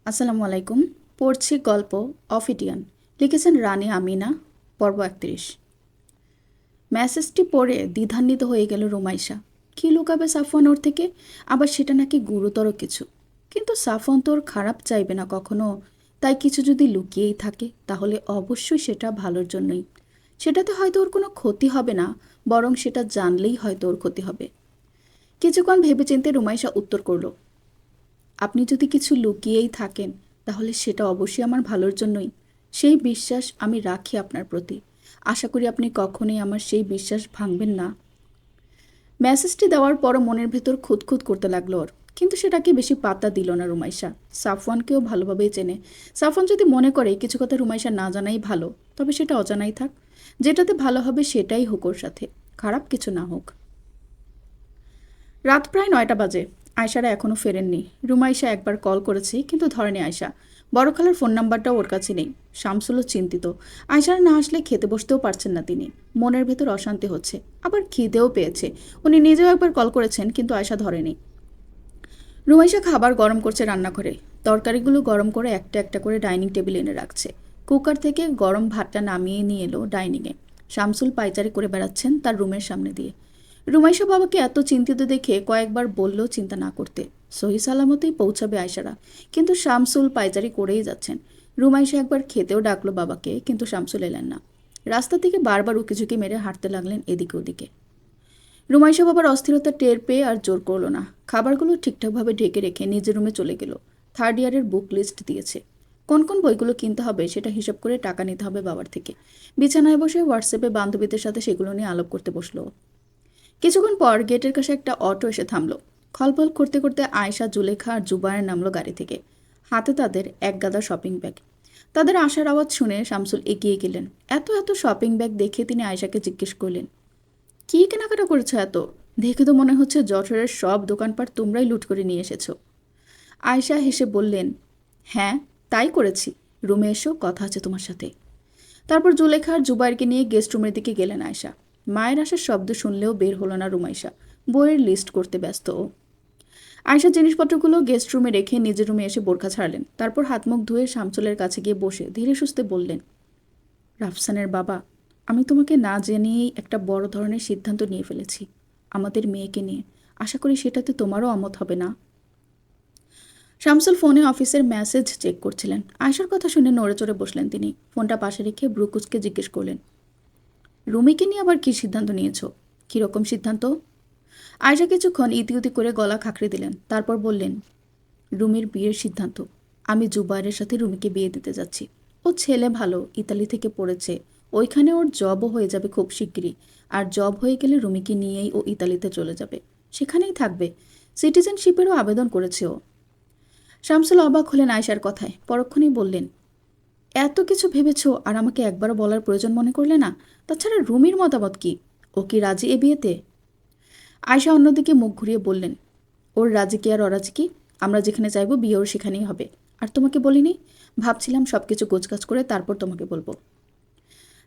আসসালামু আলাইকুম। পড়ছি গল্প অফিডিয়ান। লিখেছেন রানী আমিনা। পর্ব 31। মেসেজটি পড়ে দ্বিধান্বিত হয়ে গেল রুমাইশা। কী লুকাবে সাফওয়ান ওর থেকে? আবার সেটা নাকি গুরুতর কিছু। কিন্তু সাফওয়ান তো ওর খারাপ চাইবে না কখনো। তাই কিছু যদি লুকিয়েই থাকে তাহলে অবশ্যই সেটা ভালোর জন্যই। সেটাতে হয়তো ওর কোনো ক্ষতি হবে না, বরং সেটা জানলেই হয়তো ওর ক্ষতি হবে। কিছুক্ষণ ভেবেচিন্তে রুমাইশা উত্তর করল, আপনি যদি কিছু লুকিয়েই থাকেন তাহলে সেটা অবশ্যই আমার ভালোর জন্যই। সেই বিশ্বাস আমি রাখি আপনার প্রতি। আশা করি আপনি কখনোই আমার সেই বিশ্বাস ভাঙবেন না। মেসেজটি দেওয়ার পরও মনের ভেতর খুঁতখুত করতে লাগলো ওর, কিন্তু সেটাকে বেশি পাত্তা দিল না রুমাইশা। সাফওয়ানকেও ভালোভাবেই চেনে। সাফওয়ান যদি মনে করে কিছু কথা রুমাইশা না জানাই ভালো, তবে সেটা অজানাই থাক। যেটাতে ভালো হবে সেটাই হোক ওর সাথে, খারাপ কিছু না হোক। রাত প্রায় 9টা বাজে। আয়শারা এখনও ফেরেননি। রুমাইশা একবার কল করেছে কিন্তু ধরেনি আয়শা। বড় খালার ফোন নাম্বারটাও ওর কাছে নেই। শামসুলও চিন্তিত। আয়শারা না আসলে খেতে বসতেও পারছেন না তিনি। মনের ভেতর অশান্তি হচ্ছে, আবার খিদেও পেয়েছে। উনি নিজেও একবার কল করেছেন কিন্তু আয়শা ধরেনি। রুমাইশা খাবার গরম করছে রান্নাঘরে। তরকারিগুলো গরম করে একটা একটা করে ডাইনিং টেবিলে এনে রাখছে। কুকার থেকে গরম ভাতটা নামিয়ে নিয়ে এলো ডাইনিংয়ে। শামসুল পায়চারি করে বেড়াচ্ছেন তার রুমের সামনে দিয়ে। রুমাইশা বাবাকে এত চিন্তিত দেখে কয়েকবার বললেও চিন্তা না করতে। সহি সালামতেই পৌঁছাবে আয়শারা, কিন্তু শামসুল পায়চারি করেই যাচ্ছেন। রুমাইশা একবার খেতেও ডাকলো বাবাকে, কিন্তু শামসুল এলেন না। রাস্তা থেকে বারবার উকিঝুঁকি মেরে হাঁটতে লাগলেন এদিকে ওদিকে। রুমাইশা বাবার অস্থিরতা টের পেয়ে আর জোর করলো না। খাবারগুলো ঠিকঠাকভাবে ঢেকে রেখে নিজের রুমে চলে গেল। 3rd ইয়ারের বুক লিস্ট দিয়েছে। কোন কোন বইগুলো কিনতে হবে সেটা হিসাব করে টাকা নিতে হবে বাবার থেকে। বিছানায় বসে হোয়াটসঅ্যাপে বান্ধবীদের সাথে সেগুলো নিয়ে আলাপ করতে বসলো। কিছুক্ষণ পর গেটের কাছে একটা অটো এসে থামলো। খলবল করতে করতে আয়েশা, জুলেখা আর জুবায়ের নামলো গাড়ি থেকে। হাতে তাদের এক গাদা শপিং ব্যাগ। তাদের আসার আওয়াজ শুনে শামসুল এগিয়ে গেলেন। এত এত শপিং ব্যাগ দেখে তিনি আয়েশাকে জিজ্ঞেস করলেন, কী কেনাকাটা করেছো এত? দেখে তো মনে হচ্ছে যশোরের সব দোকানপাট তোমরাই লুট করে নিয়ে এসেছো। আয়েশা হেসে বললেন, হ্যাঁ তাই করেছি। রুমে এসো, কথা আছে তোমার সাথে। তারপর জুলেখা আর জুবাইরকে নিয়ে গেস্ট রুমের দিকে গেলেন আয়েশা। মায়ের আসার শব্দ শুনলেও বের হলো না রুমাইশা। বইয়ের লিস্ট করতে ব্যস্ত ও। আয়েশার জিনিসপত্রগুলো গেস্ট রুমে রেখে নিজের রুমে এসে বোরখা ছাড়লেন। তারপর হাত মুখ ধুয়ে শামসুলের কাছে গিয়ে বসে ধীরে সুস্থে বললেন, রাফসানের বাবা, আমি তোমাকে না জেনেই একটা বড় ধরনের সিদ্ধান্ত নিয়ে ফেলেছি আমাদের মেয়েকে নিয়ে। আশা করি সেটাতে তোমারও অমত হবে না। শামসুল ফোনে অফিসের মেসেজ চেক করছিলেন। আয়েশার কথা শুনে নড়ে চড়ে বসলেন তিনি। ফোনটা পাশে রেখে ব্রুকুচকে জিজ্ঞেস করলেন, রুমিকে নিয়ে আবার কী সিদ্ধান্ত নিয়েছ? কীরকম সিদ্ধান্ত? আয়েশা কিছুক্ষণ ইতিউতি করে গলা খাঁকড়ে দিলেন। তারপর বললেন, রুমির বিয়ের সিদ্ধান্ত। আমি জুবায়ের সাথে রুমিকে বিয়ে দিতে যাচ্ছি। ও ছেলে ভালো, ইতালি থেকে পড়েছে। ওইখানে ওর জবও হয়ে যাবে খুব শিগগিরই। আর জব হয়ে গেলে রুমিকে নিয়েই ও ইতালিতে চলে যাবে, সেখানেই থাকবে। সিটিজেনশিপেরও আবেদন করেছে ও। শামসুল অবাক হলেন আয়েশার কথায়। পরক্ষণেই বললেন, এত কিছু ভেবেছ আর আমাকে একবারও বলার প্রয়োজন মনে করলে না? তাছাড়া রুমির মতামত কি? ও কি রাজি এ বিয়েতে? আয়েশা অন্যদিকে মুখ ঘুরিয়ে বললেন, ওর রাজি কি আর অরাজি কি? আমরা যেখানে চাইবো বিয়ে ওর সেখানেই হবে। আর তোমাকে বলিনি? ভাবছিলাম সব কিছু গোছগাছ করে তারপর তোমাকে বলবো।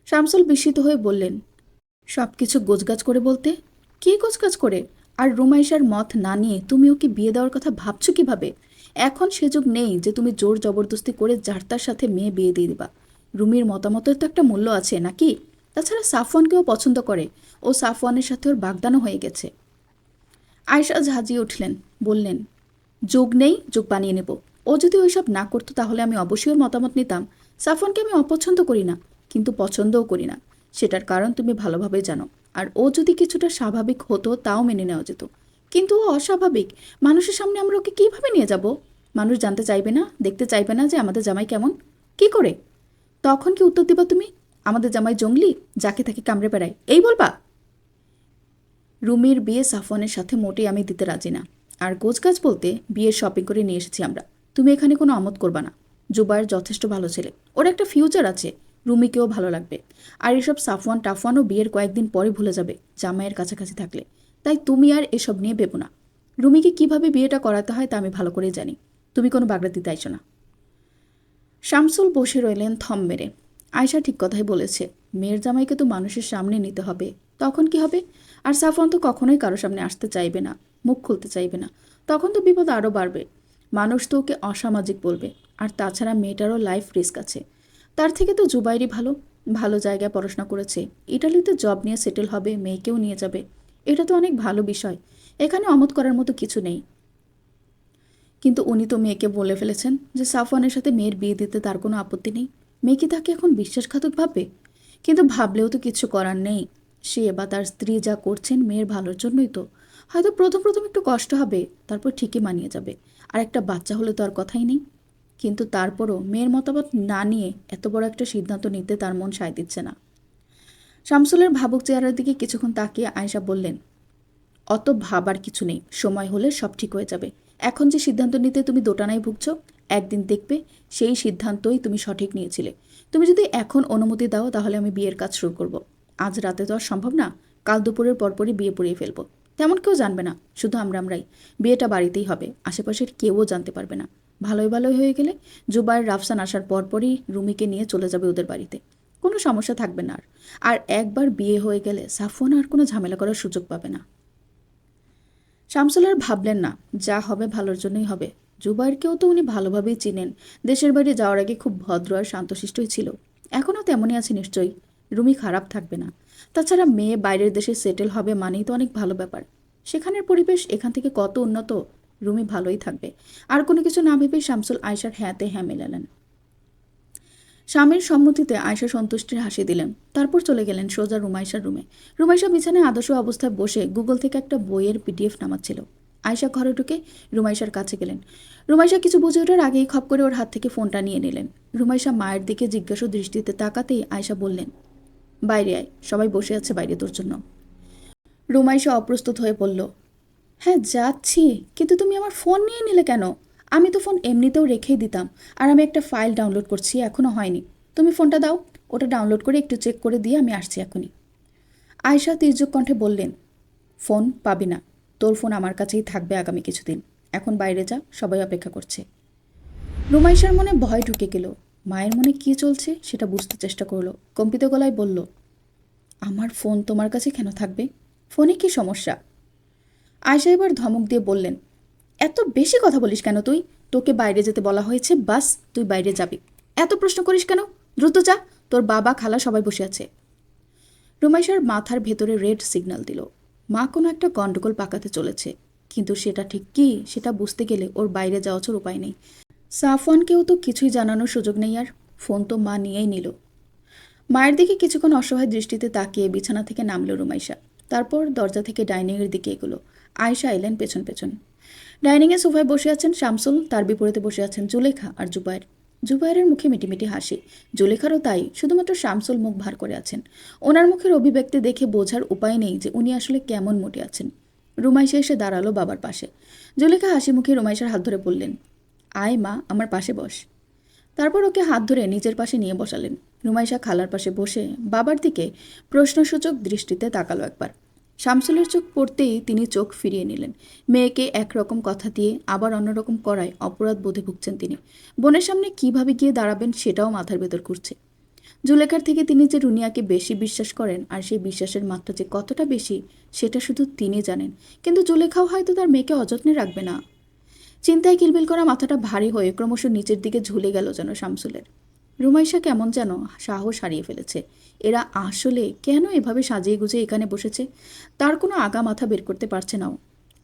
শামসুল বিস্মিত হয়ে বললেন, সব কিছু গোছগাছ করে বলতে? কী গোছগাছ করে? আর রুমাইশার মত না নিয়ে তুমি ওকে বিয়ে দেওয়ার কথা ভাবছো কিভাবে? এখন সে যুগ নেই যে তুমি জোর জবরদস্তি করে যার তার সাথে মেয়ে বিয়ে দিয়ে দিবা। রুমির মতামতের তো একটা মূল্য আছে নাকি? তাছাড়া সাফওয়ানকেও পছন্দ করে। ও সাফওয়ানের সাথে ওর বাগদানও হয়ে গেছে। আয়েশা ঝাঁজিয়ে উঠলেন, বললেন, যোগ নেই, যোগ বানিয়ে নেব। ও যদি ওইসব না করতো তাহলে আমি অবশ্যই ওর মতামত নিতাম। সাফওয়ানকে আমি অপছন্দ করি না, কিন্তু পছন্দও করি না। সেটার কারণ তুমি ভালোভাবে জানো। আর ও যদি কিছুটা স্বাভাবিক হতো তাও মেনে নেওয়া যেত, কিন্তু ও অস্বাভাবিক। মানুষের সামনে আমরা ওকে কীভাবে নিয়ে যাব? মানুষ জানতে চাইবে না, দেখতে চাইবে না যে আমাদের জামাই কেমন? কি করে? তখন কি উত্তর দিবা তুমি? আমাদের জামাই জঙ্গলি, যাকে তাকে কামড়ে বেড়ায়, এই বলবা? রুমির বিয়ে সাফওয়ানের সাথে মোটেই আমি দিতে রাজি না। আর গোছগাছ বলতে বিয়ের শপিং করে নিয়ে এসেছি আমরা। তুমি এখানে কোনো আমোদ করবা না। জুবায়ের যথেষ্ট ভালো ছেলে, ওর একটা ফিউচার আছে। রুমিকেও ভালো লাগবে। আর এসব সাফওয়ান টাফওয়ানও বিয়ের কয়েকদিন পরে ভুলে যাবে জামাইয়ের কাছাকাছি থাকলে। তাই তুমি আর এসব নিয়ে ভেবো না। রুমিকে কিভাবে বিয়েটা করাতে হয় তা আমি ভালো করেই জানি। তুমি কোনো বাগড়া দিতে আইসো না। শামসুল বসে রইলেন থম মেরে। আয়শা ঠিক কথাই বলেছে। মেয়ের জামাইকে তো মানুষের সামনে নিতে হবে। তখন কি হবে? আর সাফওয়ান তো কখনোই কারো সামনে আসতে চাইবে না, মুখ খুলতে চাইবে না। তখন তো বিপদ আরও বাড়বে। মানুষ তো ওকে অসামাজিক বলবে। আর তাছাড়া মেয়েটারও লাইফ রিস্ক আছে। তার থেকে তো জুবাইরই ভালো। ভালো জায়গায় পড়াশোনা করেছে, ইটালিতে জব নিয়ে সেটেল হবে, মেয়েকেও নিয়ে যাবে। এটা তো অনেক ভালো বিষয়, এখানে অমত করার মতো কিছু নেই। কিন্তু উনি তো মেয়েকে বলে ফেলেছেন যে সাফওয়ানের সাথে মেয়ের বিয়ে দিতে তার কোনো আপত্তি নেই। মেয়ে কি তাকে এখন বিশ্বাসঘাতক ভাববে? কিন্তু ভাবলেও তো কিছু করার নেই। সে বা তার স্ত্রী যা করছেন মেয়ের ভালোর জন্যই তো। হয়তো প্রথম প্রথম একটু কষ্ট হবে, তারপর ঠিকই মানিয়ে যাবে। আর একটা বাচ্চা হলে তো আর কথাই নেই। কিন্তু তারপরও মেয়ের মতামত না নিয়ে এত বড় একটা সিদ্ধান্ত নিতে তার মন সায় দিচ্ছে না। শামসুলের ভাবুক চেহারার দিকে কিছুক্ষণ তাকিয়ে আয়েশা বললেন, অত ভাবার কিছু নেই, সময় হলে সব ঠিক হয়ে যাবে। এখন যে সিদ্ধান্ত নিতে তুমি দোটানায় ভুগছ, একদিন দেখবে সেই সিদ্ধান্তই তুমি সঠিক নিয়েছিলে। তুমি যদি এখন অনুমতি দাও তাহলে আমি বিয়ের কাজ শুরু করব। আজ রাতে তো আর সম্ভব না, কাল দুপুরের পরপরই বিয়ে পড়িয়ে ফেলবো। তেমন কেউ জানবে না, শুধু আমরাই। বিয়েটা বাড়িতেই হবে, আশেপাশের কেউও জানতে পারবে না। ভালোই ভালোই হয়ে গেলে জুবাইর রাফসান আসার পরপরই রুমিকে নিয়ে চলে যাবে ওদের বাড়িতে। কোনো সমস্যা থাকবে না। আর একবার বিয়ে হয়ে গেলে সাফওয়ান আর কোনো ঝামেলা করার সুযোগ পাবে না। শামসুল আর ভাবলেন না, যা হবে ভালোর জন্যই হবে। জুবাইরকেও তো উনি ভালোভাবেই চিনেন। দেশের বাড়ি যাওয়ার আগে খুব ভদ্র আর শান্তশিষ্টই ছিল। এখনও তেমনই আছে নিশ্চয়ই। রুমি খারাপ থাকবে না। তাছাড়া মেয়ে বাইরের দেশে সেটেল হবে মানেই তো অনেক ভালো ব্যাপার। সেখানের পরিবেশ এখান থেকে কত উন্নত। রুমি ভালোই থাকবে। আর কোনো কিছু না ভেবেই শামসুল আয়শার হ্যাঁতে হ্যাঁ মেলালেন। স্বামীর সম্মতিতে আয়শা সন্তুষ্টির হাসি দিলেন। তারপর চলে গেলেন সোজা রুমাইশার রুমে। রুমাইশা বিছানায় আদর্শ অবস্থায় বসে গুগল থেকে একটা বইয়ের পিডিএফ নামাচ্ছিল। আয়শা ঘরে ঢুকে রুমাইশার কাছে গেলেন। রুমাইশা কিছু বুঝে ওঠার আগেই খপ করে ওর হাত থেকে ফোনটা নিয়ে নিলেন। রুমাইশা মায়ের দিকে জিজ্ঞাসু দৃষ্টিতে তাকাতেই আয়শা বললেন, বাইরে আয়, সবাই বসে আছে বাইরে তোর জন্য। রুমাইশা অপ্রস্তুত হয়ে বলল, হ্যাঁ যাচ্ছি, কিন্তু তুমি আমার ফোন নিয়ে নিলে কেন? আমি তো ফোন এমনিতেও রেখেই দিতাম। আর আমি একটা ফাইল ডাউনলোড করছি, এখনও হয়নি। তুমি ফোনটা দাও, ওটা ডাউনলোড করে একটু চেক করে দিয়ে আমি আসছি এখনই। আয়শা তির্যক কণ্ঠে বললেন, ফোন পাবি না। তোর ফোন আমার কাছেই থাকবে আগামী কিছুদিন। এখন বাইরে যা, সবাই অপেক্ষা করছে। রুমাইশার মনে ভয় ঢুকে গেল। মায়ের মনে কী চলছে সেটা বুঝতে চেষ্টা করলো। কম্পিত গলায় বলল, আমার ফোন তোমার কাছে কেন থাকবে? ফোনে কি সমস্যা? আয়শা এবার ধমক দিয়ে বললেন, এত বেশি কথা বলিস কেন তুই? তোকে বাইরে যেতে বলা হয়েছে, বাস তুই বাইরে যাবি। এত প্রশ্ন করিস কেন? দ্রুত যা, তোর বাবা খালা সবাই বসে আছে। রুমাইশার মাথার ভেতরে রেড সিগন্যাল দিল। মা কোনো একটা গন্ডগোল পাকাতে চলেছে। কিন্তু সেটা ঠিক কি সেটা বুঝতে গেলে ওর বাইরে যাওয়ার উপায় নেই। সাফওয়ানকেও তো কিছুই জানানোর সুযোগ নেই। আর ফোন তো মা নিয়েই নিল। মায়ের দিকে কিছুক্ষণ অসহায় দৃষ্টিতে তাকিয়ে বিছানা থেকে নামল রুমাইশা। তারপর দরজা থেকে ডাইনিংয়ের দিকে এগোলো। আয়েশা এলেন পেছন পেছন। ডাইনিংয়ে সোফায় বসে আছেন শামসুল, তার বিপরীতে বসে আছেন জুলেখা আর জুবাইর। জুবাইরের মুখে মিটিমিটি হাসি, জুলেখারও তাই। শুধুমাত্র শামসুল মুখ ভার করে আছেন। ওনার মুখের অভিব্যক্তি দেখে বোঝার উপায় নেই যে উনি আসলে কেমন মোটে আছেন। রুমাইশা এসে দাঁড়ালো বাবার পাশে। জুলেখা হাসি মুখে রুমাইশার হাত ধরে বললেন, আয় মা, আমার পাশে বস। তারপর ওকে হাত ধরে নিজের পাশে নিয়ে বসালেন। রুমাইশা খালার পাশে বসে বাবার দিকে প্রশ্নসূচক দৃষ্টিতে তাকালো একবার। শামসুলের চোখ পড়তেই তিনি চোখ ফিরিয়ে নিলেন। মেয়েকে একরকম কথা দিয়ে আবার অন্যরকম করায় অপরাধ বোধে ভুগছেন তিনি। বোনের সামনে কিভাবে গিয়ে দাঁড়াবেন সেটাও মাথার ভেতর ঘুরছে। জুলেখার থেকে তিনি যে রুনিয়াকে বেশি বিশ্বাস করেন আর সেই বিশ্বাসের মাত্রা যে কতটা বেশি সেটা শুধু তিনি জানেন। কিন্তু জুলেখাও হয়তো তার মেয়েকে অযত্নে রাখবে না। চিন্তায় কিলবিল করা মাথাটা ভারী হয়ে ক্রমশ নিচের দিকে ঝুলে গেল যেন শামসুলের। রুমাইশা কেমন যেন সাহস হারিয়ে ফেলেছে। এরা আসলে কেন এভাবে সাজিয়ে গুছিয়ে এখানে বসেছে তার কোনো আগা মাথা বের করতে পারছে নাও।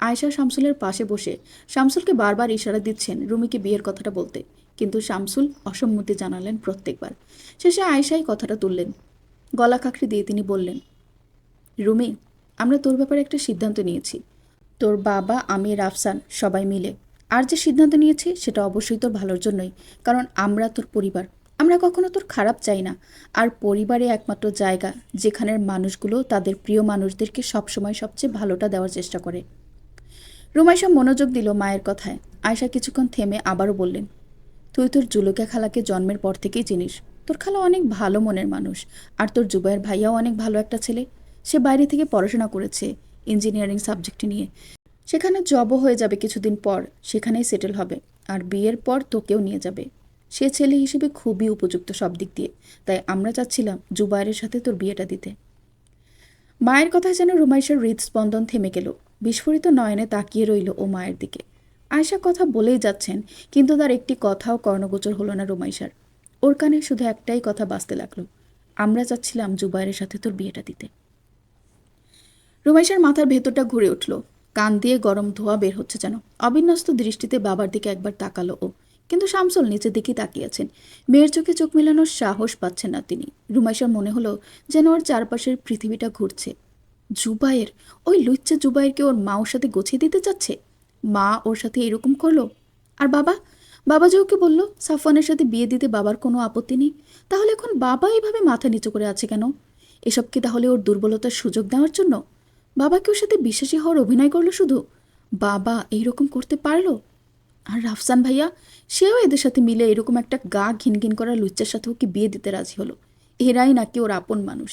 আয়েশা শামসুলের পাশে বসে শামসুলকে বারবার ইশারা দিচ্ছেন রুমিকে বিয়ের কথাটা বলতে, কিন্তু শামসুল অসম্মতি জানালেন প্রত্যেকবার। শেষে আয়েশাই কথাটা তুললেন। গলা খাঁকড়ি দিয়ে তিনি বললেন, রুমি, আমরা তোর ব্যাপারে একটা সিদ্ধান্ত নিয়েছি। তোর বাবা, আমি, রাফসান সবাই মিলে। আর যে সিদ্ধান্ত নিয়েছি সেটা অবশ্যই তোর ভালোর জন্যই। কারণ আমরা তোর পরিবার, আমরা কখনো তোর খারাপ চাই না। আর পরিবারে একমাত্র জায়গা যেখানের মানুষগুলো তাদের প্রিয় মানুষদেরকে সবসময় সবচেয়ে ভালোটা দেওয়ার চেষ্টা করে। রুমাইশা মনোযোগ দিল মায়ের কথায়। আয়শা কিছুক্ষণ থেমে আবারও বললেন, তুই তোর জুলেখা খালাকে জন্মের পর থেকেই চিনিস। তোর খালা অনেক ভালো মনের মানুষ। আর তোর জুবাইয়ের ভাইয়াও অনেক ভালো একটা ছেলে। সে বাইরে থেকে পড়াশোনা করেছে ইঞ্জিনিয়ারিং সাবজেক্ট নিয়ে। সেখানে জবও হয়ে যাবে কিছুদিন পর, সেখানেই সেটেল হবে। আর বিয়ের পর তোকেও নিয়ে যাবে। সে ছেলে হিসেবে খুবই উপযুক্ত সব দিক দিয়ে। তাই আমরা চাচ্ছিলাম জুবাইরের সাথে তোর বিয়েটা দিতে। মায়ের কথায় যেন রুমাইশার হৃদস্পন্দন থেমে গেল। বিস্ফোরিত নয়নে তাকিয়ে রইল ও মায়ের দিকে। আয়শা কথা বলেই যাচ্ছেন, কিন্তু তার একটি কথাও কর্ণগোচর হলো না রুমাইশার। ওর কানে শুধু একটাই কথা বাজতে লাগলো, আমরা চাচ্ছিলাম জুবাইরের সাথে তোর বিয়েটা দিতে। রুমাইশার মাথার ভেতরটা ঘুরে উঠল, কান দিয়ে গরম ধোঁয়া বের হচ্ছে যেন। অবিন্যস্ত দৃষ্টিতে বাবার দিকে একবার তাকালো ও, কিন্তু শামসুল নিচের দিকেই তাকিয়েছেন। মেয়ের চোখে চোখ মেলানোর সাহস পাচ্ছেন না তিনি। রুমাইশার মনে হলো যেন ওর চারপাশের পৃথিবীটা ঘুরছে। জুবাইর, ওই লুচ্চা জুবাইরকে ওর মা ওর সাথে গুছিয়ে দিতে চাচ্ছে। মা ওর সাথে এরকম করলো। আর বাবা, বাবা যে ওকে বললো সাফওয়ানের সাথে বিয়ে দিতে বাবার কোনো আপত্তি নেই, তাহলে এখন বাবা এভাবে মাথা নিচু করে আছে কেন? এসব কি তাহলে ওর দুর্বলতার সুযোগ দেওয়ার জন্য? বাবাকে ওর সাথে বিশ্বাসী হওয়ার অভিনয় করলো শুধু? বাবা এইরকম করতে পারলো? আর রাফসান ভাইয়া, সেও এদের সাথে মিলে এরকম একটা গা ঘিনঘিন করা লুচ্চার সাথে ওকে বিয়ে দিতে রাজি হলো। এরাই নাকি ওর আপন মানুষ।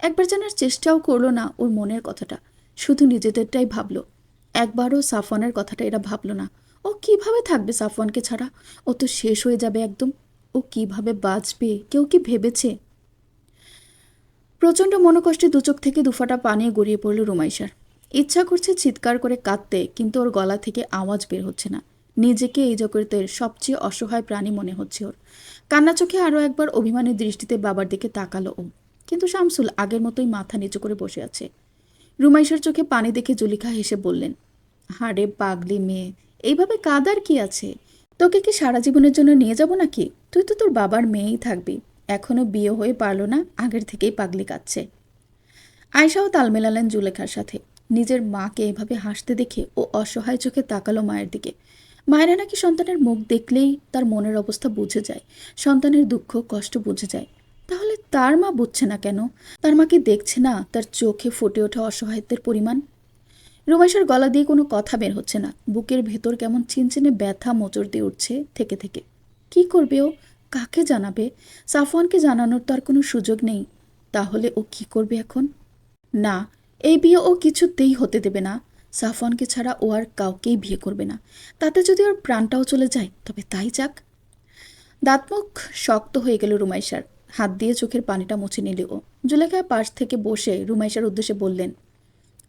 একবার জানার চেষ্টাও করলো না ওর মনের কথাটা, শুধু নিজেদেরটাই ভাবলো। একবারও সাফওয়ানের কথাটা এরা ভাবলো না। ও কিভাবে থাকবে সাফওয়ানকে ছাড়া? ও তো শেষ হয়ে যাবে একদম। ও কিভাবে বাঁচবে কেউ কি ভেবেছে? প্রচণ্ড মনোকষ্টে দুচোখ থেকে দুফাটা পানি গড়িয়ে পড়ল রুমাইশার। ইচ্ছা করছে চিৎকার করে কাঁদতে, কিন্তু ওর গলা থেকে আওয়াজ বের হচ্ছে না। নিজেকে এই জগতের সবচেয়ে অসহায় প্রাণী মনে হচ্ছে ওর। কান্না চোখে আরও একবার অভিমানী দৃষ্টিতে বাবার দিকে তাকালো ও, কিন্তু শামসুল আগের মতোই মাথা নিচু করে বসে আছে। রুমাইশার চোখে পানি দেখে জুলিখা হেসে বললেন, হারে পাগলি মেয়ে, এইভাবে কাঁদার কি আছে? তোকে কি সারা জীবনের জন্য নিয়ে যাব নাকি? তুই তো তোর বাবার মেয়েই থাকবি। এখনো বিয়ে হয়ে পারল না, আগের থেকেই পাগলি কাঁদছে। আয়শাও তাল মেলালেন জুলেখার সাথে। নিজের মাকে এভাবে হাসতে দেখে ও অসহায় চোখে তাকালো মায়ের দিকে। মায়েরা নাকি সন্তানের মুখ দেখলেই তার মনের অবস্থা বুঝে যায়, সন্তানের দুঃখ কষ্ট বুঝে যায়। তাহলে তার মা বুঝছে না কেন? তার মা কি দেখছে না তার চোখে ফুটে ওঠা অসহায়ত্বের পরিমাণ? রুমাইশার গলা দিয়ে কোনো কথা বের হচ্ছে না। বুকের ভেতর কেমন চিনচিনে ব্যথা মোচড় দিয়ে উঠছে থেকে থেকে। কি করবে ও? কাকে জানাবে? সাফওয়ানকে জানানোর তো আর কোনো সুযোগ নেই। তাহলে ও কি করবে এখন? না, এই বিয়ে ও কিছুতেই হতে দেবে না। সাফওয়ানকে ছাড়া ও আর কাউকেই বিয়ে করবে না। তাতে যদি ওর প্রাণটাও চলে যায় তবে তাই যাক। দাঁতমুখ শক্ত হয়ে গেল রুমাইশার। হাত দিয়ে চোখের পানিটা মুছে নিল ও। জুলেখা পাশ থেকে বসে রুমাইশার উদ্দেশ্যে বললেন,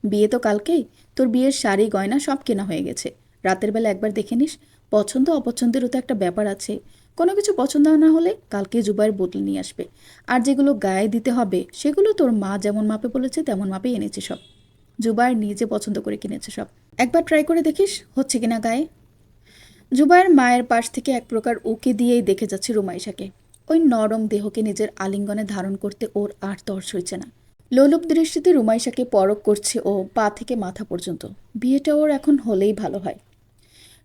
বিয়ে তো কালকেই। তোর বিয়ের শাড়ি গয়না সব কেনা হয়ে গেছে। রাতের বেলা একবার দেখে নিস। পছন্দ অপছন্দেরও তো একটা ব্যাপার আছে। কোনো কিছু পছন্দ না হলে কালকে জুবাইয়ের বোতল নিয়ে আসবে। আর যেগুলো গায়ে দিতে হবে সেগুলো তোর মা যেমন মাপে বলেছে তেমন মাপেই এনেছে সব। জুবাইর নিজে পছন্দ করে কিনেছে সব। একবার ট্রাই করে দেখিস হচ্ছে কিনা গায়ে। জুবাইয়ের মায়ের পাশ থেকে এক প্রকার উকি দিয়েই দেখে যাচ্ছে রুমাইশাকে। ওই নরম দেহকে নিজের আলিঙ্গনে ধারণ করতে ওর আর তর্স হইছে না। লোলুপ দৃষ্টিতে রুমাইশাকে পরখ করছে ও, পা থেকে মাথা পর্যন্ত। বিয়েটা ওর এখন হলেই ভালো হয়।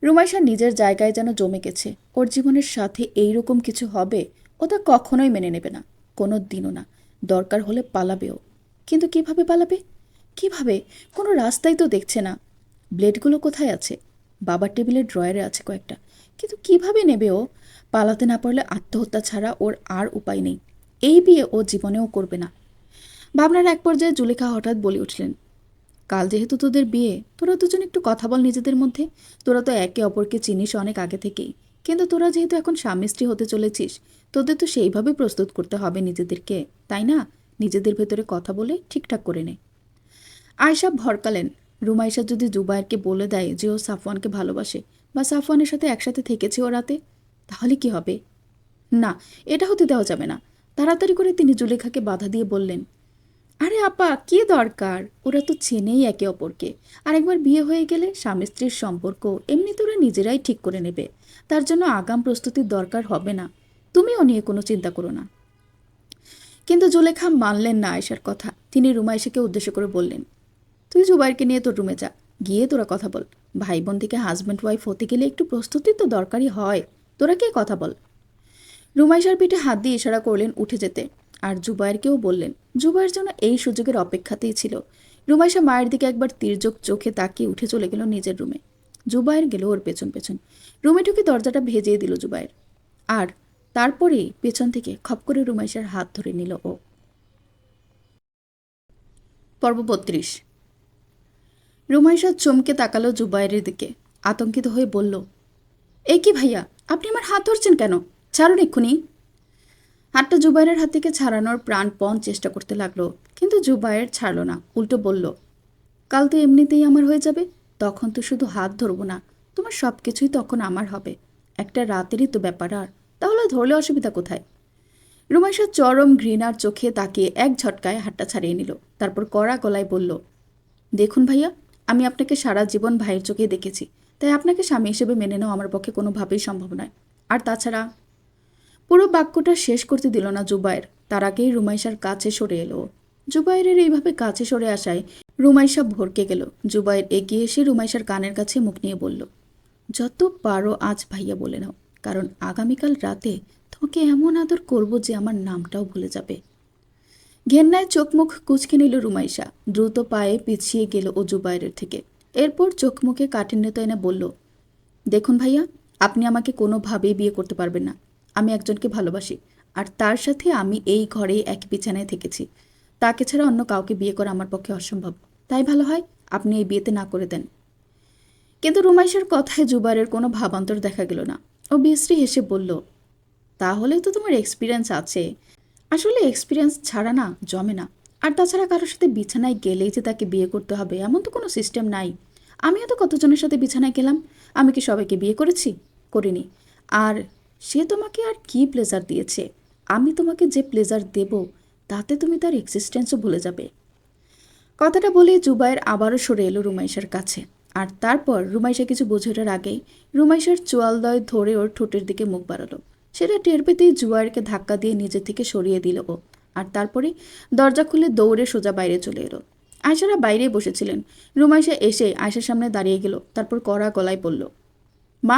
রুমাইশা নিজের জায়গায় যেন জমে গেছে। ওর জীবনের সাথে এইরকম কিছু হবে ও তা কখনোই মেনে নেবে না, কোনো দিনও না। দরকার হলে পালাবেও। কিন্তু কিভাবে পালাবে? কিভাবে? কোনো রাস্তাই তো দেখছে না। ব্লেডগুলো কোথায় আছে? বাবার টেবিলের ড্রয়ারে আছে কয়েকটা। কিন্তু কিভাবে নেবে ও? পালাতে না পারলে আত্মহত্যা ছাড়া ওর আর উপায় নেই। এই বিয়ে ও জীবনেও করবে না। ভাবনার এক পর্যায়ে জুলেখা হঠাৎ বলে উঠলেন, কাল যেহেতু তোদের বিয়ে, তোরা দুজন একটু কথা বল নিজেদের মধ্যে। তোরা তো একে অপরকে চিনিস অনেক আগে থেকেই। কিন্তু তোরা যেহেতু এখন স্বামী স্ত্রী হতে চলেছিস, তোদের তো সেইভাবে প্রস্তুত করতে হবে নিজেদেরকে, তাই না? নিজেদের ভেতরে কথা বলে ঠিকঠাক করে নে। আয়শা ভরকালেন, রুমাইশা যদি জুবায়েরকে বলে দেয় যে ও সাফওয়ানকে ভালোবাসে বা সাফওয়ানের সাথে একসাথে থেকেছে ও রাতে, তাহলে কি হবে? না, এটা হতে দেওয়া যাবে না। তাড়াতাড়ি করে তিনি জুলেখাকে বাধা দিয়ে বললেন, আরে আপা, কি দরকার? ওরা তো চেনেই একে অপরকে। আর একবার বিয়ে হয়ে গেলে স্বামী স্ত্রীর সম্পর্ক এমনিতে ওরা নিজেরাই ঠিক করে নেবে। তার জন্য আগাম প্রস্তুতির দরকার হবে না। তুমিও নিয়ে কোনো চিন্তা করো না। কিন্তু জুলেখা মানলেন না আয়েশার কথা। তিনি রুমাইশাকে উদ্দেশ্য করে বললেন, তুই জুবাইরকে নিয়ে তোর রুমে যা, গিয়ে তোরা কথা বল। ভাই বোন থেকে হাজব্যান্ড ওয়াইফ হতে গেলে একটু প্রস্তুতি তো দরকারই হয়। তোরা কে কথা বল। রুমাইশার পিঠে হাত দিয়ে ইশারা করলেন উঠে যেতে। আর জুবায়েরকেও বললেন। জুবায়ের জন্য এই সুযোগের অপেক্ষাতেই ছিল। রুমাইশা মায়ের দিকে একবার তির্যক চোখে তাকিয়ে উঠে চলে গেল নিজের রুমে। জুবায়ের গেল ওর পেছন পেছন। রুমে ঢুকে দরজাটা ভেজিয়ে দিল জুবায়ের। আর তারপরেই পেছন থেকে খপ করে রুমাইশার হাত ধরে নিল ও। পর্ব ৩২। রুমাইশা চমকে তাকালো জুবায়েরের দিকে। আতঙ্কিত হয়ে বলল, এই কি ভাইয়া, আপনি আমার হাত ধরছেন কেন? ছাড়ুন এক্ষুনি। হাতটা জুবায়ের হাত থেকে ছাড়ানোর প্রাণপণ চেষ্টা করতে লাগলো, কিন্তু জুবায়ের ছাড়ল না। উল্টো বলল, কাল তো এমনিতেই আমার হয়ে যাবে, তখন তো শুধু হাত ধরবো না, তোমার সব কিছুই তখন আমার হবে। একটা রাতেরই তো ব্যাপার, আর তাহলে ধরলে অসুবিধা কোথায়? রুমাইশা চরম ঘৃণার চোখে তাকিয়ে এক ঝটকায় হাতটা ছাড়িয়ে নিল। তারপর কড়া গলায় বলল, দেখুন ভাইয়া, আমি আপনাকে সারা জীবন ভাইয়ের চোখে দেখেছি, তাই আপনাকে স্বামী হিসেবে মেনে নেওয়া আমার পক্ষে কোনোভাবেই সম্ভব নয়। আর তাছাড়া পুরো বাক্যটা শেষ করতে দিল না জুবায়ের, তার আগেই রুমাইশার কাছে সরে এলো। জুবায়ের এইভাবে কাছে সরে আসায় রুমাইশা ভরকে গেল। জুবায়ের এগিয়ে এসে রুমাইশার কানের কাছে মুখ নিয়ে বলল, যত পারো আজ ভাইয়া বলে নাও, কারণ আগামীকাল রাতে তোমাকে এমন আদর করব যে আমার নামটাও ভুলে যাবে। ঘেন্নায় চোখ মুখ কুঁচকে নিল রুমাইশা। দ্রুত পায়ে পিছিয়ে গেল ও জুবায়ের থেকে। এরপর চোখ মুখে কাঠিন্যতা এনে বলল, দেখুন ভাইয়া, আপনি আমাকে কোনোভাবেই বিয়ে করতে পারবেন না। আমি একজনকে ভালোবাসি, আর তার সাথে আমি এই ঘরেই এক বিছানায় থেকেছি। তাকে ছাড়া অন্য কাউকে বিয়ে করা আমার পক্ষে অসম্ভব। তাই ভালো হয় আপনি এই বিয়েতে না করে দেন। কিন্তু রুমাইশার কথায় জুবায়ের কোনো ভাবান্তর দেখা গেল না। ও বিশ্রী হেসে বলল, তাহলে তো তোমার এক্সপিরিয়েন্স আছে। আসলে এক্সপিরিয়েন্স ছাড়া না জমে না। আর তাছাড়া কারোর সাথে বিছানায় গেলেই যে তাকে বিয়ে করতে হবে এমন তো কোনো সিস্টেম নাই। আমিও তো কতজনের সাথে বিছানায় গেলাম। আমি কি সবাইকে বিয়ে করেছি? করিনি। আর সে তোমাকে আর কি প্লেজার দিয়েছে? আমি তোমাকে যে প্লেজার দেব তাতে তুমি তার এক্সিস্টেন্সও ভুলে যাবে। কথাটা বলে জুবায়ের আবারও সরে এলো রুমাইশার কাছে। আর তারপর রুমাইশা কিছু বুঝে ওঠার আগেই রুমাইশার চোয়ালদয় ধরে ওর ঠোঁটের দিকে মুখ বাড়ালো। সেটা টের পেতেই জুবায়েরকে ধাক্কা দিয়ে নিজে থেকে সরিয়ে দিল ও। আর তারপরে দরজা খুলে দৌড়ে সোজা বাইরে চলে এলো। আয়শারা বাইরেই বসেছিলেন। রুমাইশা এসে আয়শার সামনে দাঁড়িয়ে গেল। তারপর কড়া গলায় বলল, মা,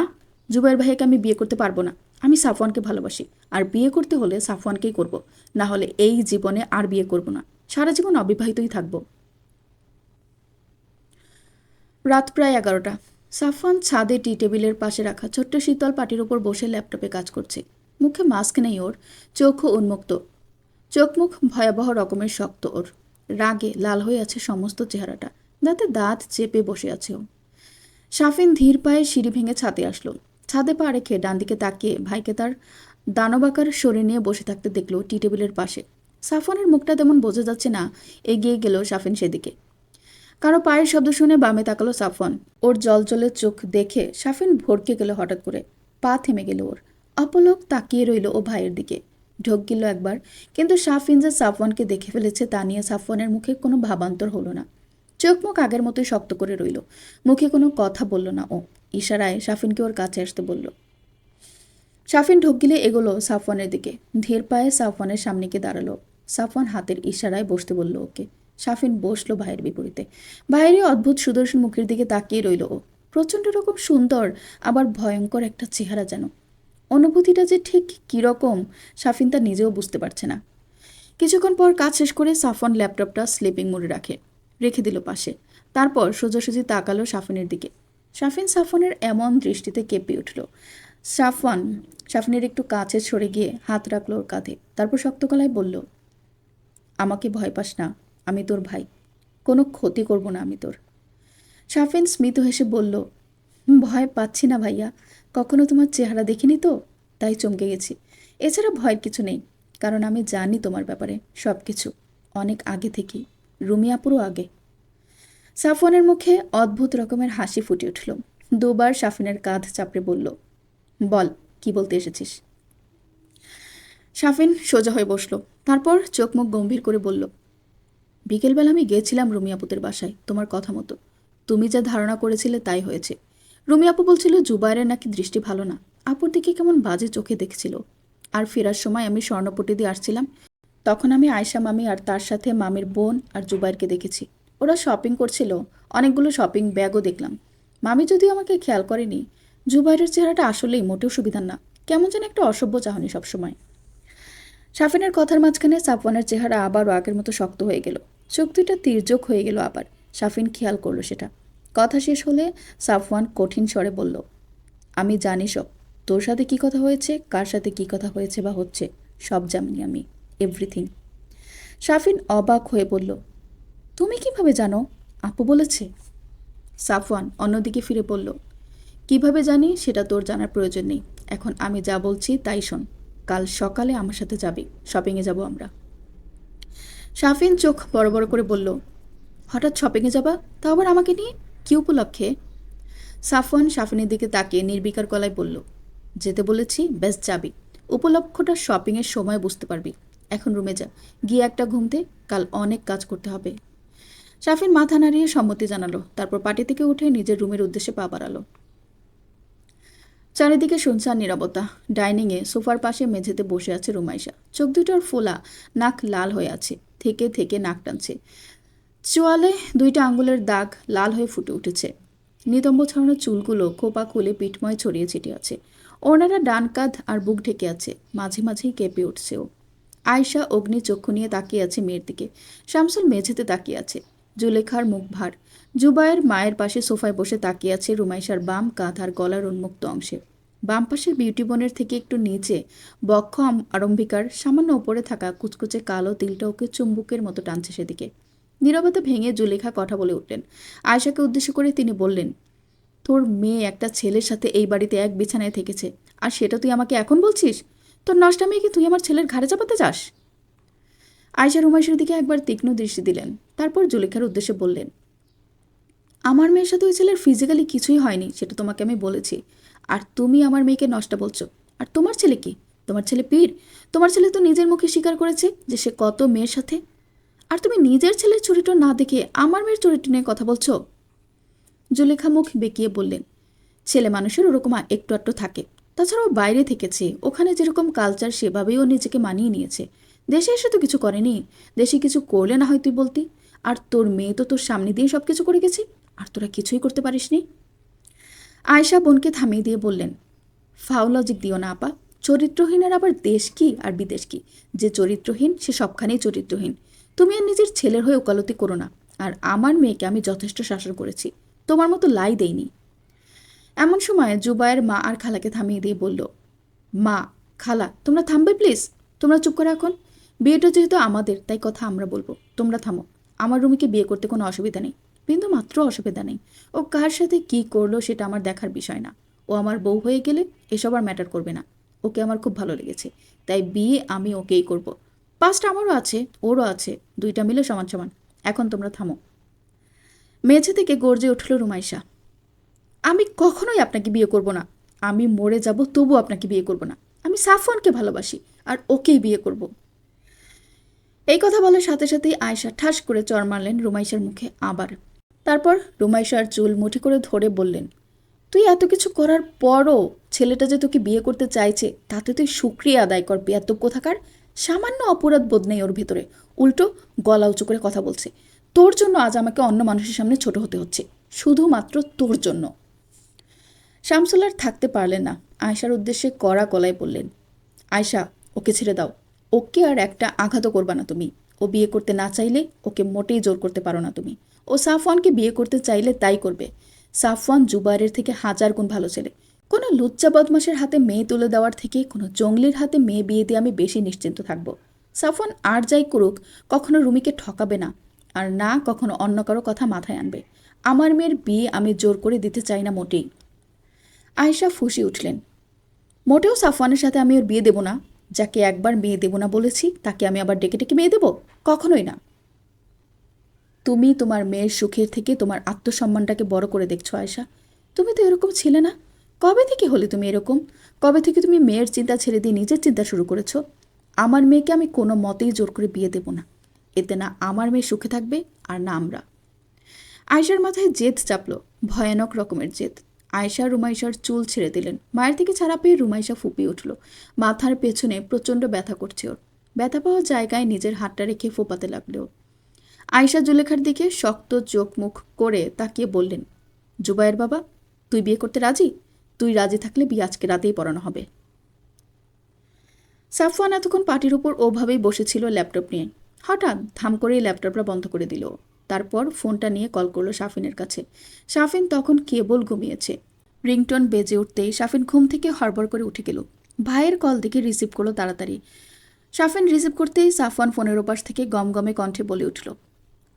জুবায়ের ভাইয়াকে আমি বিয়ে করতে পারবো না। আমি সাফওয়ানকে ভালোবাসি, আর বিয়ে করতে হলে সাফওয়ানকেই করব। না হলে এই জীবনে আর বিয়ে করব না। সারা জীবন অবিবাহিতই থাকবো। রাত প্রায় 11টা। সাফওয়ান ছাদে টি টেবিলের পাশে রাখা ছোট্ট শীতল পাটির ওপর বসে ল্যাপটপে কাজ করছে। মুখে মাস্ক নেই ওর, চোখও উন্মুক্ত। চোখ মুখ ভয়াবহ রকমের শক্ত ওর। রাগে লাল হয়ে আছে সমস্ত চেহারাটা। দাঁতে দাঁত চেপে বসে আছে ও। শাফিন ধীর পায়ে সিঁড়ি ভেঙে ছাদে আসলো। ছাদে পা রেখে ডান দিকে তাকিয়ে ভাইকে তার দানবাকার শরীর নিয়ে বসে থাকতে দেখলো টি টেবিলের পাশে। সাফওয়ানের মুখটা তেমন বোঝা যাচ্ছে না। এগিয়ে গেল শাফিন সেদিকে। কারো পায়ের শব্দ শুনে বামে তাকালো সাফওয়ান। ওর জলজলের চোখ দেখে শাফিন ভড়কে গেল হঠাৎ করে। পা থেমে গেল ওর। অপলক তাকিয়ে রইল ও ভাইয়ের দিকে। ঢোক গেল একবার, কিন্তু শাফিন যে সাফওয়ানকে দেখে ফেলেছে তা নিয়ে সাফওয়ানের মুখে কোনো ভাবান্তর হলো না। চোখ মুখ আগের মতোই শক্ত করে রইল। মুখে কোনো কথা বলল না ও। ইশারায় শাফিনকে ওর কাছে আসতে বলল। শাফিন ঢোক গিলে এগোলো সাফওয়ানের দিকে। ধীর পায়ে সাফওয়ানের সামনে গিয়ে দাঁড়ালো। সাফওয়ান হাতের ইশারায় বসতে বলল ওকে। শাফিন বসলো ভাইয়ের বিপরীতে। ভাইয়েরই অদ্ভুত সুদর্শন মুখের দিকে তাকিয়ে রইল ও। প্রচণ্ড রকম সুন্দর, আবার ভয়ঙ্কর একটা চেহারা যেন। অনুভূতিটা যে ঠিক কীরকম শাফিন তা নিজেও বুঝতে পারছে না। কিছুক্ষণ পর কাজ শেষ করে সাফওয়ান ল্যাপটপটা স্লিপিং মোডে রেখে দিল পাশে। তারপর সোজাসুজি তাকালো শাফিনের দিকে। শাফিন সাফওয়ানের এমন দৃষ্টিতে কেঁপে উঠল। শাফিনের একটু কাছে সরে গিয়ে হাত রাখল ওর কাঁধে। তারপর শক্ত গলায় বলল, আমাকে ভয় পাস না, আমি তোর ভাই। কোনো ক্ষতি করব না আমি তোর। শাফিন স্মিত হেসে বলল, ভয় পাচ্ছি না ভাইয়া, কখনো তোমার চেহারা দেখিনি তো, তাই চমকে গেছি। এছাড়া ভয়ের কিছু নেই, কারণ আমি জানি তোমার ব্যাপারে সব কিছু, অনেক আগে থেকেই, রুমিয়াপুরও আগে। সাফওয়ানের মুখে অদ্ভুত রকমের হাসি ফুটে উঠল। দুবার শাফিনের কাঁধ চাপড়ে বলল, বল, কি বলতে এসেছিস? শাফিন সোজা হয়ে বসল। তারপর চোখ মুখ গম্ভীর করে বলল, বিকেলবেলা আমি গিয়েছিলাম রুমিয়াপুতের বাসায় তোমার কথা মতো। তুমি যা ধারণা করেছিলে তাই হয়েছে। রুমিয়াপু বলছিল জুবায়েরের নাকি দৃষ্টি ভালো না, আপুর দিকে কেমন বাজে চোখে দেখছিল। আর ফেরার সময় আমি স্বর্ণপট্টি দিয়ে আসছিলাম, তখন আমি আয়শা মামি আর তার সাথে মামির বোন আর জুবায়েরকে দেখেছি। ওরা শপিং করছিল, অনেকগুলো শপিং ব্যাগও দেখলাম। মামি যদিও আমাকে খেয়াল করেনি। জুবায়েরের চেহারাটা আসলেই মোটেও সুবিধার না, কেমন যেন একটা অসভ্য চাহনি সবসময়। শাফিনের কথার মাঝখানে সাফওয়ানের চেহারা আবারও আগের মতো শক্ত হয়ে গেল। চোখ দুইটা তির্যক হয়ে গেল আবার। শাফিন খেয়াল করলো সেটা। কথা শেষ হলে সাফওয়ান কঠিন স্বরে বলল, আমি জানি সব। তোর সাথে কি কথা হয়েছে, কার সাথে কি কথা হয়েছে বা হচ্ছে, সব জানি আমি, এভরিথিং। শাফিন অবাক হয়ে বলল, তুমি কিভাবে জানো? আপু বলেছে? সাফওয়ান অন্যদিকে ফিরে বলল, কিভাবে জানি সেটা তোর জানার প্রয়োজন নেই। এখন আমি যা বলছি তাই শোন। কাল সকালে আমার সাথে যাবি, শপিংয়ে যাব আমরা। শাফিন চোখ বড় বড় করে বলল, হঠাৎ শপিংয়ে যাবা, তা আবার আমাকে নিয়ে? কি উপলক্ষে? সাফওয়ান শাফিনের দিকে তাকিয়ে নির্বিকার গলায় বলল, যেতে বলেছি, বেশ যাবি। উপলক্ষটা শপিংয়ের সময় বুঝতে পারবি। এখন রুমে যা, গিয়ে একটা ঘুম দে, কাল অনেক কাজ করতে হবে। শাফিন মাথা নাড়িয়ে সম্মতি জানালো, তারপর পার্টি থেকে উঠে নিজের রুমের উদ্দেশ্যে পা বাড়ালো। চারিদিকে শুনশান নীরবতা। ডাইনিংয়ে সোফার পাশে মেঝেতে বসে আছে রুমাইশা। চোখ দুটোর ফোলা, নাক লাল হয়ে আছে, থেকে থেকে নাক টানছে। চোয়ালে 2টা আঙ্গুলের দাগ লাল হয়ে ফুটে উঠেছে। নিতম্ব ছড়ানো চুলগুলো খোপা খুলে পিঠময় ছড়িয়ে ছিটিয়ে আছে। ওনারা ডান কাঁধ আর বুক ঢেকে আছে, মাঝে মাঝেই কেঁপে উঠছে ও। আয়শা অগ্নি চক্ষু নিয়ে তাকিয়ে আছে মেয়ের দিকে। শামসুল মেঝেতে তাকিয়ে আছে, জুলেখার মুখ ভার। জুবায়ের মায়ের পাশে সোফায় বসে তাকিয়ে আছে রুমাইশার বাম কাঁধ আর গলার উন্মুক্ত অংশে। বাম পাশের বিউটি বোনের থেকে একটু নিচে বক্ষ আরম্ভিকার সামান্য ওপরে থাকা কুচকুচে কালো তিলটা ওকে চুম্বুকের মতো টানছে সেদিকে। নীরবতা ভেঙে জুলেখা কথা বলে উঠলেন। আয়শাকে উদ্দেশ্য করে তিনি বললেন, তোর মেয়ে একটা ছেলের সাথে এই বাড়িতে এক বিছানায় থেকেছে, আর সেটা তুই আমাকে এখন বলছিস? তোর নষ্টা মেয়েকে তুই আমার ছেলের ঘাড়ে চাপাতে চাস? আয়শা রুমাইশের দিকে একবার তীক্ষ্ণ দৃষ্টি দিলেন, তারপর জুলেখার উদ্দেশ্যে বললেন, আমার মেয়ের সাথে ওই ছেলের ফিজিক্যালি কিছুই হয়নি, সেটা তোমাকে আমি বলেছি। আর তুমি আমার মেয়েকে নষ্টা বলছো। আর তোমার ছেলে কি? তোমার ছেলে পীর। তোমার ছেলে তো নিজের মুখে স্বীকার করেছে যে সে কত মেয়ের সাথে। আর তুমি নিজের ছেলের চরিত্র না দেখে আমার মেয়ের চরিত্র নিয়ে কথা বলছো। জুলেখা মুখ বেঁকিয়ে বললেন, ছেলে মানুষের ওরকম একটু আধটু থাকে। তাছাড়াও বাইরে থেকেছে, ওখানে যেরকম কালচার সেভাবেই ও নিজেকে মানিয়ে নিয়েছে। দেশে এসে তো কিছু করেনি। দেশে কিছু করলে না হয় তুই বলতি। আর তোর মেয়ে তো তোর সামনে দিয়ে সব কিছু করে গেছে, আর তোরা কিছুই করতে পারিসনি। আয়শা বোনকে থামিয়ে দিয়ে বললেন, ফাউল লজিক দিও না আপা। চরিত্রহীনের আবার দেশ কি আর বিদেশ কি? যে চরিত্রহীন সে সবখানেই চরিত্রহীন। তুমি আর নিজের ছেলের হয়ে ওকালতি করো না। আর আমার মেয়েকে আমি যথেষ্ট শাসন করেছি, তোমার মতো লাই দেইনি। এমন সময় জুবায়ের মা আর খালাকে থামিয়ে দিয়ে বলল, মা, খালা, তোমরা থামবে প্লিজ। তোমরা চুপ করে এখন। বিয়েটা যেহেতু আমাদের, তাই কথা আমরা বলবো। তোমরা থামো। আমার রুমিকে বিয়ে করতে কোনো অসুবিধা নেই, বিন্দু মাত্র অসুবিধা নেই। ও কার সাথে কি করলো সেটা আমার দেখার বিষয় না। ও আমার বউ হয়ে গেলে এসব আর ম্যাটার করবে না। ওকে আমার খুব ভালো লেগেছে, তাই বিয়ে আমি ওকেই করব। পাঁচটা আমারও আছে, ওরও আছে, 2টা মিলে সমান সমান। এখন তোমরা থামো। মেঝে থেকে গর্জে উঠল রুমাইশা, আমি কখনোই আপনাকে বিয়ে করব না। আমি মরে যাব তবু আপনাকে বিয়ে করব না। আমি সাফওয়ানকে ভালোবাসি, আর ওকেই বিয়ে করব। এই কথা বলার সাথে সাথেই আয়শা ঠাস করে চড় মারলেন রুমাইশার মুখে আবার। তারপর রুমাইশার চুল মুঠি করে ধরে বললেন, তুই এত কিছু করার পরও ছেলেটা যে তোকে বিয়ে করতে চাইছে, তাতে তুই শুকরিয়া আদায় কর বেয়াদব কোথাকার। সামান্য অপরাধ বোধ নেই ওর ভেতরে, উল্টো গলা উঁচু করে কথা বলছে। তোর জন্য আজ আমাকে অন্য মানুষের সামনে ছোট হতে হচ্ছে, শুধুমাত্র তোর জন্য। শামসুল আর থাকতে পারলেন না, আয়শার উদ্দেশ্যে কড়া গলায় বললেন, আয়শা, ওকে ছেড়ে দাও। ওকে আর একটা আঘাতও করবা না তুমি। ও বিয়ে করতে না চাইলে ওকে মোটেই জোর করতে পারো না তুমি। ও সাফওয়ানকে বিয়ে করতে চাইলে তাই করবে। সাফওয়ান জুবাইরের থেকে 1000 গুণ ভালো ছেলে। কোনো লুচ্চা বদমাসের হাতে মেয়ে তুলে দেওয়ার থেকে কোনো জঙ্গলির হাতে মেয়ে বিয়ে দিয়ে আমি বেশি নিশ্চিন্ত থাকবো। সাফওয়ান আর যাই করুক, কখনো রুমিকে ঠকাবে না, আর না কখনো অন্য কারো কথা মাথায় আনবে। আমার মেয়ের বিয়ে আমি জোর করে দিতে চাই না মোটেই। আয়েশা ফুঁসে উঠলেন, মোটেও সাফওয়ানের সাথে আমি ওর বিয়ে দেব না। যাকে একবার মেয়ে দেব না বলেছি, তাকে আমি আবার ডেকে ডেকে মেয়ে দেব? কখনোই না। তুমি তোমার মেয়ের সুখের থেকে তোমার আত্মসম্মানটাকে বড় করে দেখছো আয়েশা। তুমি তো এরকম ছিলে না। কবে থেকে হলে তুমি এরকম? কবে থেকে তুমি মেয়ের চিন্তা ছেড়ে দিয়ে নিজের চিন্তা শুরু করেছো? আমার মেয়েকে আমি কোনো মতেই জোর করে বিয়ে দেব না। এতে না আমার মেয়ে সুখে থাকবে, আর না আমরা। আয়েশার মাথায় জেদ চাপল, ভয়ানক রকমের জেদ। আয়েশা রুমাইশার চুল ছেড়ে দিলেন। মায়ের থেকে ছাড়া পেয়ে রুমাইশা ফুপিয়ে উঠল। মাথার পেছনে প্রচণ্ড ব্যথা করছে ওর। ব্যথা পাওয়া জায়গায় নিজের হাতটা রেখে ফোপাতে লাগলো। আয়েশা জুলেখার দিকে শক্ত চোখ মুখ করে তাকিয়ে বললেন, জুবায়ের বাবা, তুই বিয়ে করতে রাজি? তুই রাজি থাকলে বিয়ে আজকে রাতেই পড়ানো হবে। সাফওয়ান এতক্ষণ পাটির উপর ওভাবেই বসেছিল ল্যাপটপ নিয়ে। হঠাৎ ধাম করেই ল্যাপটপটা বন্ধ করে দিল। তারপর ফোনটা নিয়ে কল করলো শাফিনের কাছে। শাফিন তখন কেবল ঘুমিয়েছে। রিংটোন বেজে উঠতেই শাফিন ঘুম থেকে হড়বড় করে উঠে গেল। ভাইয়ের কল দেখে রিসিভ করলো তাড়াতাড়ি। শাফিন রিসিভ করতেই সাফওয়ান ফোনের ওপাশ থেকে গমগমে কণ্ঠে বলে উঠল,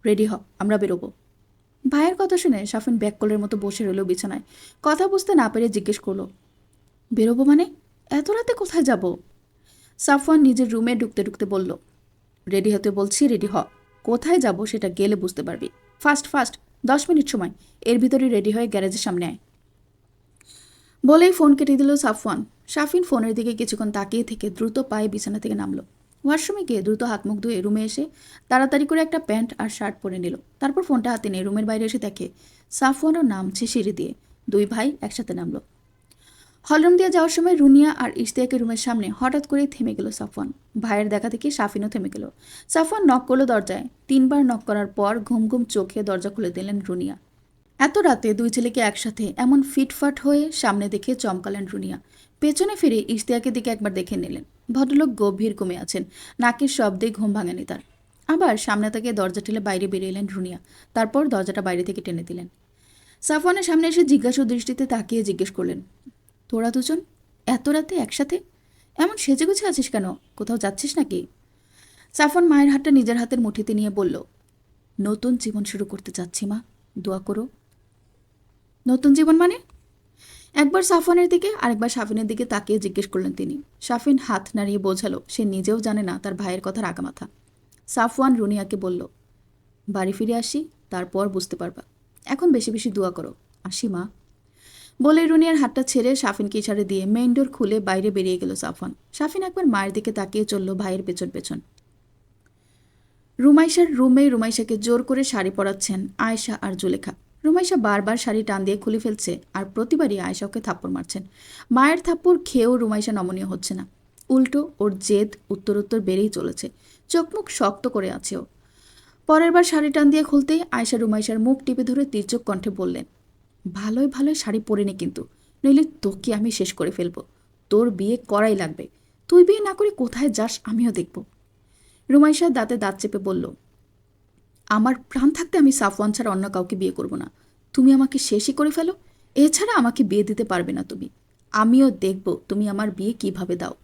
রেডি হ, আমরা বেরোবো। ভাইয়ের কথা শুনে শাফিন ব্যাককলের মতো বসে রইল বিছানায়। কথা বুঝতে না পেরে জিজ্ঞেস করলো, বেরোবো মানে? এত রাতে কোথায় যাব? সাফওয়ান নিজের রুমে ঢুকতে ঢুকতে বলল, রেডি হতে বলছি, রেডি হ। কোথায় যাব সেটা গেলে বুঝতে পারবি। ফাস্ট ফাস্ট, 10 মিনিট সময়, এর ভিতরে রেডি হয়ে গ্যারেজের সামনে আয়। বলেই ফোন কেটে দিল সাফওয়ান। শাফিন ফোনের দিকে কিছুক্ষণ তাকিয়ে থেকে দ্রুত পায়ে বিছানা থেকে নামলো। ওয়াশরুমে গিয়ে দ্রুত হাত মুখ ধুয়ে রুমে এসে তাড়াতাড়ি করে একটা প্যান্ট আর শার্ট পরে নিল। তারপর ফোনটা হাতে নিয়ে রুমের বাইরে এসে দেখে সাফওয়ানও নামছে সিঁড়ি দিয়ে। দুই ভাই একসাথে নামলো। হলরুম দিয়ে যাওয়ার সময় রুনিয়া আর ইশতিয়াকে রুমের সামনে হঠাৎ করেই থেমে গেল সাফওয়ান। ভাইয়ের দেখা দেখে শাফিনও থেমে গেল। সাফওয়ান নক করলো দরজায়। 3বার নক করার পর ঘুম ঘুম চোখে দরজা খুলে দিলেন রুনিয়া। এত রাতে দুই ছেলেকে একসাথে এমন ফিটফাট হয়ে সামনে দেখে চমকালেন রুনিয়া। পেছনে ফিরে ইশতিয়াকের দিকে একবার দেখে নিলেন। ভদ্রলোক গভীর ঘুমে আছেন, নাকের শব্দে ঘুম ভাঙেনি তার। আবার সামনে থেকে দরজা ঠেলে বাইরে বেরিয়ে এলেন রুনিয়া। তারপর দরজাটা বাইরে থেকে টেনে দিলেন। সাফওয়ানের সামনে এসে জিজ্ঞাসু দৃষ্টিতে তাকিয়ে জিজ্ঞেস করলেন, তোরা দুজন এত রাতে একসাথে এমন সেজেগুছে আছিস কেন? কোথাও যাচ্ছিস নাকি? সাফওয়ান মায়ের হাতটা নিজের হাতের মুঠিতে নিয়ে বলল, নতুন জীবন শুরু করতে চাচ্ছি মা, দোয়া করো। নতুন জীবন মানে? একবার সাফওয়ানের দিকে আরেকবার শাফিনের দিকে তাকিয়ে জিজ্ঞেস করলেন তিনি। শাফিন হাত নাড়িয়ে বোঝালো সে নিজেও জানে না তার ভাইয়ের কথার আগামাথা। সাফওয়ান রুনিয়াকে বলল, বাড়ি ফিরে আসি, তারপর বুঝতে পারবা। এখন বেশি বেশি দোয়া করো। আসি মা। বলে রুনিয়ার হাতটা ছেড়ে শাফিনকে ইশারা দিয়ে মেইন ডোর খুলে বাইরে বেরিয়ে গেল সাফওয়ান। শাফিন একবার মায়ের দিকে তাকিয়ে চলল ভাইয়ের পেছন পেছন। রুমাইশার রুমে রুমাইশাকে জোর করে শাড়ি পরাচ্ছেন আয়েশা আর জুলেখা। রুমাইশা বারবার শাড়ি টান দিয়ে খুলে ফেলছে আর প্রতিবারই আয়েশা ওকে থাপ্পড় মারছেন। মায়ের থাপ্পড় খেয়েও রুমাইশা নমনীয় হচ্ছে না। উল্টো ওর জেদ উত্তরোত্তর বেড়েই চলেছে। চোখ মুখ শক্ত করে আছে ও। পরের বার শাড়ি টান দিয়ে খুলতেই আয়েশা রুমাইশার মুখ টিপে ধরে তীর্যক কণ্ঠে বললেন, ভালোই ভালোই শাড়ি পরে নে কিন্তু, নইলে তোকে আমি শেষ করে ফেলবো। তোর বিয়ে করাই লাগবে। তুই বিয়ে না করে কোথায় যাস আমিও দেখব। রুমাইশা দাঁতে দাঁত চেপে বলল, আমার প্রাণ থাকতে আমি সাফওয়ান ছাড়া অন্য কাউকে বিয়ে করব না। তুমি আমাকে শেষই করে ফেলো, এছাড়া আমাকে বিয়ে দিতে পারবে না তুমি। আমিও দেখব তুমি আমার বিয়ে কিভাবে দাও।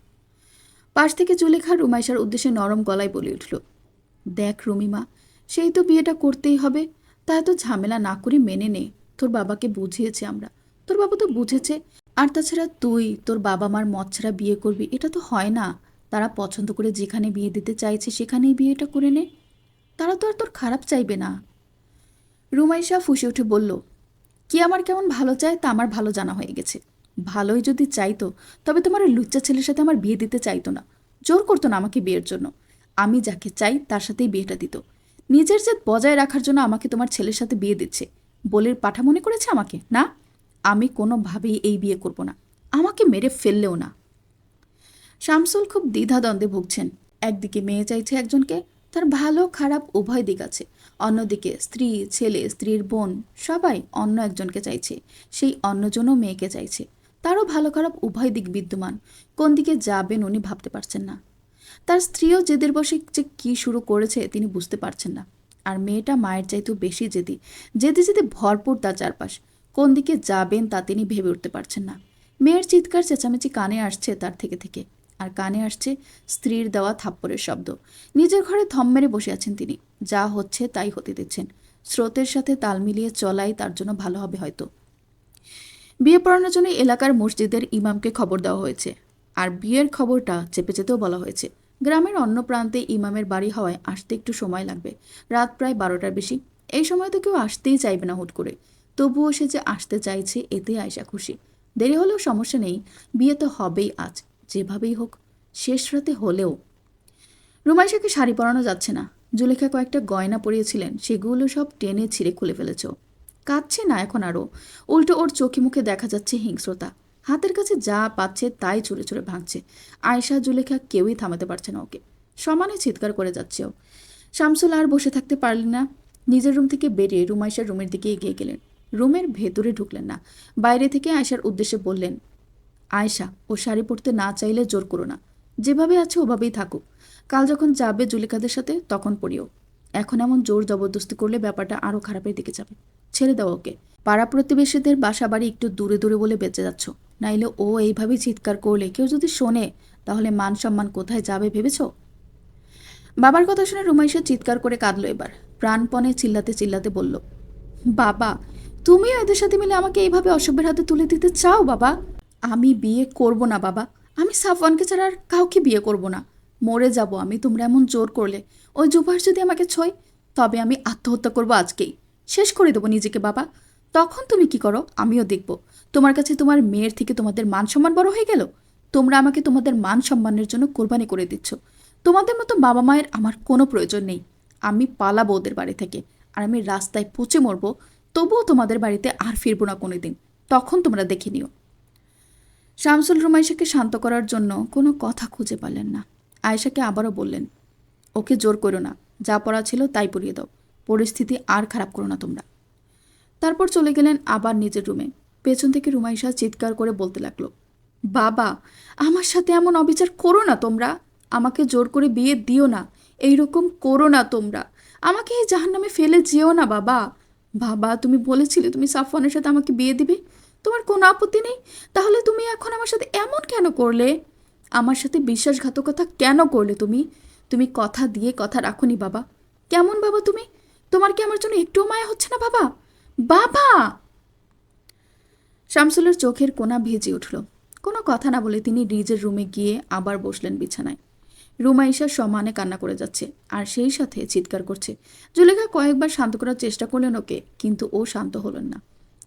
পাশ থেকে জুলেখা রুমাইশার উদ্দেশ্যে নরম গলায় বলে উঠল, দেখ রুমিমা, সেই তো বিয়েটা করতেই হবে, তা এত ঝামেলা না করে মেনে নে। তোর বাবাকে বুঝিয়েছে আমরা, তোর বাবা তো বুঝেছে। আর তাছাড়া তুই তোর বাবা মার মত ছাড়া বিয়ে করবি এটা তো হয় না। তারা পছন্দ করে যেখানে বিয়ে দিতে চাইছে সেখানেই বিয়েটা করে নে। তারা তো আর তোর খারাপ চাইবে না। রুমাইশা ফুঁসে উঠে বলল, কি আমার কেমন ভালো চায় তা আমার ভালো জানা হয়ে গেছে। ভালোই যদি চাইতো তবে তোমার ওই লুচ্চা ছেলের সাথে আমার বিয়ে দিতে চাইতো না, জোর করতো না আমাকে বিয়ের জন্য। আমি যাকে চাই তার সাথেই বিয়েটা দিত। নিজের জেদ বজায় রাখার জন্য আমাকে তোমার ছেলের সাথে বিয়ে দিচ্ছে। বলের পাঠা মনে করেছে আমাকে? না, আমি কোনোভাবেই এই বিয়ে করব না, আমাকে মেরে ফেললেও না। শামসুল খুব দ্বিধাদ্বন্দ্বে ভুগছেন। একদিকে মেয়ে চাইছে একজনকে, তার ভালো খারাপ উভয় দিক আছে। অন্যদিকে স্ত্রী, ছেলে, স্ত্রীর বোন সবাই অন্য একজনকে চাইছে। সেই অন্যজনও মেয়েকে চাইছে। তারও ভালো খারাপ উভয় দিক বিদ্যমান। কোন দিকে যাবেন উনি ভাবতে পারছেন না। তার স্ত্রীও জেদের বসে যে কী শুরু করেছে তিনি বুঝতে পারছেন না। আর মেয়েটা মায়ের চাইতেও বেশি জেদি, যেতে যেতে ভরপুর তার চারপাশ। কোন দিকে যাবেন তা তিনি ভেবে উঠতে পারছেন না। মেয়ের চিৎকার চেঁচামেচি কানে আসছে তার থেকে থেকে, আর কানে আসছে স্ত্রীর দেওয়া থাপ্পড়ের শব্দ। নিজের ঘরে থম মেরে বসে আছেন তিনি। যা হচ্ছে তাই হতে দিচ্ছেন। স্রোতের সাথে তাল মিলিয়ে চলাই তার জন্য ভালো হবে হয়তো। বিয়ে পড়ানোর জন্য এলাকার মসজিদের ইমামকে খবর দেওয়া হয়েছে। আর বিয়ের খবরটা চেপে যেতেও বলা হয়েছে। গ্রামের অন্য প্রান্তে ইমামের বাড়ি হওয়ায় আসতে একটু সময় লাগবে। রাত প্রায় 12টার বেশি। এই সময় তো কেউ আসতেই চাইবে না হুট করে। তবুও সে যে আসতে চাইছে এতে আয়েশা খুশি। দেরি হলেও সমস্যা নেই, বিয়ে তো হবেই আজ, যেভাবেই হোক, শেষ রাতে হলেও। রুমাইশাকে শাড়ি পরানো যাচ্ছে না। জুলেখা কয়েকটা গয়না পরিয়েছিলেন, সেগুলো সব টেনে ছিঁড়ে খুলে ফেলেছ। কাঁদছে না এখন আরও, উল্টো ওর চোখে মুখে দেখা যাচ্ছে হিংস্রতা। হাতের কাছে যা পাচ্ছে তাই ছুঁড়ে ছুঁড়ে ভাঙছে। আয়েশা জুলেখা কেউই থামাতে পারছে না ওকে। সমানে চিৎকার করে যাচ্ছে ও। শামসুল আর বসে থাকতে পারলেন না। নিজের রুম থেকে বেরিয়ে রুমাইশার রুমের দিকে এগিয়ে গেলেন। রুমের ভেতরে ঢুকলেন না, বাইরে থেকে আয়েশার উদ্দেশ্যে বললেন, আয়েশা, ও শাড়ি পরতে না চাইলে জোর করো না। যেভাবে আছে ওভাবেই থাকুক। কাল যখন যাবে জুলেখাদের সাথে তখন পড়িও। এখন এমন জোর জবরদস্তি করলে ব্যাপারটা আরও খারাপের দিকে যাবে। ছেড়ে দাও ওকে। পাড়া প্রতিবেশীদের বাসা বাড়ি একটু দূরে দূরে বলে বেঁচে যাচ্ছ, নাইলে ও এইভাবেই চিৎকার করলে কেউ যদি শোনে তাহলে মান সম্মান কোথায় যাবে ভেবেছ? বাবার কথা শুনে রুমাইশা চিৎকার করে কাঁদলো এবার। প্রাণপণে চিল্লাতে চিল্লাতে বলল, বাবা, তুমিও এদের সাথে মিলে আমাকে এইভাবে অসভ্যের হাতে তুলে দিতে চাও? বাবা, আমি বিয়ে করব না বাবা। আমি সাফওয়ানকে ছাড়া আর কাউকে বিয়ে করব না। মরে যাব আমি তোমরা এমন জোর করলে। ওই জুবাস যদি আমাকে ছয় তবে আমি আত্মহত্যা করব আজকেই। শেষ করে দেবো নিজেকে বাবা। তখন তুমি কি করো আমিও দেখব। তোমার কাছে তোমার মেয়ের থেকে তোমাদের মান সম্মান বড় হয়ে গেল। তোমরা আমাকে তোমাদের মান সম্মানের জন্য কোরবানি করে দিচ্ছ। তোমাদের মতো বাবা মায়ের আমার কোনো প্রয়োজন নেই। আমি পালাবো ওদের বাড়ি থেকে, আর আমি রাস্তায় পচে মরবো, তবুও তোমাদের বাড়িতে আর ফিরবো না কোনোদিন। তখন তোমরা দেখে নিও। শামসুল রুমাইশাকে শান্ত করার জন্য কোনো কথা খুঁজে পেলেন না। আয়েশাকে আবারও বললেন, ওকে জোর করো না, যা পড়া ছিল তাই পড়িয়ে দাও, পরিস্থিতি আর খারাপ করো না তোমরা। তারপর চলে গেলেন আবার নিজের রুমে। পেছন থেকে রুমাইশা চিৎকার করে বলতে লাগলো, বাবা, আমার সাথে এমন অবিচার করো না তোমরা। আমাকে জোর করে বিয়ে দিও না, এইরকম করো না তোমরা। আমাকে এই জাহান্নামে ফেলে যেও না বাবা। বাবা, তুমি বলেছিলে তুমি সাফওয়ানের সাথে আমাকে বিয়ে দিবে, তোমার কোনো আপত্তি নেই। তাহলে তুমি এখন আমার সাথে এমন কেন করলে? আমার সাথে বিশ্বাসঘাতকতা কেন করলে তুমি? তুমি কথা দিয়ে কথা রাখোনি বাবা। কেমন বাবা তুমি? তোমার কি আমার জন্য একটুও মায়া হচ্ছে না বাবা? বাবা! শামসুলের চোখের কোণা ভিজে উঠল। কোনো কথা না বলে তিনি নিজের রুমে গিয়ে আবার বসলেন বিছানায়। রুমাইশা সমানে কান্না করে যাচ্ছে, আর সেই সাথে চিৎকার করছে। জুলেখা কয়েকবার শান্ত করার চেষ্টা করলেন ওকে, কিন্তু ও শান্ত হলেন না।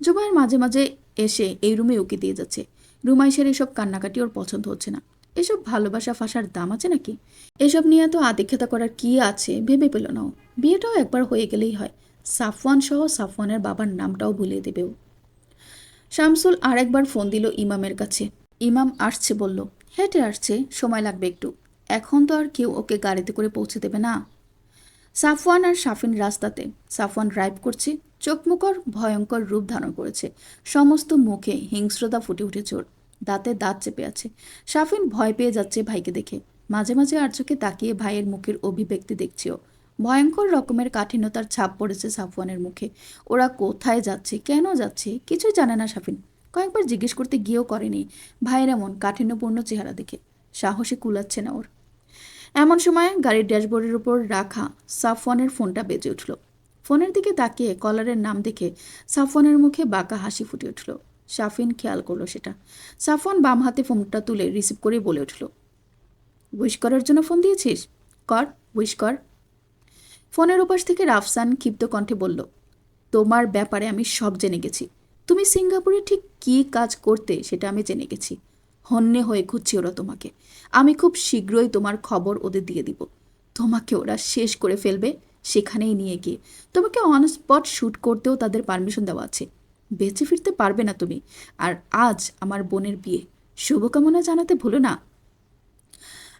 জুবাইর মাঝে মাঝে এসে এই রুমে উকি দিয়ে যাচ্ছে। রুমাইশার এসব কান্নাকাটি ওর পছন্দ হচ্ছে না। এসব ভালোবাসা ফাঁসার দাম আছে নাকি? এসব নিয়ে তো আদিক্ষেতা করার কি আছে ভেবে পেল না ও। বিয়েটাও একবার হয়ে গেলেই হয়। সাফওয়ান সহ সাফওয়ানের বাবার নামটাও ভুলিয়ে দেবে ও। শামসুল আরেকবার ফোন দিল ইমামের কাছে। ইমাম আসছে বলল। হেঁটে আসছে, সময় লাগবে একটু। এখন তো আর কেউ ওকে গাড়িতে করে পৌঁছে দেবে না। সাফওয়ান আর শাফিন রাস্তাতে। সাফওয়ান ড্রাইভ করছে, চোখমুখর ভয়ঙ্কর রূপ ধারণ করেছে। সমস্ত মুখে হিংস্রতা ফুটে উঠেছে ওর, দাঁতে দাঁত চেপে আছে। শাফিন ভয় পেয়ে যাচ্ছে ভাইকে দেখে। মাঝে মাঝে আর চোখে তাকিয়ে ভাইয়ের মুখের অভিব্যক্তি দেখছেও। ভয়ঙ্কর রকমের কাঠিন্যতার ছাপ পড়েছে সাফওয়ানের মুখে। ওরা কোথায় যাচ্ছে, কেন যাচ্ছে, কিছুই জানে না শাফিন। কয়েকবার জিজ্ঞেস করতে গিয়েও করেনি ভাইয়ের এমন কাঠিন্যপূর্ণ চেহারা দেখে। সাহসে কুলাচ্ছে না ওর। এমন সময় গাড়ির ড্যাশবোর্ডের উপর রাখা সাফওয়ানের ফোনটা বেজে উঠল। ফোনের দিকে তাকিয়ে কলারের নাম দেখে সাফওয়ানের মুখে বাঁকা হাসি ফুটে উঠল। শাফিন খেয়াল করলো সেটা। সাফওয়ান বাম হাতে ফোনটা তুলে রিসিভ করে বলে উঠল, উইশ করার জন্য ফোন দিয়েছিস? কর, উইশ কর। ফোনের ওপাশ থেকে রাফসান ক্ষিপ্ত কণ্ঠে বলল, তোমার ব্যাপারে আমি সব জেনে গেছি। তুমি সিঙ্গাপুরে ঠিক কী কাজ করতে সেটা আমি জেনে গেছি। হন্যে হয়ে খুঁজছি ওরা তোমাকে। আমি খুব শীঘ্রই তোমার খবর ওদের দিয়ে দিব। তোমাকে ওরা শেষ করে ফেলবে সেখানেই নিয়ে গিয়ে। তোমাকে অন স্পট শ্যুট করতেও তাদের পারমিশন দেওয়া আছে। বেঁচে ফিরতে পারবে না তুমি। আর আজ আমার বোনের বিয়ে, শুভকামনা জানাতে ভুলো না।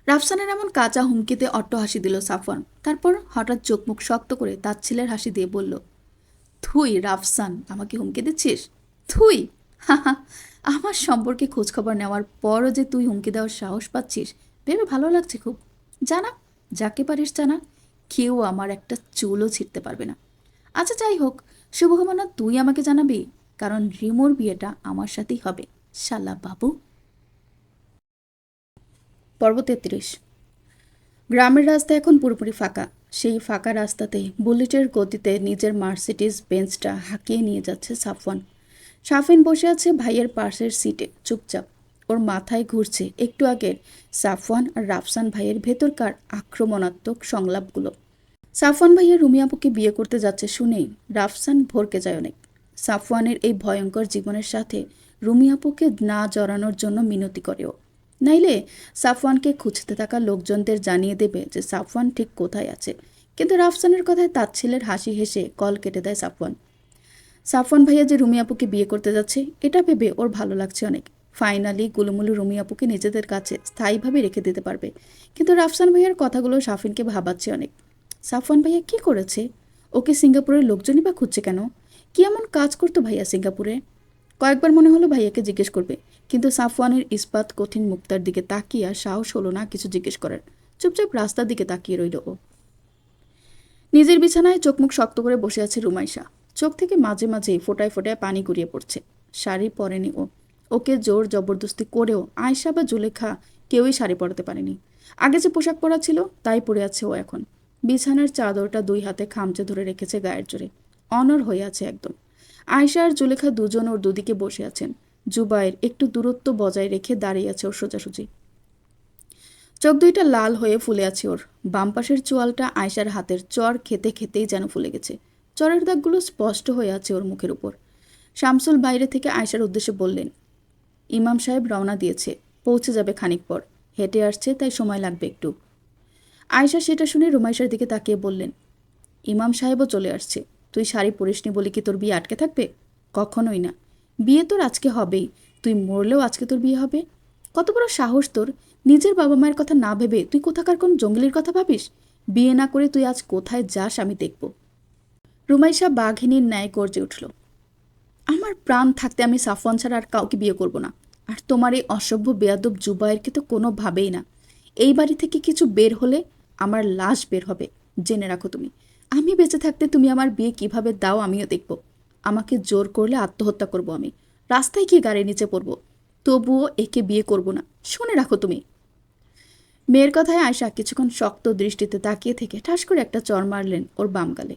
রাফসানের এমন কাঁচা হুমকিতে অট্ট হাসি দিল সাফওয়ান। তারপর হঠাৎ চোখ মুখ শক্ত করে তাচ্ছিলের হাসি দিয়ে বলল, থুই রাফসান, আমাকে হুমকি দিচ্ছিস? থুই! হাহা, আমার সম্পর্কে খোঁজখবর নেওয়ার পরও যে তুই হুমকি দেওয়ার সাহস পাচ্ছিস ভেবে ভালো লাগছে খুব। জানা, যাকে পারিস জানা, কেউ আমার একটা চুলও ছিঁড়তে পারবে না। আচ্ছা যাই হোক, শুভকামনা তুই আমাকে জানাবি, কারণ রিমোর বিয়েটা আমার সাথেই হবে, শালা বাবু। পর্ব ৩৩। গ্রামের রাস্তা এখন পুরোপুরি ফাঁকা। সেই ফাঁকা রাস্তাতে বুলেটের গতিতে নিজের মার্সিডিজ বেঞ্চটা হাঁকিয়ে নিয়ে যাচ্ছে সাফওয়ান। শাফিন বসে আছে ভাইয়ের পাশের সিটে চুপচাপ। ওর মাথায় ঘুরছে একটু আগের সাফওয়ান আর রাফসান ভাইয়ের ভেতরকার আক্রমণাত্মক সংলাপগুলো। সাফওয়ান ভাইয়া রুমি আপুকে বিয়ে করতে যাচ্ছে শুনেই রাফসান ভরকে যায় অনেক। সাফওয়ানের এই ভয়ঙ্কর জীবনের সাথে রুমি আপুকে না জড়ানোর জন্য মিনতি করেও। নাইলে সাফওয়ানকে খুঁজতে থাকা লোকজনদের জানিয়ে দেবে যে সাফওয়ান ঠিক কোথায় আছে। কিন্তু রাফসানের কথায় তাচ্ছিলের হাসি হেসে কল কেটে দেয় সাফওয়ান। সাফওয়ান ভাইয়া যে রুমি আপুকে বিয়ে করতে যাচ্ছে এটা ভেবে ওর ভালো লাগছে অনেক। ফাইনালি গুলুমুলু রুমি আপুকে নিজেদের কাছে স্থায়ীভাবে রেখে দিতে পারবে। কিন্তু রাফসান ভাইয়ার কথাগুলো শাফিনকে ভাবাচ্ছে অনেক। সাফওয়ান ভাইয়া কি করেছে? ওকে সিঙ্গাপুরের লোকজনই বা খুঁজছে কেন? কি এমন কাজ করতো ভাইয়া সিঙ্গাপুরে? কয়েকবার মনে হলো ভাইয়াকে জিজ্ঞেস করবে, কিন্তু সাফওয়ানের ইস্পাত কঠিন মুক্তার দিকে তাকিয়ে আর সাহস হলো না কিছু জিজ্ঞেস করার। চুপচাপ রাস্তার দিকে তাকিয়ে রইল ও। নিজের বিছানায় চোখ মুখ শক্ত করে বসে আছে রুমাইশা। চোখ থেকে মাঝে মাঝেই ফোটায় ফোটায় পানি গড়িয়ে পড়ছে। শাড়ি পরেনি ও। ওকে জোর জবরদস্তি করেও আয়েশা বা জুলেখা কেউই শাড়ি পরাতে পারেনি। আগে যে পোশাক পরা ছিল তাই পরে আছে ও এখন। বিছানার চাদরটা দুই হাতে খামচে ধরে রেখেছে গায়ের জোরে। অনড় হয়ে আছে একদম। আয়েশা আর জুলেখা দুজন ওর দুদিকে বসে আছেন। জুবাইর একটু দূরত্ব বজায় রেখে দাঁড়িয়ে আছে ওর সোজাসুজি। চোখ দুইটা লাল হয়ে ফুলে আছে ওর। বাম পাশের চোয়ালটা আয়েশার হাতের চর খেতে খেতেই যেন ফুলে গেছে। চরের দাগগুলো স্পষ্ট হয়ে আছে ওর মুখের উপর। শামসুল বাইরে থেকে আয়শার উদ্দেশ্যে বললেন, ইমাম সাহেব রওনা দিয়েছে, পৌঁছে যাবে খানিক পর, হেঁটে আসছে তাই সময় লাগবে একটু। আয়শা সেটা শুনে রুমাইশার দিকে তাকিয়ে বললেন, ইমাম সাহেবও চলে আসছে, তুই শাড়ি পরিসনি বলে কি তোর বিয়ে আটকে থাকবে? কখনোই না, বিয়ে তোর আজকে হবেই, তুই মরলেও আজকে তোর বিয়ে হবে। কত বড় সাহস তোর, নিজের বাবা মায়ের কথা না ভেবে তুই কোথাকার কোন জঙ্গলির কথা ভাবিস? বিয়ে না করে তুই আজ কোথায় যাস আমি দেখব। রুমাইশা বাঘিনীর ন্যায় গর্জে উঠল, আমার প্রাণ থাকতে আমি সাফওয়ান ছাড়া আর কাউকে বিয়ে করব না। আর তোমার এই অসভ্য বেয়াদব জুবায়েরকে তো কোনোভাবেই না। এই বাড়ি থেকে কিছু বের হলে আমার লাশ বের হবে, জেনে রাখো তুমি। আমি বেঁচে থাকতে তুমি আমার বিয়ে কিভাবে দাও আমিও দেখব। আমাকে জোর করলে আত্মহত্যা করব আমি, রাস্তায় গিয়ে গাড়ির নিচে পড়ব, তবুও একে বিয়ে করব না, শুনে রাখো তুমি। মেয়ের কথায় আয়শা কিছুক্ষণ শক্ত দৃষ্টিতে তাকিয়ে থেকে ঠাস করে একটা চড় মারলেন ওর বাম গালে।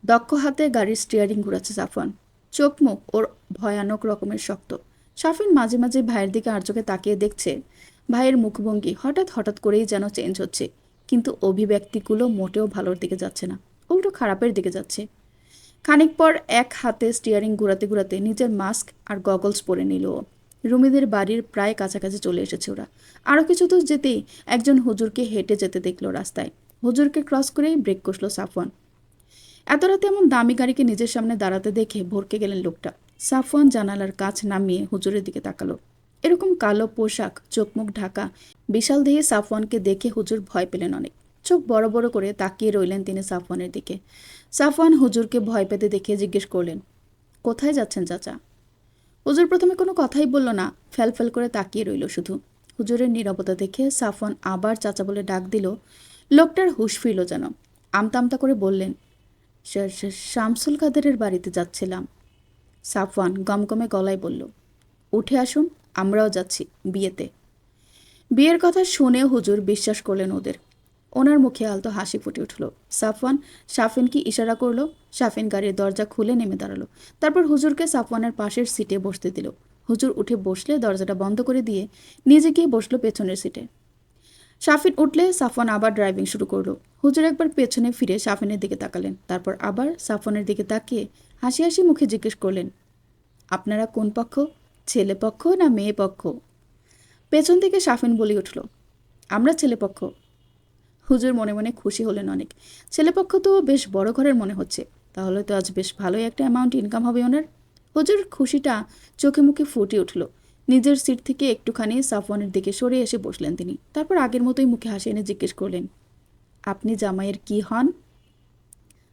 দক্ষ হাতে গাড়ির স্টিয়ারিং ঘুরাচ্ছে সাফওয়ান, চোখ মুখ ওর ভয়ানক রকমের শক্ত। সাফিন মাঝে মাঝে ভাইয়ের দিকে আর চোখে তাকিয়ে দেখছে, ভাইয়ের মুখভঙ্গি হঠাৎ হঠাৎ করেই যেন চেঞ্জ হচ্ছে, কিন্তু অভিব্যক্তিগুলো মোটেও ভালোর দিকে যাচ্ছে না, উল্টো খারাপের দিকে যাচ্ছে। খানিক পর এক হাতে স্টিয়ারিং ঘুরাতে ঘুরাতে নিজের মাস্ক আর গগলস পরে নিল ও। রুমিদের বাড়ির প্রায় কাছাকাছি চলে এসেছে ওরা। আরও কিছু দূর যেতেই একজন হুজুরকে হেঁটে যেতে দেখলো রাস্তায়। হুজুরকে ক্রস করেই ব্রেক কষল সাফওয়ান। এত রাতে এমন দামি গাড়িকে নিজের সামনে দাঁড়াতে দেখে ভরকে গেলেন লোকটা। সাফওয়ান জানালার কাছ নামিয়ে হুজুরের দিকে তাকালো। এরকম কালো পোশাক, চোখ মুখ ঢাকা বিশাল দেহে সাফওয়ানকে দেখে হুজুর ভয় পেলেন অনেক। চোখ বড় বড় করে তাকিয়ে রইলেন তিনি সাফওয়ানের দিকে। সাফওয়ান হুজুরকে ভয় পেতে দেখে জিজ্ঞেস করলেন, কোথায় যাচ্ছেন চাচা? হুজুর প্রথমে কোনো কথাই বলল না, ফ্যাল করে তাকিয়ে রইল শুধু। হুজুরের নীরবতা দেখে সাফওয়ান আবার চাচা বলে ডাক দিল। লোকটার হুঁশ ফিরল যেন। আমতা আমতা করে বললেন, শামসুল কাদেরের বাড়িতে যাচ্ছিলাম। সাফওয়ান গমগমে গলায় বলল, উঠে আসুন, আমরাও যাচ্ছি বিয়েতে। বিয়ের কথা শুনে হুজুর বিশ্বাস করলেন ওদের। ওনার মুখে আলতো হাসি ফুটে উঠল। সাফওয়ান সাফিনকে ইশারা করলো। সাফিন গাড়ির দরজা খুলে নেমে দাঁড়ালো। তারপর হুজুরকে সাফওয়ানের পাশের সিটে বসতে দিল। হুজুর উঠে বসলে দরজাটা বন্ধ করে দিয়ে নিজে গিয়ে বসলো পেছনের সিটে। সাফিন উঠলে সাফওয়ান আবার ড্রাইভিং শুরু করলো। হুজুর একবার পেছনে ফিরে সাফিনের দিকে তাকালেন, তারপর আবার সাফওয়ানের দিকে তাকিয়ে হাসি হাসি মুখে জিজ্ঞেস করলেন, আপনারা কোন পক্ষ, ছেলে পক্ষ না মেয়ে পক্ষ? পেছন থেকে সাফিন বলে উঠল, আমরা ছেলে পক্ষ। হুজুর মনে মনে খুশি হলেন অনেক। ছেলেপক্ষ তো বেশ বড় ঘরের মনে হচ্ছে, তাহলে তো আজ বেশ ভালোই একটা অ্যামাউন্ট ইনকাম হবে ওনার। হুজুর খুশিটা চোখে মুখে ফুটে উঠল। নিজের সিট থেকে একটুখানি সাফওয়ানের দিকে সরে এসে বসলেন তিনি। তারপর আগের মতোই মুখে হাসি এনে জিজ্ঞেস করলেন, আপনি জামাইয়ের কি হন?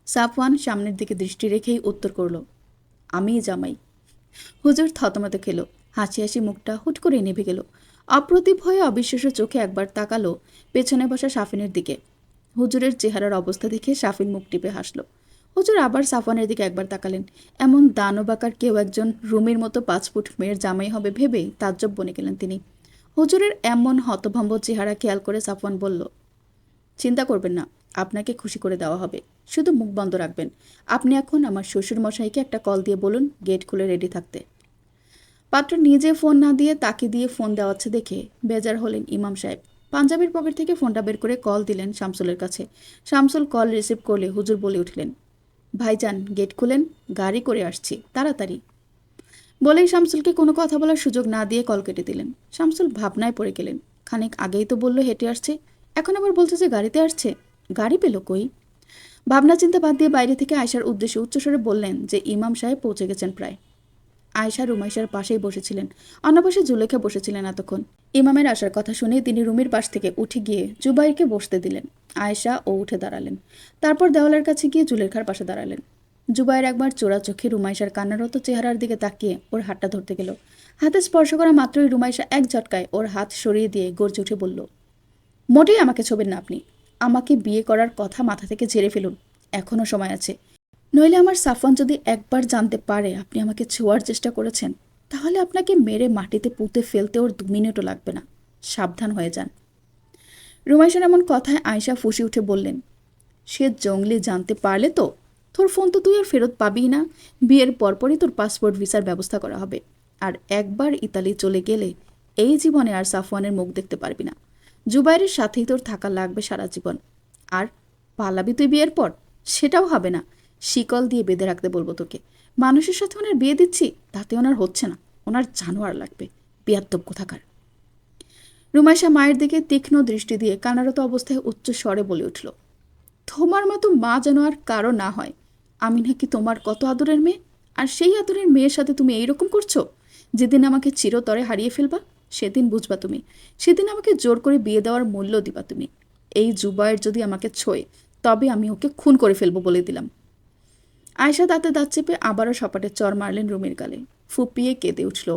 সাফওয়ান সামনের দিকে দৃষ্টি রেখেই উত্তর করল, আমিই জামাই। হুজুর থতমত খেল, হাসি হাসি মুখটা হুট করে নেভে গেল। অপ্রতিভ হয়ে অবিশ্বাস্য চোখে একবার তাকালো পেছনে বসা সাফিনের দিকে। হুজুরের চেহারার অবস্থা দেখে সাফিন মুখ টিপে হাসল। হুজুর আবার সাফওয়ানের দিকে একবার তাকালেন। এমন দানবাকার কেউ একজন রুমির মতো 5 ফুট মেয়ের জামাই হবে ভেবেই তাজ্জব বনে গেলেন তিনি। হুজুরের এমন হতভম্ব চেহারা খেয়াল করে সাফওয়ান বলল, চিন্তা করবেন না, আপনাকে খুশি করে দেওয়া হবে, শুধু মুখ বন্ধ রাখবেন। আপনি এখন আমার শ্বশুর মশাইকে একটা কল দিয়ে বলুন গেট খুলে রেডি থাকতে। পাত্র নিজে ফোন না দিয়ে তাকে দিয়ে ফোন দেওয়াচ্ছে দেখে বেজার হলেন ইমাম সাহেব। পাঞ্জাবির পকেট থেকে ফোনটা বের করে কল দিলেন শামসুলের কাছে। শামসুল কল রিসিভ করলে হুজুর বলে উঠলেন, ভাইজান গেট খুলেন, গাড়ি করে আসছি তাড়াতাড়ি। বলেই শামসুলকে কোনো কথা বলার সুযোগ না দিয়ে কল কেটে দিলেন। শামসুল ভাবনায় পড়ে গেলেন। খানিক আগেই তো বলল হেঁটে আসছে, এখন আবার বলছে যে গাড়িতে আসছে। গাড়ি পেল কই? ভাবনা চিন্তা বাদ দিয়ে বাইরে থেকে আয়শার উদ্দেশ্যে উচ্চস্বরে বললেন যে ইমাম সাহেব পৌঁছে গেছেন প্রায়। আয়শা রুমাইশার পাশেই বসেছিলেন, অন্য পাশে জুলেখা বসেছিলেন এতক্ষণ। ইমামের আসার কথা শুনে তিনি রুমির পাশ থেকে উঠে গিয়ে জুবাইরকে বসতে দিলেন। আয়শা ও উঠে দাঁড়ালেন, তারপর দেওয়ালের কাছে গিয়ে জুলেখার পাশে দাঁড়ালেন। জুবাইর একবার চোরা চোখে রুমাইশার কান্নারত চেহারার দিকে তাকিয়ে ওর হাতটা ধরতে গেল। হাতে স্পর্শ করা মাত্রই রুমাইশা এক ঝটকায় ওর হাত সরিয়ে দিয়ে গর্জে উঠে বলল, মোটেই আমাকে ছোবেন না আপনি। আমাকে বিয়ে করার কথা মাথা থেকে ঝেড়ে ফেলুন, এখনও সময় আছে। নইলে আমার সাফওয়ান যদি একবার জানতে পারে আপনি আমাকে ছোঁয়ার চেষ্টা করেছেন, তাহলে আপনাকে মেরে মাটিতে পুঁতে ফেলতে ওর 2 মিনিটও লাগবে না। সাবধান হয়ে যান। রুমাইশার এমন কথায় আয়শা ফুঁসে উঠে বললেন, সে জঙ্গলি জানতে পারলে তো তোর ফোন তো তুই আর ফেরত পাবি না। বিয়ের পরপরই তোর পাসপোর্ট ভিসার ব্যবস্থা করা হবে। আর একবার ইতালি চলে গেলে এই জীবনে আর সাফওয়ানের মুখ দেখতে পারবি না। জুবাইরের সাথেই তোর থাকা লাগবে সারা জীবন। আর পালাবি তুই বিয়ের পর, সেটাও হবে না। শিকল দিয়ে বেঁধে রাখতে বলবো তোকে। মানুষের সাথে ওনার বিয়ে দিচ্ছি, তাতে ওনার হচ্ছে না। ওনার জানোয়ার লাগবে, বেয়াদ্দপ কোথাকার। রুমাইশা মায়ের দিকে তীক্ষ্ণ দৃষ্টি দিয়ে কান্নারত অবস্থায় উচ্চ স্বরে বলে উঠল, তোমার মতো মা যেন আর কারো না হয়। আমি নাকি তোমার কত আদরের মেয়ে, আর সেই আদরের মেয়ের সাথে তুমি এইরকম করছো। যেদিন আমাকে চিরতরে হারিয়ে ফেলবা, সেদিন বুঝবা তুমি। সেদিন আমাকে জোর করে বিয়ে দেওয়ার মূল্য দিবা তুমি। এই জুবায়ের যদি আমাকে ছোঁয়, তবে আমি ওকে খুন করে ফেলবো বলে দিলাম। আয়শা দাঁতে দাঁত চেপে আবারও সপাটে চর মারলেন রুমির গালে। ফুপিয়ে কেঁদে উঠল।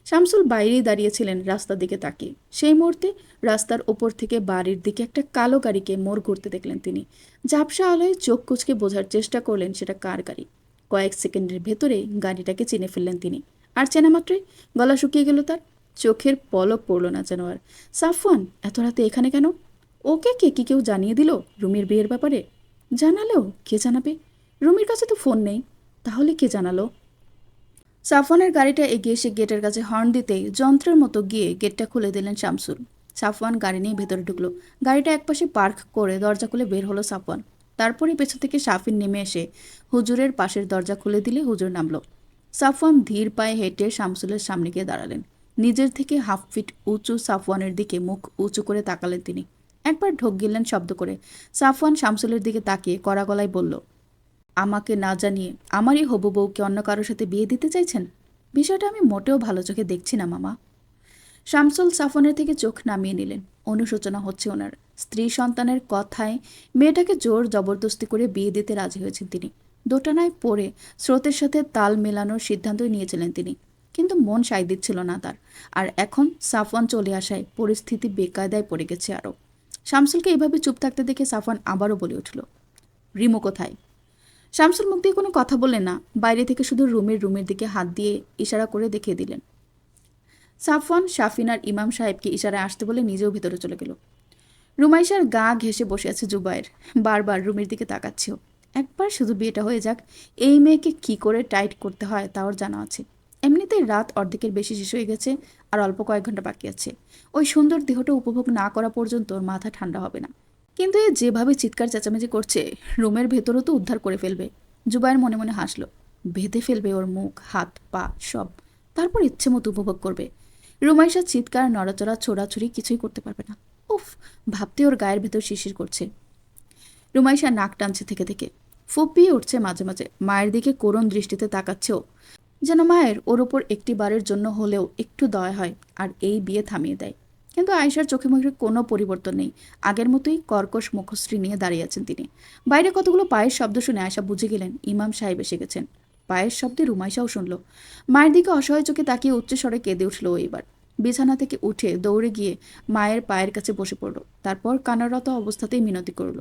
শামসুল বাইরেই দাঁড়িয়েছিলেন রাস্তার দিকে তাকিয়ে। সেই মুহূর্তে রাস্তার ওপর থেকে বাড়ির দিকে একটা কালো গাড়িকে মোড় ঘুরতে দেখলেন তিনি। ঝাপসা আলোয় চোখ কুচকে বোঝার চেষ্টা করলেন সেটা কার গাড়ি। কয়েক সেকেন্ডের ভেতরেই গাড়িটাকে চিনে ফেললেন তিনি। আর চেনা মাত্রই গলা শুকিয়ে গেল তার। চোখের পলক পড়ল না যেন আর। সাফওয়ান এত রাতে এখানে কেন? ওকে কে কি কেউ জানিয়ে দিল রুমির বিয়ের ব্যাপারে? জানালেও কে জানাবে? রুমির কাছে তো ফোন নেই, তাহলে কে জানালো? সাফওয়ানের গাড়িটা এগিয়ে এসে গেটের কাছে হর্ন দিতেই যন্ত্রের মতো গিয়ে গেটটা খুলে দিলেন শামসুল। সাফওয়ান গাড়ি নিয়ে ভেতরে ঢুকলো। গাড়িটা একপাশে পার্ক করে দরজা খুলে বের হলো সাফওয়ান। তারপরে পেছন থেকে শাফিন নেমে এসে হুজুরের পাশের দরজা খুলে দিলে হুজুর নামলো। সাফওয়ান ধীর পায়ে হেঁটে শামসুলের সামনে গিয়ে দাঁড়ালেন। নিজের থেকে 1/2 ফিট উঁচু সাফওয়ানের দিকে মুখ উঁচু করে তাকালেন তিনি। একবার ঢোক গিললেন শব্দ করে। সাফওয়ান শামসুলের দিকে তাকিয়ে কড়া গলায় বলল, আমাকে না জানিয়ে আমারই হবু বউকে অন্য কারোর সাথে বিয়ে দিতে চাইছেন? বিষয়টা আমি মোটেও ভালো চোখে দেখছি না মামা। শামসুল সাফনের থেকে চোখ নামিয়ে নিলেন। অনুশোচনা হচ্ছে ওনার। স্ত্রী সন্তানের কথায় মেয়েটাকে জোর জবরদস্তি করে বিয়ে দিতে রাজি হয়েছেন তিনি। দোটানায় পড়ে স্রোতের সাথে তাল মেলানোর সিদ্ধান্তই নিয়েছিলেন তিনি। কিন্তু মন সায় দিচ্ছিল না তার। আর এখন সাফওয়ান চলে আসায় পরিস্থিতি বেকায়দায় পড়ে গেছে আরও। শামসুলকে এইভাবে চুপ থাকতে দেখে সাফওয়ান আবারও বলে উঠল, রিমো কোথায়? শামসুল মুখ দিয়ে কোনো কথা বললেন না। বাইরে থেকে শুধু রুমের দিকে হাত দিয়ে ইশারা করে দেখিয়ে দিলেন। সাফওয়ান শাফিন আর ইমাম সাহেবকে ইশারায় আসতে বলে নিজেও ভেতরে চলে গেল। রুমাইশার গা ঘেঁষে বসে আছে জুবায়ের। বারবার রুমের দিকে তাকাচ্ছেও। একবার শুধু বিয়েটা হয়ে যাক, এই মেয়েকে কি করে টাইট করতে হয় তা ওর জানা আছে। এমনিতেই রাত অর্ধেকের বেশি শেষ হয়ে গেছে, আর অল্প কয়েক ঘন্টা বাকি আছে। ওই সুন্দর দেহটা উপভোগ না করা পর্যন্ত ওর মাথা ঠান্ডা হবে না। কিন্তু এ যেভাবে চিৎকার চেঁচামেচি করছে, রুমের ভেতরও তো উদ্ধার করে ফেলবে। জুবায়ের মনে মনে হাসলো। বেঁধে ফেলবে ওর মুখ, হাত, পা সব। তারপর ইচ্ছে মতো উপভোগ করবে। রুমাইশা চিৎকার, নড়াচড়া, ছোড়াছুড়ি কিছুই করতে পারবে না। উফ, ভাবতে ওর গায়ের ভেতর শিশির করছে। রুমাইশা নাক টানছে থেকে থেকে। ফুপিয়ে উঠছে মাঝে মাঝে। মায়ের দিকে করুণ দৃষ্টিতে তাকাচ্ছেও, যেন মায়ের ওর ওপর একটি বারের জন্য হলেও একটু দয়া হয় আর এই বিয়ে থামিয়ে দেয়। কিন্তু আয়েশার চোখে মুখে কোনো পরিবর্তন নেই। আগের মতোই কর্কশ মুখশ্রী নিয়ে দাঁড়িয়ে আছেন তিনি। বাইরে কতগুলো পায়ের শব্দ শুনে আয়েশা বুঝে গেলেন ইমাম সাহেব এসে গেছেন। পায়ের শব্দে রুমাইশাও শুনল। মায়ের দিকে অসহায় চোখে তাকিয়ে উচ্চস্বরে কেঁদে উঠল এবার। বিছানা থেকে উঠে দৌড়ে গিয়ে মায়ের পায়ের কাছে বসে পড়ল। তারপর কান্নারত অবস্থাতেই মিনতি করল,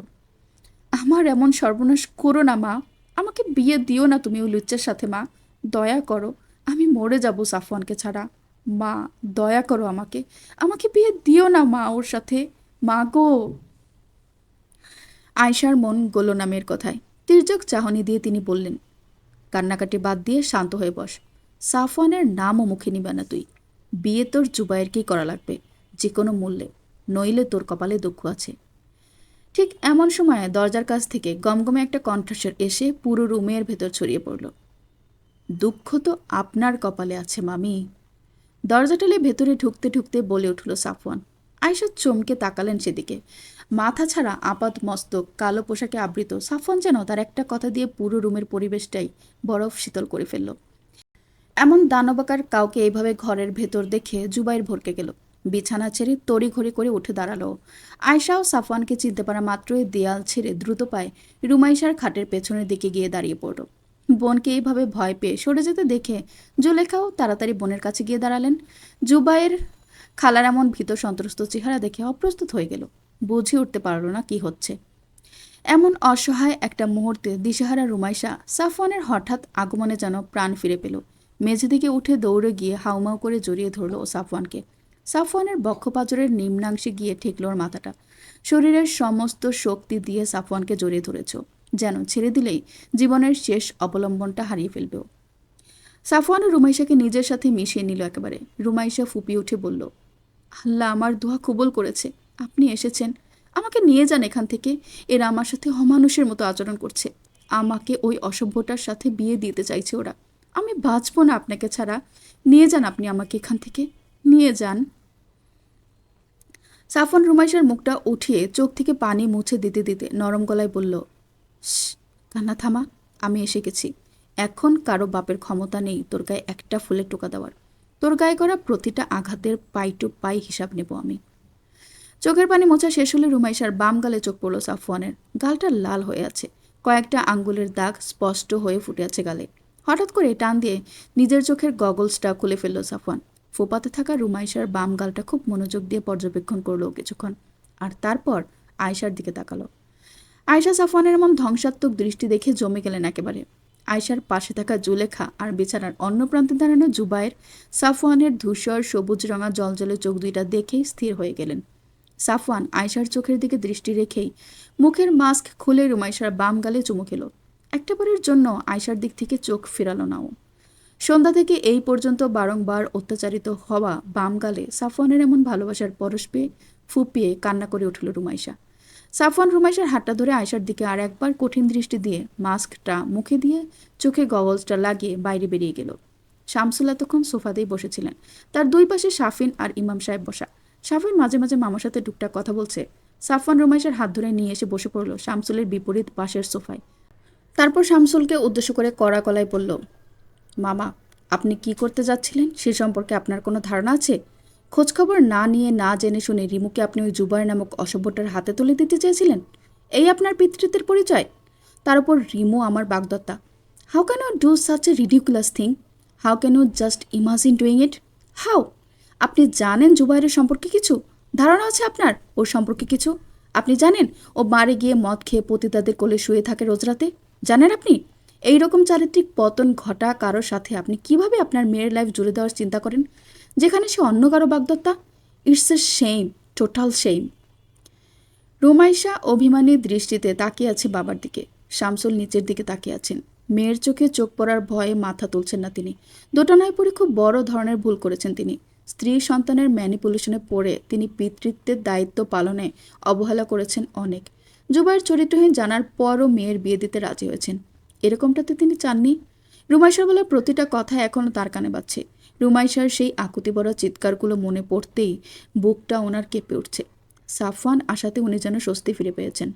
আমার এমন সর্বনাশ করো না মা। আমাকে বিয়ে দিও না তুমি ওই লুচ্চার সাথে মা। দয়া করো, আমি মরে যাব সাফওয়ানকে ছাড়া। মা, দয়া করো আমাকে। আমাকে বিয়ে দিও না মা ওর সাথে। মা গো। আয়শার মন গল না মেয়ের কথায়। তির্যক চাহনি দিয়ে তিনি বললেন, কান্নাকাটি বাদ দিয়ে শান্ত হয়ে বস। সাফওয়ানের নামও মুখে নিবে না তুই। বিয়ে তোর জুবায়েরকেই করা লাগবে, যে কোনো মূল্যে। নইলে তোর কপালে দুঃখ আছে। ঠিক এমন সময় দরজার কাছ থেকে গমগমে একটা কণ্ঠস্বর এসে পুরো রুমের ভেতর ছড়িয়ে পড়ল, দুঃখ তো আপনার কপালে আছে মামি। দরজা টেলে ভেতরে ঢুকতে ঢুকতে বলে উঠল সাফওয়ান। আয়েশা চমকে তাকালেন সেদিকে। মাথা ছাড়া আপাত মস্তক, কালো পোশাকে আবৃত সাফওয়ান যেন তার একটা কথা দিয়ে পুরো রুমের পরিবেশটাই বরফ শীতল করে ফেলল। এমন দানবাকার কাউকে এইভাবে ঘরের ভেতর দেখে জুবাইর ভরকে গেল। বিছানা ছেড়ে তড়িঘড়ি করে উঠে দাঁড়ালো। আয়শাও সাফওয়ানকে চিনতে পারা মাত্রই দেয়াল ছেড়ে দ্রুত পায়ে রুমাইশার খাটের পেছনের দিকে গিয়ে দাঁড়িয়ে পড়ল। বোনকে এইভাবে ভয় পেয়ে সরে যেতে দেখে জুলেখাও তাড়াতাড়ি বোনের কাছে গিয়ে দাঁড়ালেন। জুবাইর খালার এমন ভীত সন্ত্রস্ত চেহারা দেখে অপ্রস্তুত হয়ে গেল। বুঝে উঠতে পারল না কি হচ্ছে। এমন অসহায় একটা মুহূর্তে দিশেহারা রুমাইশা সাফওয়ানের হঠাৎ আগমনে যেন প্রাণ ফিরে পেল। মেঝে থেকে উঠে দৌড়ে গিয়ে হাউমাউ করে জড়িয়ে ধরল সাফওয়ানকে। সাফওয়ানের বক্ষপাজরের নিম্নাংশে গিয়ে ঠেকল ওর মাথাটা। শরীরের সমস্ত শক্তি দিয়ে সাফওয়ানকে জড়িয়ে ধরেছ, যেন ছেড়ে দিলেই জীবনের শেষ অবলম্বনটা হারিয়ে ফেলবেও। সাফওয়ান রুমাইশাকে নিজের সাথে মিশিয়ে নিল একেবারে। রুমাইশা ফুপিয়ে উঠে বলল, আল্লাহ আমার দোয়া কবুল করেছে। আপনি এসেছেন, আমাকে নিয়ে যান এখান থেকে। এরা আমার সাথে অমানুষের মতো আচরণ করছে। আমাকে ওই অসভ্যটার সাথে বিয়ে দিতে চাইছে ওরা। আমি বাঁচবো না আপনাকে ছাড়া। নিয়ে যান আপনি আমাকে এখান থেকে, নিয়ে যান। সাফওয়ান রুমাইশার মুখটা উঠিয়ে চোখ থেকে পানি মুছে দিতে দিতে নরম গলায় বলল, কান্না থামা, আমি এসে গেছি। এখন কারো বাপের ক্ষমতা নেই তোর গায়ে একটা ফুলের টোকা দেওয়ার। তোর গায়ে করা প্রতিটা আঘাতের পাই টু পাই হিসাব নেব আমি। চোখের পানি মোছা শেষ হলে রুমাইশার বাম গালে চোখ পড়ল সাফওয়ানের। গালটা লাল হয়ে আছে, কয়েকটা আঙ্গুলের দাগ স্পষ্ট হয়ে ফুটে আছে গালে। হঠাৎ করে টান দিয়ে নিজের চোখের গগলসটা খুলে ফেলল সাফওয়ান। ফোপাতে থাকা রুমাইশার বাম গালটা খুব মনোযোগ দিয়ে পর্যবেক্ষণ করলো কিছুক্ষণ, আর তারপর আয়শার দিকে তাকালো। আয়শা সাফওয়ানের এমন ধ্বংসাত্মক দৃষ্টি দেখে জমে গেলেন একেবারে। আয়শার পাশে থাকা জুলেখা আর বিছানার অন্য প্রান্তে দাঁড়ানো জুবায়ের সাফওয়ানের ধূসর সবুজ রঙা জলজলে চোখ দুইটা দেখেই স্থির হয়ে গেলেন। সাফওয়ান আয়শার চোখের দিকে দৃষ্টি রেখেই মুখের মাস্ক খুলে রুমাইশার বাম গালে চুমু খেল। একটাবারের জন্য আয়শার দিক থেকে চোখ ফেরালো নাও। সন্ধ্যা থেকে এই পর্যন্ত বারংবার অত্যাচারিত হওয়া বাম গালে সাফওয়ানের এমন ভালোবাসার পরশ পেয়ে ফুপিয়ে কান্না করে উঠল রুমাইশা। সাফওয়ান রুমাইশার হাতটা ধরে আয়শার দিকে আর একবার কঠিন দৃষ্টি দিয়ে মাস্কটা মুখে দিয়ে চোখে গগলসটা লাগিয়ে বাইরে বেরিয়ে গেল। শামসুল এতক্ষণ সোফাতেই বসেছিলেন, তার দুই পাশে শাফিন আর ইমাম সাহেব বসা। শাফিন মাঝে মাঝে মামার সাথে টুকটাক কথা বলছে। সাফওয়ান রুমাইশার হাত ধরে নিয়ে এসে বসে পড়ল শামসুলের বিপরীত পাশের সোফায়। তারপর শামসুলকে উদ্দেশ্য করে কড়া গলায় বলল, মামা, আপনি কি করতে যাচ্ছিলেন সে সম্পর্কে আপনার কোনো ধারণা আছে? খোঁজখবর না নিয়ে না জেনে শুনে রিমুকে আপনি ওই জুবাইর নামক অসভ্যটার হাতে তুলে দিতে চেয়েছিলেন? এই আপনার পিতৃত্বের পরিচয়? তার উপর রিমু আমার বাগদত্তা। How can you do such a ridiculous thing? How can you just imagine doing it? How? আপনি জানেন জুবাইরের সম্পর্কে কিছু? ধারণা আছে আপনার ওর সম্পর্কে কিছু? আপনি জানেন ও বারে গিয়ে মদ খেয়ে পতিতাদের কোলে শুয়ে থাকে রোজ রাতে? জানেন আপনি? এই রকম চারিত্রিক পতন ঘটা কারোর সাথে আপনি কিভাবে আপনার মেয়ের লাইফ জুড়ে দেওয়ার চিন্তা করেন, যেখানে সে অন্য কারো বাগদত্তা? It's a shame, total shame. Rumaisha অভিমানী দৃষ্টিতে তাকিয়ে আছে বাবার দিকে। শামসুল নিচের দিকে তাকিয়ে আছেন। মেয়ের চোখে চোখ পড়ার ভয়ে মাথা তুলছেন না তিনি। দোটানায় পড়ে খুব বড় ধরনের ভুল করেছেন তিনি। স্ত্রী সন্তানের ম্যানিপুলেশনে পড়ে তিনি পিতৃত্বের দায়িত্ব পালনে অবহেলা করেছেন অনেক। জুবাইর চরিত্রহীন জানার পরও মেয়ের বিয়ে দিতে রাজি হয়েছেন। এরকমটাতে তিনি চাননি। রুমাইশার বলা প্রতিটা কথা এখনও তার কানে বাজছে। রুমাইশার সেই আকুতি বড় চিৎকারগুলো মনে পড়তেই বুকটা ওনার কেঁপে উঠছে। সাফওয়ান আশাতে উনি যেন স্বস্তি ফিরে পেয়েছেন।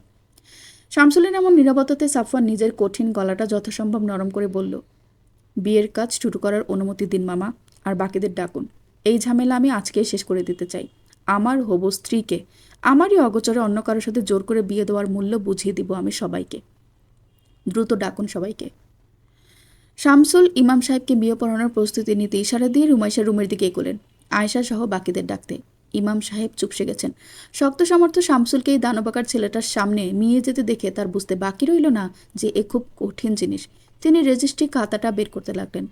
শামসুলের এমন নীরবতাতে সাফওয়ান নিজের কঠিন গলাটা যথাসম্ভব নরম করে বলল, বিয়ের কাজ শুরু করার অনুমতি দিন মামা, আর বাকিদের ডাকুন। এই ঝামেলা আমি আজকেই শেষ করে দিতে চাই। আমার হবু স্ত্রীকে আমারই অগোচরে অন্য কারোর সাথে জোর করে বিয়ে দেওয়ার মূল্য বুঝিয়ে দিব আমি সবাইকে। দ্রুত ডাকুন সবাইকে। শামসুল ইমাম সাহেবকে বিয়ে পড়ানোর প্রস্তুতি নিতে ইশারা দিয়ে রুমাইশা রুমের দিকে এগোলেন, আয়েশা সহ বাকিদের ডাকতে। ইমাম সাহেব চুপসে গেছেন। শক্ত সামর্থ্য শামসুলকে এই দানবাকার ছেলেটার সামনে নিয়ে যেতে দেখে তার বুঝতে বাকি রইল না যে এ খুব কঠিন জিনিস। তিনি রেজিস্ট্রি খাতাটা বের করতে লাগলেন।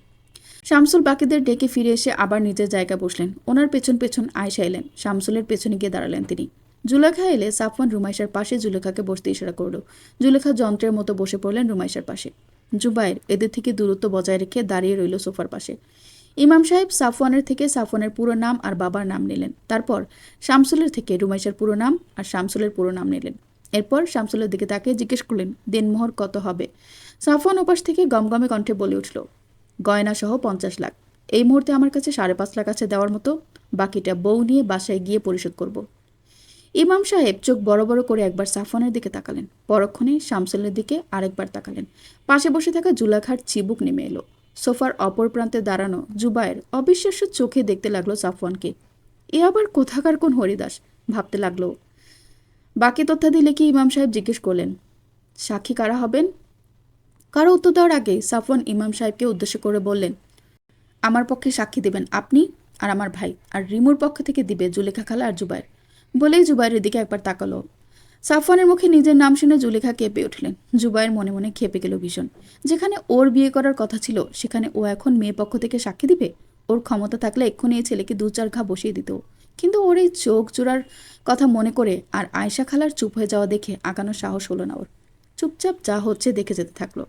শামসুল বাকিদের ডেকে ফিরে এসে আবার নিজের জায়গায় বসলেন। ওনার পেছন পেছন আয়েশা এলেন। শামসুলের পেছনে গিয়ে দাঁড়ালেন তিনি। জুলেখা এলে সাফওয়ান রুমাইশার পাশে জুলেখাকে বসতে ইশারা করল। জুলেখা যন্ত্রের মতো বসে পড়লেন রুমাইশার পাশে। জুবাইর এদের থেকে দূরত্ব বজায় রেখে দাঁড়িয়ে রইল সোফার পাশে। ইমাম সাহেব সাফওয়ানের থেকে সাফওয়ানের পুরো নাম আর বাবার নাম নিলেন। তারপর শামসুলের থেকে রুমাইশার পুরো নাম আর শামসুলের পুরো নাম নিলেন। এরপর শামসুলের দিকে তাকে জিজ্ঞেস করলেন দিনমোহর কত হবে। সাফওয়ান ওপাশ থেকে গমগমে কণ্ঠে বলে উঠল, গয়না সহ 50 লাখ। এই মুহূর্তে আমার কাছে 5.5 লাখ আছে দেওয়ার মতো। বাকিটা বউ নিয়ে বাসায় গিয়ে পরিশোধ করব। ইমাম সাহেব চোখ বড় বড় করে একবার সাফওয়ানের দিকে তাকালেন, পরক্ষণে শামসুলের দিকে আরেকবার তাকালেন। পাশে বসে থাকা জুলেখার চিবুক নেমে এলো। সোফার অপর প্রান্তে দাঁড়ানো জুবায়ের অবিশ্বাস্য চোখে দেখতে লাগলো সাফওয়ানকে। এ আবার কোথাকার কোন হরিদাস ভাবতে লাগলো। বাকি তথ্যাদি লিখে ইমাম সাহেব জিজ্ঞেস করলেন, সাক্ষী কারা হবেন? কারো উত্তর দেওয়ার আগে সাফওয়ান ইমাম সাহেবকে উদ্দেশ্য করে বললেন, আমার পক্ষে সাক্ষী দেবেন আপনি আর আমার ভাই, আর রিমুর পক্ষ থেকে দিবে জুলেখা খালা আর জুবায়ের। বলেই জুবাইরের দিকে একবার তাকালো। সাফওয়ানের মুখে নিজের নাম শুনে জুলেখা কেঁপে উঠলেন। জুবায়ের মনে মনে খেপে গেল ভীষণ। যেখানে ওর বিয়ে করার কথা ছিল সেখানে ও এখন মেয়ে পক্ষ থেকে সাক্ষী দিবে? ওর ক্ষমতা থাকলে এক্ষুনি এই ছেলেকে 2-4 ঘা বসিয়ে দিত। কিন্তু ওর এই চোখ জোড়ার কথা মনে করে আর আয়েশা খালার চুপ হয়ে যাওয়া দেখে আগানোর সাহস হলো না ওর। চুপচাপ যা হচ্ছে দেখে যেতে থাকলো।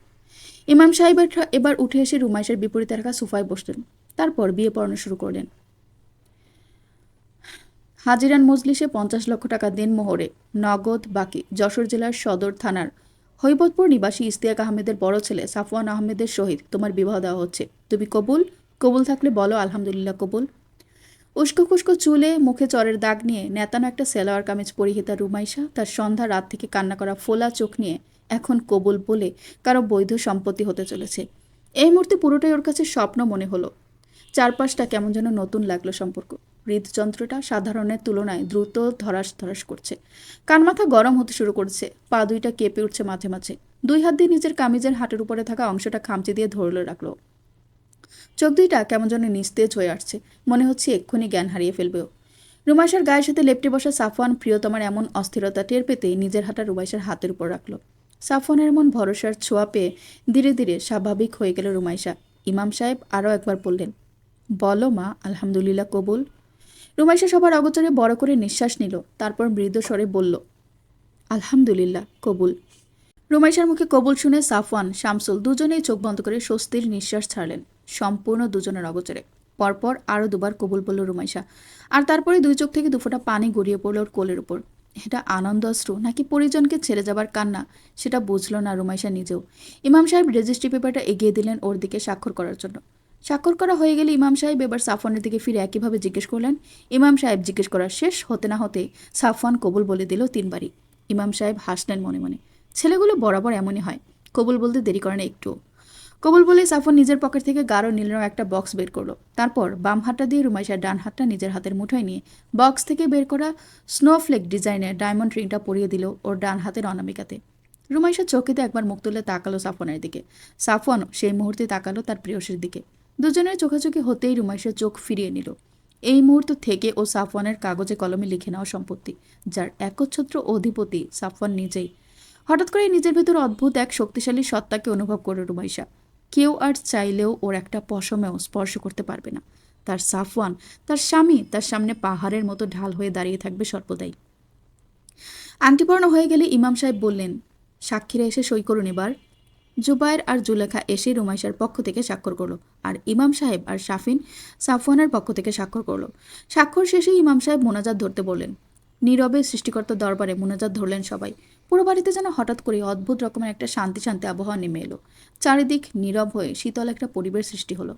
ইমাম সাহেব এবার উঠে এসে রুমাইশার বিপরীতে রাখা সোফায় বসলেন। তারপর বিয়ে পড়ানো শুরু করলেন। হাজিরান মজলিসে 50 লক্ষ টাকা দিনমোহরে নগদ বাকি যশোর জেলার সদর থানার হৈবতপুর নিবাসী ইশতিয়াক আহমেদের বড় ছেলে সাফওয়ান আহমেদের সহিত তোমার বিবাহ দেওয়া হচ্ছে। তুমি কবুল? কবুল থাকলে বলো আলহামদুলিল্লাহ কবুল। উস্কো খুস্কো চুলে মুখে চরের দাগ নিয়ে নেতানো একটা সেলোয়ার কামিজ পরিহিতা রুমাইশা তার সন্ধ্যা রাত থেকে কান্না করা ফোলা চোখ নিয়ে এখন কবুল বলে কারো বৈধ সম্পত্তি হতে চলেছে। এই মুহূর্তে পুরোটাই ওর কাছে স্বপ্ন মনে হলো। চারপাশটা কেমন যেন নতুন লাগলো সম্পর্ক। হৃদযন্ত্রটা সাধারণের তুলনায় দ্রুত ধরাস ধরাস করছে। কান মাথা গরম হতে শুরু করছে। পা দুইটা কেঁপে উঠছে মাঝে মাঝে। দুই হাত দিয়ে নিজের কামিজের হাঁটের উপরে থাকা অংশটা খামচে দিয়ে ধরলে রাখলো। চোখ দুইটা কেমন যেন নিস্তেজ হয়ে আসছে। মনে হচ্ছে এক্ষুনি জ্ঞান হারিয়ে ফেলবেও। রুমাইশার গায়ের সাথে লেপ্টে বসা সাফওয়ান প্রিয়তমার এমন অস্থিরতা টের পেতেই নিজের হাঁটা রুমাইশার হাতের উপর রাখল। সাফওয়ানের এমন ভরসার ছোঁয়া পেয়ে ধীরে ধীরে স্বাভাবিক হয়ে গেল রুমাইশা। ইমাম সাহেব আরও একবার বললেন, বলো মা আলহামদুলিল্লাহ কবুল। রুমাইশা সবার অগোচরে বড় করে নিঃশ্বাস নিল। তারপর মৃদু স্বরে বলল, আলহামদুলিল্লাহ কবুল। রুমাইশার মুখে কবুল শুনে সাফওয়ান শামসুল দুজনেই চোখ বন্ধ করে স্বস্তির নিঃশ্বাস ছাড়লেন। সম্পূর্ণ দুজনের অগোচরে। পরপর আরও দুবার কবুল বলল রুমাইশা। আর তারপরে দুই চোখ থেকে দুফোঁটা পানি গড়িয়ে পড়ল ওর কোলের উপর। এটা আনন্দ অশ্রু নাকি পরিজনকে ছেড়ে যাবার কান্না, সেটা বুঝল না রুমাইশা নিজেও। ইমাম সাহেব রেজিস্ট্রি পেপারটা এগিয়ে দিলেন ওর দিকে স্বাক্ষর করার জন্য। স্বাক্ষর করা হয়ে গেলে ইমাম সাহেব এবার সাফওয়ানের দিকে ফিরে একইভাবে জিজ্ঞেস করলেন। ইমাম সাহেব জিজ্ঞেস করার শেষ হতে না হতে সাফওয়ান কবুল বলে দিল 3 বারই। ইমাম সাহেব হাসলেন মনে মনে। ছেলেগুলো বরাবর এমনই হয়, কবুল বলতে দেরি করে না একটু। কবুল বলে সাফওয়ান নিজের পকেট থেকে গাঢ় নীল রঙের একটা বক্স বের করলো। তারপর বাম হাতটা দিয়ে রুমাইশার ডান হাতটা নিজের হাতের মুঠোয় নিয়ে বক্স থেকে বের করা স্নোফ্লেক ডিজাইনের ডায়মন্ড রিংটা পরিয়ে দিল ওর ডান হাতের অনামিকাতে। রুমাইশা চকিতে একবার মুখ তুলে তাকালো সাফওয়ানের দিকে। সাফওয়ানও সেই মুহূর্তে তাকালো তার প্রিয়সীর দিকে। দুজনের চোখাচোখি হতেই রুমাইশা চোখ ফিরিয়ে নিল। এই মুহূর্ত থেকে ও সাফওয়ানের কাগজে কলমে লিখে নেওয়া সম্পত্তি, যার একচ্ছত্র অধিপতি সাফওয়ান নিজেই। হঠাৎ করে নিজের ভেতর অদ্ভুত এক শক্তিশালী সত্তাকে অনুভব করে রুমাইশা। কেউ আর চাইলেও ওর একটা পশমেও স্পর্শ করতে পারবে না। তার সাফওয়ান, তার স্বামী, তার সামনে পাহাড়ের মতো ঢাল হয়ে দাঁড়িয়ে থাকবে সর্বদাই। আংটিপর্ণ হয়ে গেলে ইমাম সাহেব বললেন, সাক্ষীরা এসে সই করুন এবার। জুবায়ের আর জুলেখা এসে রুমাইশার পক্ষ থেকে স্বাক্ষর করলো, আর ইমাম সাহেব আর শাফিন সাফওয়ানের পক্ষ থেকে স্বাক্ষর করলো। স্বাক্ষর শেষে ইমাম সাহেব মোনাজাত ধরতে বললেন। নীরবে সৃষ্টিকর্তার দরবারে মোনাজাত ধরলেন সবাই। পুরো বাড়িতে যেন হঠাৎ করে অদ্ভুত রকমের একটা শান্তি শান্তি আবহাওয়া নেমে এলো। চারিদিক নীরব হয়ে শীতল একটা পরিবেশ সৃষ্টি হলো।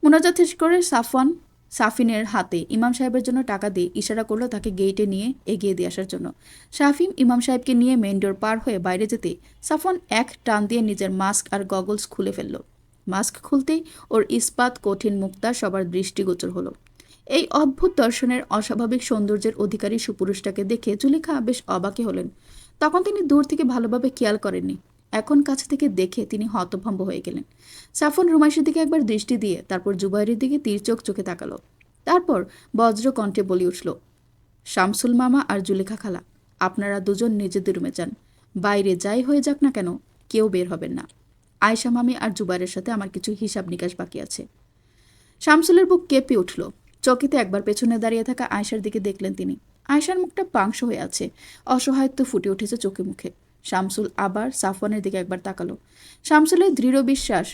মোনাজাত শেষ করে সাফওয়ান সাফিনের হাতে ইমাম সাহেবের জন্য টাকা দিয়ে ইশারা করলো তাকে গেইটে নিয়ে এগিয়ে দিয়ে আসার জন্য। শাফিন ইমাম সাহেবকে নিয়ে মেইন ডোর পার হয়ে বাইরে যেতে সাফওয়ান এক টান দিয়ে নিজের মাস্ক আর গগলস খুলে ফেলল। মাস্ক খুলতেই ওর ইস্পাত কঠিন মুক্তা সবার দৃষ্টিগোচর হলো। এই অদ্ভুত দর্শনের অস্বাভাবিক সৌন্দর্যের অধিকারী সুপুরুষটাকে দেখে জুলেখা বেশ অবাকই হলেন। তখন তিনি দূর থেকে ভালোভাবে খেয়াল করেননি। এখন কাছে থেকে দেখে তিনি হতভম্ব হয়ে গেলেন। সাফওয়ান রুমাইশের দিকে একবার দৃষ্টি দিয়ে তারপর জুবাইরের দিকে তীরচোখ চোখে তাকালো। তারপর বজ্র কণ্ঠে বলে উঠল, শামসুল মামা আর জুলেখা খালা, আপনারা দুজন নিজেদের রুমে যান। বাইরে যাই হয়ে যাক না কেন, কেউ বের হবেন না। আয়েশা মামি আর জুবাইরের সাথে আমার কিছু হিসাব নিকাশ বাকি আছে। শামসুলের বুক কেঁপে উঠল। চকিতে একবার পেছনে দাঁড়িয়ে থাকা আয়েশার দিকে দেখলেন তিনি। আয়েশার মুখটা পাংশ হয়ে আছে, অসহায়ত্ব ফুটে উঠেছে চোখে মুখে। শামসুল আবার সাফওয়ানের দিকে একবার তাকালো। শামসুলের দৃঢ় বিশ্বাস,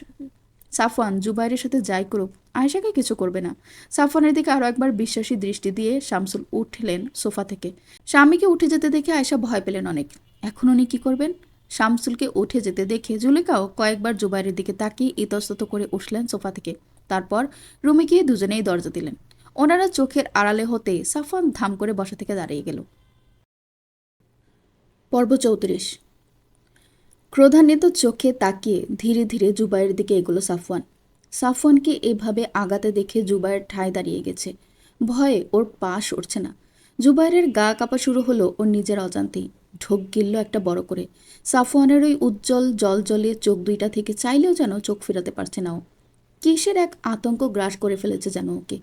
সাফওয়ান জুবাইরের সাথে যাই করুক আয়েশাকে কিছু করবে না। সাফওয়ানের দিকে আরও একবার বিশ্বাসী দৃষ্টি দিয়ে শামসুল উঠলেন সোফা থেকে। স্বামীকে উঠে যেতে দেখে আয়েশা ভয় পেলেন অনেক। এখন উনি কি করবেন? শামসুলকে উঠে যেতে দেখে জুলেখাও কয়েকবার জুবাইরের দিকে তাকিয়ে ইতস্তত করে উঠলেন সোফা থেকে। তারপর রুমে গিয়ে দুজনেই দরজা দিলেন। ওনারা চোখের আড়ালে হতেই সাফওয়ান ধাম করে বসা থেকে দাঁড়িয়ে গেল। পর্ব 34। ক্রোধান্বিত চোখে তাকিয়ে ধীরে ধীরে জুবাইয়ের দিকে এগোলো সাফওয়ান। সাফওয়ানকে এভাবে আগাতে দেখে জুবাইর ঠায় দাঁড়িয়ে গেছে। ভয়ে ওর পা সরছে না। জুবাইরের গা কাঁপা শুরু হলো ওর নিজের অজান্তেই। ঢোক গিলল একটা বড় করে। সাফওয়ানের ওই উজ্জ্বল জলজলে চোখ দুইটা থেকে চাইলেও যেন চোখ ফেরাতে পারছে না ও। কিসের এক আতঙ্ক গ্রাস করে ফেলেছে যেন ওকে।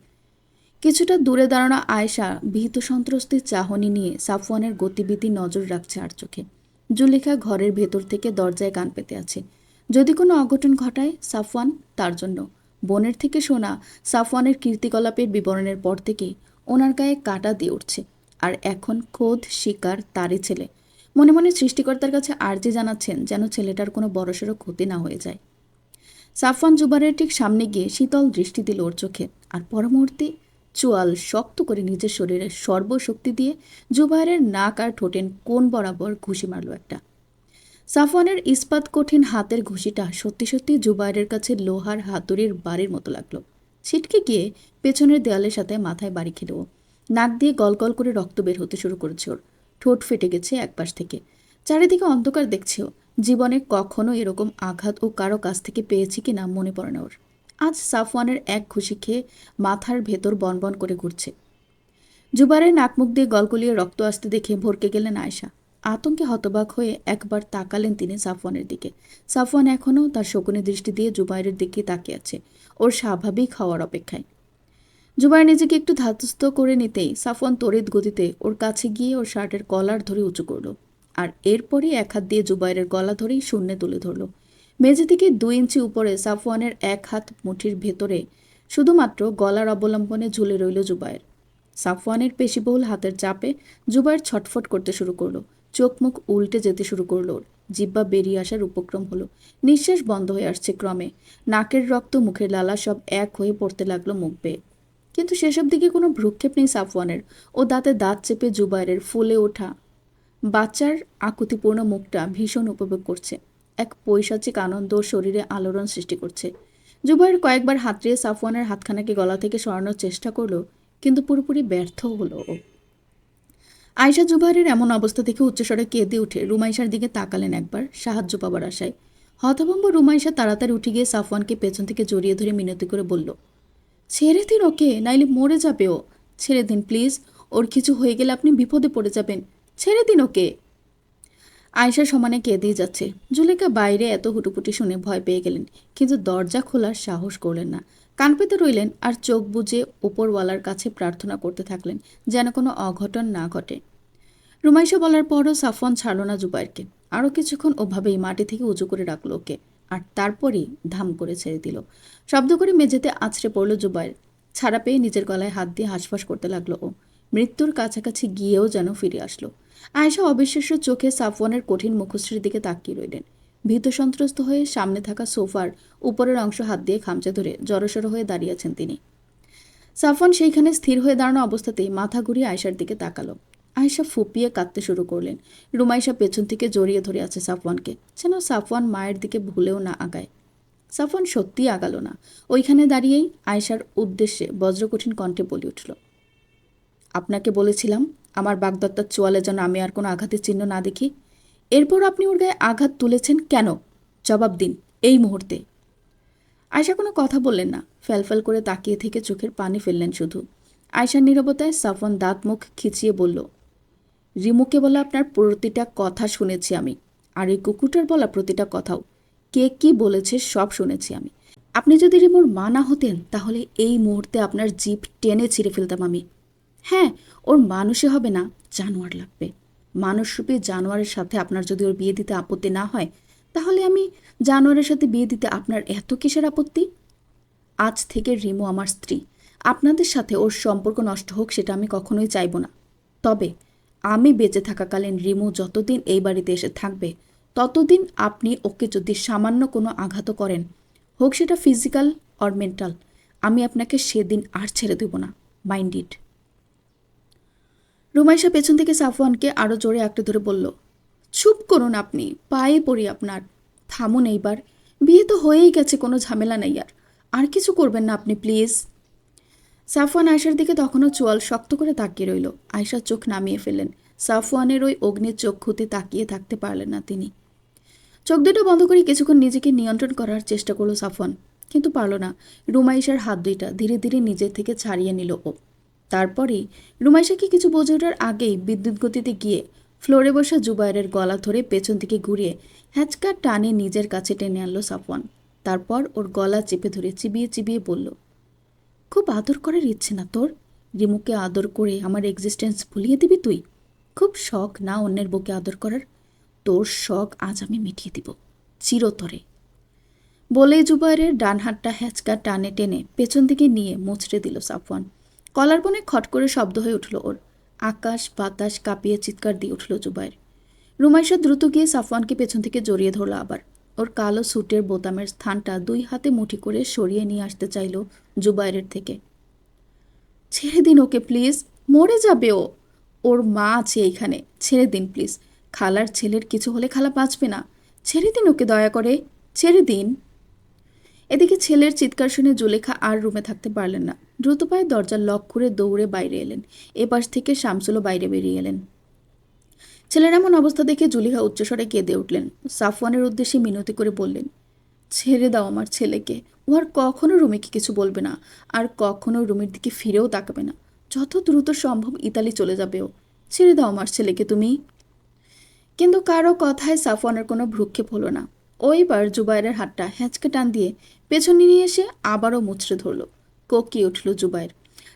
কিছুটা দূরে দাঁড়ানো আয়েশা ভীত সন্ত্রস্তের চাহনি নিয়ে সাফওয়ানের গতিবিধি নজর রাখছে আর চোখে। জুলেখা ঘরের ভেতর থেকে দরজায় কান পেতে আছে। যদি কোনো অঘটন ঘটায় সাফওয়ান তার জন্য। বোনের থেকে শোনা সাফওয়ানের কীর্তিকলাপের বিবরণের পর থেকে ওনার গায়ে কাঁটা দিয়ে উঠছে। আর এখন খোদ শিকার তারই ছেলে। মনে মনে সৃষ্টিকর্তার কাছে আর্জি জানাচ্ছেন যেন ছেলেটার কোনো বড়সড় ক্ষতি না হয়ে যায়। সাফওয়ান জুবাইরের ঠিক সামনে গিয়ে শীতল দৃষ্টি দিল ওর চোখে। আর পরমুহূর্তে চোয়াল শক্ত করে নিজের শরীরের সর্বশক্তি দিয়ে জুবাইরের নাক আর ঠোঁটের কোণ বরাবর ঘুষি মারল একটা। সাফওয়ানের ইস্পাত কঠিন হাতের ঘুষিটা সত্যি সত্যি জুবায়েরের কাছে লোহার হাতুড়ির বাড়ির মতো লাগলো। ছিটকে গিয়ে পেছনের দেয়ালের সাথে মাথায় বাড়ি খেল ও। নাক দিয়ে গলগল করে রক্ত বের হতে শুরু করেছে ওর। ঠোঁট ফেটে গেছে একপাশ থেকে। চারিদিকে অন্ধকার দেখছে ও। জীবনে কখনো এরকম আঘাত ও কারো কাছ থেকে পেয়েছি কিনা মনে পড়ে না ওর। আজ সাফওয়ানের এক ঘুষি খেয়ে মাথার ভেতর বনবন করে ঘুরছে। জুবাইরের নাক মুখ দিয়ে গলগলিয়ে রক্ত আসতে দেখে ভরকে গেলেন আয়েশা। আতঙ্কে হতবাক হয়ে একবার তাকালেন তিনি সাফওয়ানের দিকে। সাফওয়ান এখনও তার শকুনি দৃষ্টি দিয়ে জুবাইরের দিকে তাকিয়ে আছে, ওর স্বাভাবিক হওয়ার অপেক্ষায়। জুবাইর নিজেকে একটু ধাতস্থ করে নিতেই সাফওয়ান তড়িৎ গতিতে ওর কাছে গিয়ে ওর শার্টের কলার ধরে উঁচু করল, আর এরপরই এক হাত দিয়ে জুবাইরের গলা ধরেই শূন্যে তুলে ধরল। মেঝে থেকে 2 ইঞ্চি উপরে সাফওয়ানের এক হাত মুঠির ভেতরে শুধুমাত্র গলার অবলম্বনে ঝুলে রইল জুবাইর। সাফওয়ানের পেশিবহুল হাতের চাপে জুবাইর ছটফট করতে শুরু করলো। চোখ মুখ উল্টে যেতে শুরু করলো ওর। জিহ্বা বেরিয়ে আসার উপক্রম হলো। নিঃশ্বাস বন্ধ হয়ে আসছে ক্রমে। নাকের রক্ত, মুখের লালা সব এক হয়ে পড়তে লাগলো মুখ বেয়ে। কিন্তু সেসব দিকে কোনো ভ্রুক্ষেপ নেই সাফওয়ানের। ও দাঁতে দাঁত চেপে জুবাইরের ফুলে ওঠা বাচ্চার আকুতিপূর্ণ মুখটা ভীষণ উপভোগ করছে। এক পৈশাচিক আনন্দ ওর শরীরে আলোড়ন সৃষ্টি করছে। জুবাইর কয়েকবার হাতড়িয়ে সাফওয়ানের হাতখানাকে গলা থেকে সরানোর চেষ্টা করলো, কিন্তু পুরোপুরি ব্যর্থ হলো ও। আয়েশা জুবাইরের এমন অবস্থা দেখে উচ্চস্বরে কেঁদে উঠে রুমাইশার দিকে তাকালেন একবার সাহায্য পাবার আশায়। হতভম্ব রুমাইশা তাড়াতাড়ি উঠে গিয়ে সাফওয়ানকে পেছন থেকে জড়িয়ে ধরে মিনতি করে বলল, ছেড়ে দিন ওকে, নাইলে মরে যাবে ও। ছেড়ে দিন প্লিজ, ওর কিছু হয়ে গেলে আপনি বিপদে পড়ে যাবেন। ছেড়ে দিন ওকে। আয়েশা সমানে কেঁদেই যাচ্ছে। জুলেখা বাইরে এত হুটুপুটি শুনে ভয় পেয়ে গেলেন, কিন্তু দরজা খোলার সাহস করলেন না। কান পেতে রইলেন আর চোখ বুজে ওপরওয়ালার কাছে প্রার্থনা করতে থাকলেন যেন কোনো অঘটন না ঘটে। রুমাইশা বলার পরও সাফওয়ান ছাড়ল না জুবাইরকে। আরও কিছুক্ষণ ওভাবেই মাটি থেকে উঁচু করে রাখল ওকে, আর তারপরই ধাম করে ছেড়ে দিল। শব্দ করে মেঝেতে আছড়ে পড়ল জুবাইর। ছাড়া পেয়ে নিজের গলায় হাত দিয়ে হাঁসফাঁস করতে লাগলো ও। মৃত্যুর কাছাকাছি গিয়েও যেন ফিরে আসলো। আয়েশা অবিশ্বাস্য চোখে সাফওয়ানের কঠিন মুখশ্রীর দিকে তাকিয়ে রইলেন। ভীত সন্ত্রস্ত হয়ে সামনে থাকা সোফার উপরের অংশ হাত দিয়ে খামচে ধরে জড়সড় হয়ে দাঁড়িয়ে আছেন তিনি। সাফওয়ান সেইখানে স্থির হয়ে দাঁড়ানো অবস্থাতেই মাথা ঘুরিয়ে আয়েশার দিকে তাকালো। আয়েশা ফুপিয়ে কাঁদতে শুরু করলেন। রুমাইশা পেছন থেকে জড়িয়ে ধরে আছে সাফওয়ানকে, যেন সাফওয়ান মায়ের দিকে ভুলেও না আগায়। সাফওয়ান সত্যিই আগালো না। ওইখানে দাঁড়িয়েই আয়েশার উদ্দেশ্যে বজ্রকঠিন কণ্ঠে বলে উঠল, আপনাকে বলেছিলাম আমার বাগদত্তার চোয়ালে যেন আমি আর কোনো আঘাতের চিহ্ন না দেখি। এরপর আপনি ওর গায়ে আঘাত তুলেছেন কেন? জবাব দিন এই মুহূর্তে। আয়েশা কোনো কথা বললেন না। ফ্যালফ্যাল করে তাকিয়ে থেকে চোখের পানি ফেললেন শুধু। আয়েশার নীরবতায় সাফওয়ান দাঁত মুখ খিচিয়ে বলল, রিমুকে বলা আপনার প্রতিটা কথা শুনেছি আমি, আর এই কুকুরটার বলা প্রতিটা কথাও। কে কি বলেছে সব শুনেছি আমি। আপনি যদি রিমুর মা না হতেন তাহলে এই মুহূর্তে আপনার জিভ টেনে ছিঁড়ে ফেলতাম আমি। হ্যাঁ, ওর মানুষই হবে না, জানোয়ার লাগবে। মানুষরূপী জানোয়ারের সাথে আপনার যদি ওর বিয়ে দিতে আপত্তি না হয়, তাহলে আমি জানোয়ারের সাথে বিয়ে দিতে আপনার এত কিসের আপত্তি? আজ থেকে রিমু আমার স্ত্রী। আপনাদের সাথে ওর সম্পর্ক নষ্ট হোক সেটা আমি কখনোই চাইব না। তবে আমি বেঁচে থাকাকালীন রিমু যতদিন এই বাড়িতে এসে থাকবে, ততদিন আপনি ওকে যদি সামান্য কোনো আঘাতও করেন, হোক সেটা ফিজিক্যাল অর মেন্টাল, আমি আপনাকে সেদিন আর ছেড়ে দেব না। Mind it. রুমাইশা পেছন থেকে সাফওয়ানকে আরও জোরে আঁকড়ে ধরে বলল, চুপ করুন আপনি, পায়ে পড়ি আপনার। থামুন এইবার, বিয়ে তো হয়েই গেছে, কোনো ঝামেলা নেই আর কিছু করবেন না আপনি প্লিজ। সাফওয়ান আয়েশার দিকে তখনও চোয়াল শক্ত করে তাকিয়ে রইল। আয়েশার চোখ নামিয়ে ফেললেন। সাফওয়ানের ওই অগ্নির চক্ষুতে তাকিয়ে থাকতে পারলেন না তিনি। চোখ দুটো বন্ধ করে কিছুক্ষণ নিজেকে নিয়ন্ত্রণ করার চেষ্টা করলো সাফওয়ান, কিন্তু পারল না। রুমাইশার হাত দুইটা ধীরে ধীরে নিজের থেকে ছাড়িয়ে নিল ও। তারপরেই রুমাইশাকে কিছু বোঝে ওঠার আগেই বিদ্যুৎ গতিতে গিয়ে ফ্লোরে বসা জুবাইরের গলা ধরে পেছন থেকে ঘুরিয়ে হ্যাচকা টানে নিজের কাছে টেনে আনলো সাফওয়ান। তারপর ওর গলা চেপে ধরে চিবিয়ে চিবিয়ে বলল, খুব আদর করার ইচ্ছে না তোর? রিমুকে আদর করে আমার এক্সিস্টেন্স ভুলিয়ে দিবি তুই? খুব শখ না অন্যের বউকে আদর করার? তোর শখ আজ আমি মিটিয়ে দিব চিরতরে। বলেই জুবাইরের ডান হাতটা হ্যাচকা টানে টেনে পেছন দিকে নিয়ে মুচড়ে দিল সাফওয়ান। কলার বনে খট করে শব্দ হয়ে উঠল ওর। আকাশ বাতাস কাঁপিয়ে চিৎকার দিয়ে উঠল জুবাইর। রুমাইশা দ্রুত গিয়ে সাফওয়ানকে পেছন থেকে জড়িয়ে ধরল আবার। ওর কালো স্যুটের বোতামের স্থানটা 2 হাতে মুঠি করে সরিয়ে নিয়ে আসতে চাইল জুবাইরের থেকে। ছেড়ে দিন ওকে প্লিজ, মরে যাবে ও। ওর মা আছে এইখানে, ছেড়ে দিন প্লিজ। খালার ছেলের কিছু হলে খালা বাঁচবে না। ছেড়ে দিন ওকে, দয়া করে ছেড়ে দিন। এদিকে ছেলের চিৎকার শুনে জুলেখা আর রুমে থাকতে পারলেন না। দ্রুত পায়ে দরজার লক করে দৌড়ে বাইরে এলেন। এপাশ থেকে শামসুলও বাইরে বেরিয়ে এলেন। ছেলের এমন অবস্থা দেখে জুলেখা উচ্চস্বরে কেঁদে উঠলেন। সাফওয়ানের উদ্দেশ্যে মিনতি করে বললেন, ছেড়ে দাও আমার ছেলেকে। ও আর কখনো রুমিকে কিছু বলবে না, আর কখনো রুমির দিকে ফিরেও তাকাবে না। যত দ্রুত সম্ভব ইতালি চলে যাবে ও। ছেড়ে দাও আমার ছেলেকে তুমি। কিন্তু কারো কথায় সাফওয়ানের কোনো ভ্রুক্ষেপ হলো না। ওইবার জুবাইরের হাতটা হ্যাঁচকে টান দিয়ে পেছনে নিয়ে এসে আবারও মুচড়ে ধরল। কোকিয়ে উঠল জুবাইর।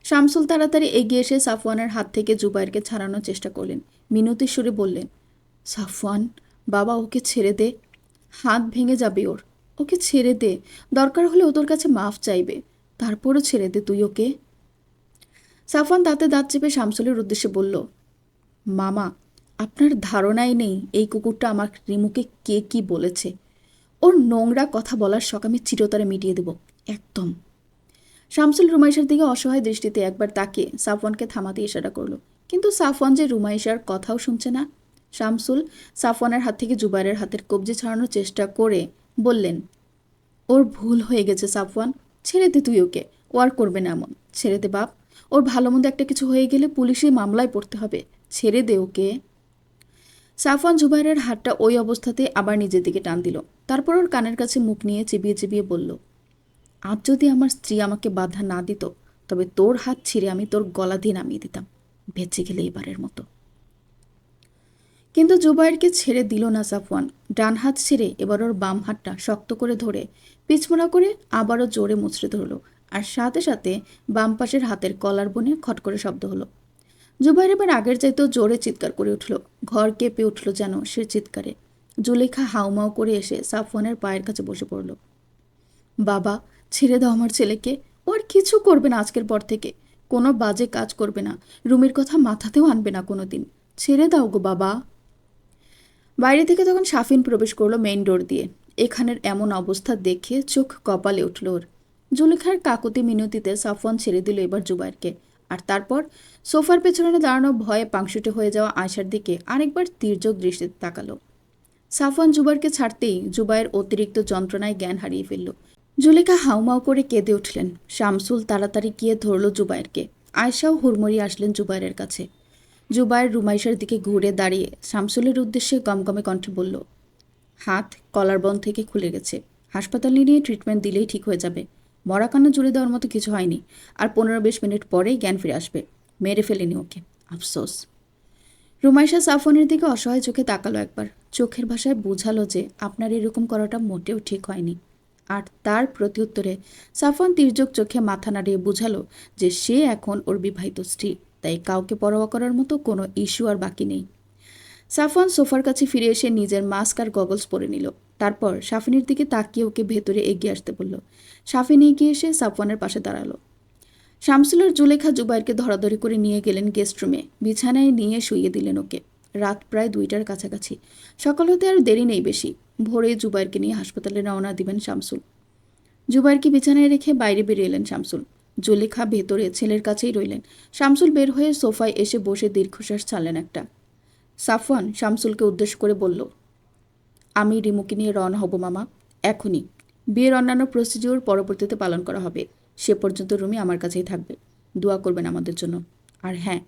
শামসুল তাড়াতাড়ি এগিয়ে এসে সাফওয়ানের হাত থেকে জুবাইরকে ছাড়ানোর চেষ্টা করলেন। মিনতি সুরে বললেন, সাফওয়ান বাবা, ওকে ছেড়ে দে। হাত ভেঙে যাবে ওর। ওকে ছেড়ে দে, দরকার হলে ও তোর কাছে মাফ চাইবে, তারপরও ছেড়ে দে তুই ওকে। সাফওয়ান দাঁতে দাঁত চেপে শামসুলের উদ্দেশ্যে বলল, মামা, আপনার ধারণাই নেই এই কুকুরটা আমার রিমুকে কে কি বলেছে। ওর নোংরা কথা বলার শখ আমি চিরতরে মিটিয়ে দেব একদম। শামসুল রুমাইশার দিকে অসহায় দৃষ্টিতে একবার তাকিয়ে সাফওয়ানকে থামাতে ইশারা করলো, কিন্তু সাফওয়ান যে রুমাইশার কথাও শুনছে না। শামসুল সাফওয়ানের হাত থেকে জুবাইরের হাতের কবজি ছাড়ানোর চেষ্টা করে বললেন, ওর ভুল হয়ে গেছে সাফওয়ান, ছেড়ে দে তুই ওকে। ও আর করবে না এমন। ছেড়ে দে বাপ। ওর ভালো মন্দ একটা কিছু হয়ে গেলে পুলিশে মামলায় পড়তে হবে। ছেড়ে দে ওকে। সাফওয়ান জুবাইরের হাতটা ওই অবস্থাতে আবার নিজের দিকে টান দিল। তারপর ওর কানের কাছে মুখ নিয়ে চিবিয়ে চিবিয়ে বলল, আজ যদি আমার স্ত্রী আমাকে বাধা না দিত, তবে তোর হাত ছিঁড়ে আমি তোর গলা দিয়ে নামিয়ে দিতাম, বেঁচে গেলে এবারের মতো। কিন্তু জুবাইরকে ছেড়ে দিল না সাফওয়ান। ডান হাত ছেড়ে এবার ওর বাম হাতটা শক্ত করে ধরে পিছমোড়া করে আবারও জোরে মুচড়ে ধরল। আর সাথে সাথে বাম পাশের হাতের কলার বনে খট করে শব্দ হলো। জুবাইর এবার আগের চাইতেও জোরে চিৎকার করে উঠল। ঘর কেঁপে উঠল যেন সে চিৎকারে। জুলেখা হাউমাউ করে এসে সাফওয়ানের পায়ের কাছে বসে পড়ল। বাবা, ছেড়ে দাও আমার ছেলেকে। ও আর কিছু করবে না আজকের পর থেকে। কোনো বাজে কাজ করবে না, রুমির কথা মাথাতেও আনবে না কোনো দিন। ছেড়ে দাও গো বাবা। বাইরে থেকে তখন শাফিন প্রবেশ করলো মেইন ডোর দিয়ে। এখানের এমন অবস্থা দেখে চোখ কপালে উঠল ওর। জুলেখার কাকুতি মিনতিতে সাফওয়ান ছেড়ে দিল এবার জুবাইরকে। আর তারপর সোফার পেছনে দাঁড়ানো ভয়ে পাংশুটে হয়ে যাওয়া আয়শার দিকে আরেকবার তির্যক দৃষ্টিতে তাকালো। সাফওয়ান জুবাইরকে ছাড়তেই জুবাইর অতিরিক্ত যন্ত্রণায় জ্ঞান হারিয়ে ফেলল। জুলেখা হাউমাউ করে কেঁদে উঠলেন। শামসুল তাড়াতাড়ি গিয়ে ধরল জুবাইরকে। আয়শাও হুড়মুড়ি আসলেন জুবাইরের কাছে। জুবাইর রুমাইশার দিকে ঘুরে দাঁড়িয়ে শামসুলের উদ্দেশ্যে গমগমে কণ্ঠে বলল, হাত কলারবন থেকে খুলে গেছে, হাসপাতালে নিয়ে ট্রিটমেন্ট দিলেই ঠিক হয়ে যাবে। মরা কান্না জুড়ে দেওয়ার মতো কিছু হয়নি। আর 15-20 মিনিট পরেই জ্ঞান ফিরে আসবে। মেরে ফেলেনি ওকে, আফসোস। রুমাইশা সাফওয়ানের দিকে অসহায় চোখে তাকালো একবার। চোখের ভাষায় বোঝালো যে আপনার এরকম করাটা মোটেও ঠিক হয়নি। আর তার প্রত্যুত্তরে সাফওয়ান তির্যক চোখে মাথা নাড়িয়ে বুঝালো যে সে এখন ওর বিবাহিত স্ত্রী, তাই কাউকে পরোয়া করার মতো কোনো ইস্যু আর বাকি নেই। সাফওয়ান সোফার কাছে ফিরে এসে নিজের মাস্ক আর গগলস পরে নিল। তারপর শাফিনের দিকে তাকিয়ে ওকে ভেতরে এগিয়ে আসতে বলল। শাফিন এগিয়ে এসে সাফওয়ানের পাশে দাঁড়ালো। শামসুলের জুলেখা জুবাইরকে ধরাধরি করে নিয়ে গেলেন গেস্ট রুমে। বিছানায় নিয়ে শুইয়ে দিলেন ওকে। রাত প্রায় 2টার কাছাকাছি। সকাল হতে আর দেরি নেই বেশি। ভোরে জুবাইরকে নিয়ে হাসপাতালে রওনা দিবেন শামসুল। জুবাইরকে বিছানায় রেখে বাইরে বেরিয়ে এলেন শামসুল। জুলেখা ভেতরে ছেলের কাছেই রইলেন। শামসুল বের হয়ে সোফায় এসে বসে দীর্ঘশ্বাস ছাড়লেন একটা। সাফওয়ান শামসুলকে উদ্দেশ্য করে বলল, আমি রিমুকে নিয়ে রওনা হব মামা, এখনই। বিয়ের অন্যান্য প্রসিডিওর পরবর্তীতে পালন করা হবে। সে পর্যন্ত রুমি আমার কাছেই থাকবে। দোয়া করবেন আমাদের জন্য। আর হ্যাঁ,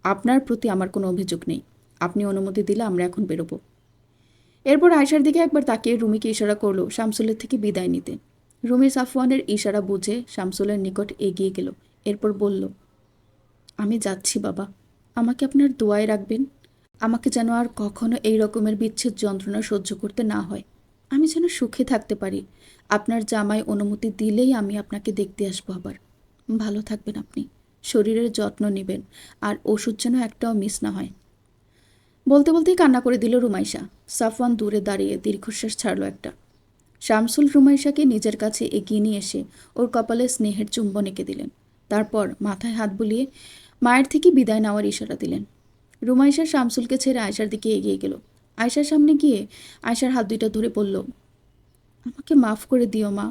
আপনার প্রতি আমার কোনো অভিযোগ নেই। আপনি অনুমতি দিলে আমরা এখন বেরোবো। এরপর আয়শার দিকে একবার তাকিয়ে রুমিকে ইশারা করলো শামসুলের থেকে বিদায় নিতে। রুমি সাফওয়ানের ইশারা বুঝে শামসুলের নিকট এগিয়ে গেল। এরপর বলল, আমি যাচ্ছি বাবা, আমাকে আপনার দোয়ায় রাখবেন। আমাকে যেন আর কখনো এই রকমের বিচ্ছেদ যন্ত্রণা সহ্য করতে না হয়। আমি যেন সুখে থাকতে পারি। আপনার জামাই অনুমতি দিলেই আমি আপনাকে দেখতে আসবো আবার। ভালো থাকবেন আপনি, শরীরের যত্ন নেবেন, আর ওষুধ যেন একটাও মিস না হয়। বলতে বলতেই কান্না করে দিল রুমাইশা। সাফওয়ান দূরে দাঁড়িয়ে দীর্ঘশ্বাস ছাড়ল একটা। শামসুল রুমাইশাকে নিজের কাছে এগিয়ে নিয়ে এসে ওর কপালে স্নেহের চুম্বন এঁকে দিলেন। তারপর মাথায় হাত বুলিয়ে মায়ের থেকে বিদায় নেওয়ার ইশারা দিলেন। রুমাইশা শামসুলকে ছেড়ে আয়শার দিকে এগিয়ে গেল। আয়শার সামনে গিয়ে আয়শার হাত দুইটা ধরে বলল, আমাকে মাফ করে দিও মা,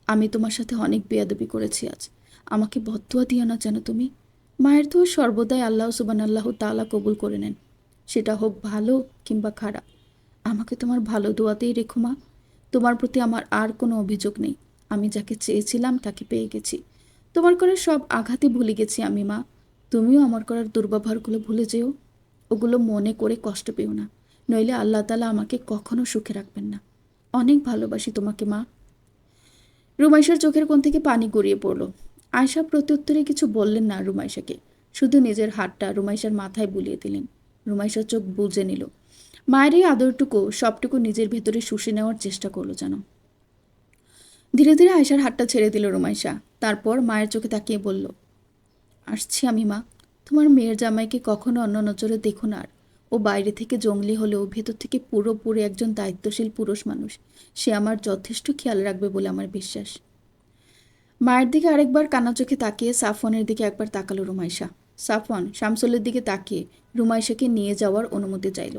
আমি তোমার সাথে অনেক বেয়াদবি করেছি আজ। আমাকে বদদুয়া দিও না যেন তুমি। মায়ের তো সর্বদাই আল্লাহ সুবহানাল্লাহু তাআলা কবুল করে নেন, সেটা হোক ভালো কিংবা খারাপ। আমাকে তোমার ভালো দোয়াতেই রেখো মা। তোমার প্রতি আমার আর কোনো অভিযোগ নেই। আমি যাকে চেয়েছিলাম তাকে পেয়ে গেছি। তোমার করা সব আঘাতই ভুলে গেছি আমি মা। তুমিও আমার করার দুর্ব্যবহারগুলো ভুলে যেও। ওগুলো মনে করে কষ্ট পেও না, নইলে আল্লাহ তাআলা আমাকে কখনো সুখে রাখবেন না। অনেক ভালোবাসি তোমাকে মা। রুমাইশার চোখের কোণ থেকে পানি গড়িয়ে পড়ল। আয়শা প্রত্যুত্তরে কিছু বললেন না রুমাইশাকে, শুধু নিজের হাতটা রুমাইশার মাথায় বুলিয়ে দিলেন। রুমাইশার চোখ বুজে নিল। মায়ের এই আদরটুকু সবটুকু নিজের ভেতরে শুষে নেওয়ার চেষ্টা করলো যেন। ধীরে ধীরে আয়শার হাতটা ছেড়ে দিল রুমাইশা। তারপর মায়ের চোখে তাকিয়ে বলল, আসছি আমি মা। তোমার মেয়ের জামাইকে কখনো অন্য নজরে দেখো না আর। ও বাইরে থেকে জঙ্গলি হলেও ভেতর থেকে পুরোপুরি একজন দায়িত্বশীল পুরুষ মানুষ। সে আমার যথেষ্ট খেয়াল রাখবে বলে আমার বিশ্বাস। মায়ের দিকে আরেকবার কান্না চোখে তাকিয়ে সাফওয়ানের দিকে একবার তাকালো রুমাইশা। সাফওয়ান শামসুলের দিকে তাকিয়ে রুমাইশাকে নিয়ে যাওয়ার অনুমতি চাইল।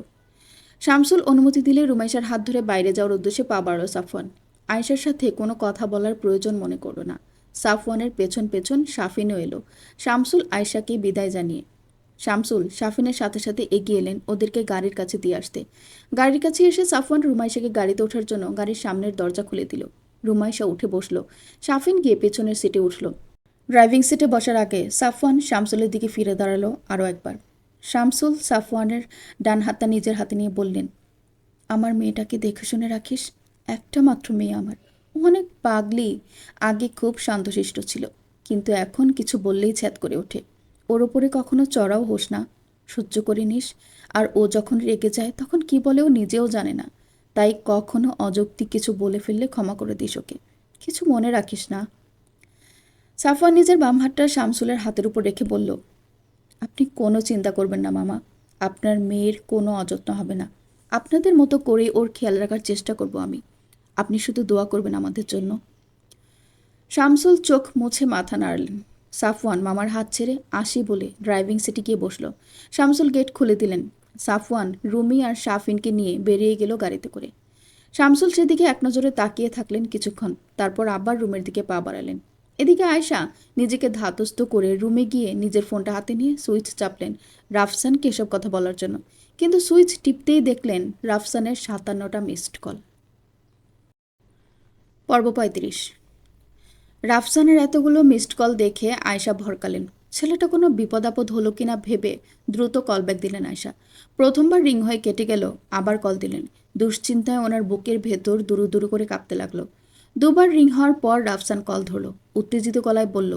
শামসুল অনুমতি দিলে রুমাইশার হাত ধরে বাইরে যাওয়ার উদ্দেশ্যে পা বাড়ল সাফওয়ান। আয়েশার সাথে কোনো কথা বলার প্রয়োজন মনে করল না। সাফওয়ানের পেছন পেছন শাফিনও এলো, শামসুল আয়েশাকে বিদায় জানিয়ে। শামসুল শাফিনের সাথে সাথে এগিয়ে এলেন ওদেরকে গাড়ির কাছে দিয়ে আসতে। গাড়ির কাছে এসে সাফওয়ান রুমাইশাকে গাড়িতে ওঠার জন্য গাড়ির সামনের দরজা খুলে দিল। রুমাইশা উঠে বসলো। শাফিন গিয়ে পেছনের সিটে উঠল। ড্রাইভিং সিটে বসার আগে সাফওয়ান শামসুলের দিকে ফিরে দাঁড়ালো আরও একবার। শামসুল সাফওয়ানের ডান হাতটা নিজের হাতে নিয়ে বললেন, আমার মেয়েটাকে দেখে শুনে রাখিস। একটা মাত্র মেয়ে আমার। ও অনেক পাগলি। আগে খুব শান্তশিষ্ট ছিল, কিন্তু এখন কিছু বললেই ছ্যাদ করে ওঠে। ওর ওপরে কখনো চড়াও হোস না, সহ্য করে নিস। আর ও যখন রেগে যায় তখন কি বলে ও নিজেও জানে না। তাই কখনো অযৌক্তিক কিছু বলে ফেললে ক্ষমা করে দিস ওকে। কিছু মনে রাখিস না। সাফওয়ান নিজের বাম হাতটা শামসুলের হাতের উপর রেখে বলল, আপনি কোনো চিন্তা করবেন না মামা। আপনার মেয়ের কোনো অযত্ন হবে না। আপনাদের মতো করেই ওর খেয়াল রাখার চেষ্টা করব আমি। আপনি শুধু দোয়া করবেন আমাদের জন্য। শামসুল চোখ মুছে মাথা নাড়লেন। সাফওয়ান মামার হাত ছেড়ে আসি বলে ড্রাইভিং সিটে গিয়ে বসল। শামসুল গেট খুলে দিলেন। সাফওয়ান রুমি আর শাফিনকে নিয়ে বেরিয়ে গেল গাড়িতে করে। শামসুল সেদিকে এক নজরে তাকিয়ে থাকলেন কিছুক্ষণ, তারপর আবার রুমের দিকে পা বাড়ালেন। এদিকে আয়েশা নিজেকে ধাতস্থ করে রুমে গিয়ে নিজের ফোনটা হাতে নিয়ে সুইচ চাপলেন রাফসানকে এসব কথা বলার জন্য। কিন্তু সুইচ টিপতেই দেখলেন রাফসানের 57টা মিসড কল। পর্ব 35। রাফসানের এতগুলো মিসড কল দেখে আয়েশা ভরকালেন। ছেলেটা কোনো বিপদ আপদ হলো কিনা ভেবে দ্রুত কল ব্যাক দিলেন আয়েশা। প্রথমবার রিং হয়ে কেটে গেল, আবার কল দিলেন। দুশ্চিন্তায় ওনার বুকের ভেতর দুরু দুরু করে কাঁপতে লাগলো। দুবার রিং হওয়ার পর রাফসান কল ধরল। উত্তেজিত গলায় বলল,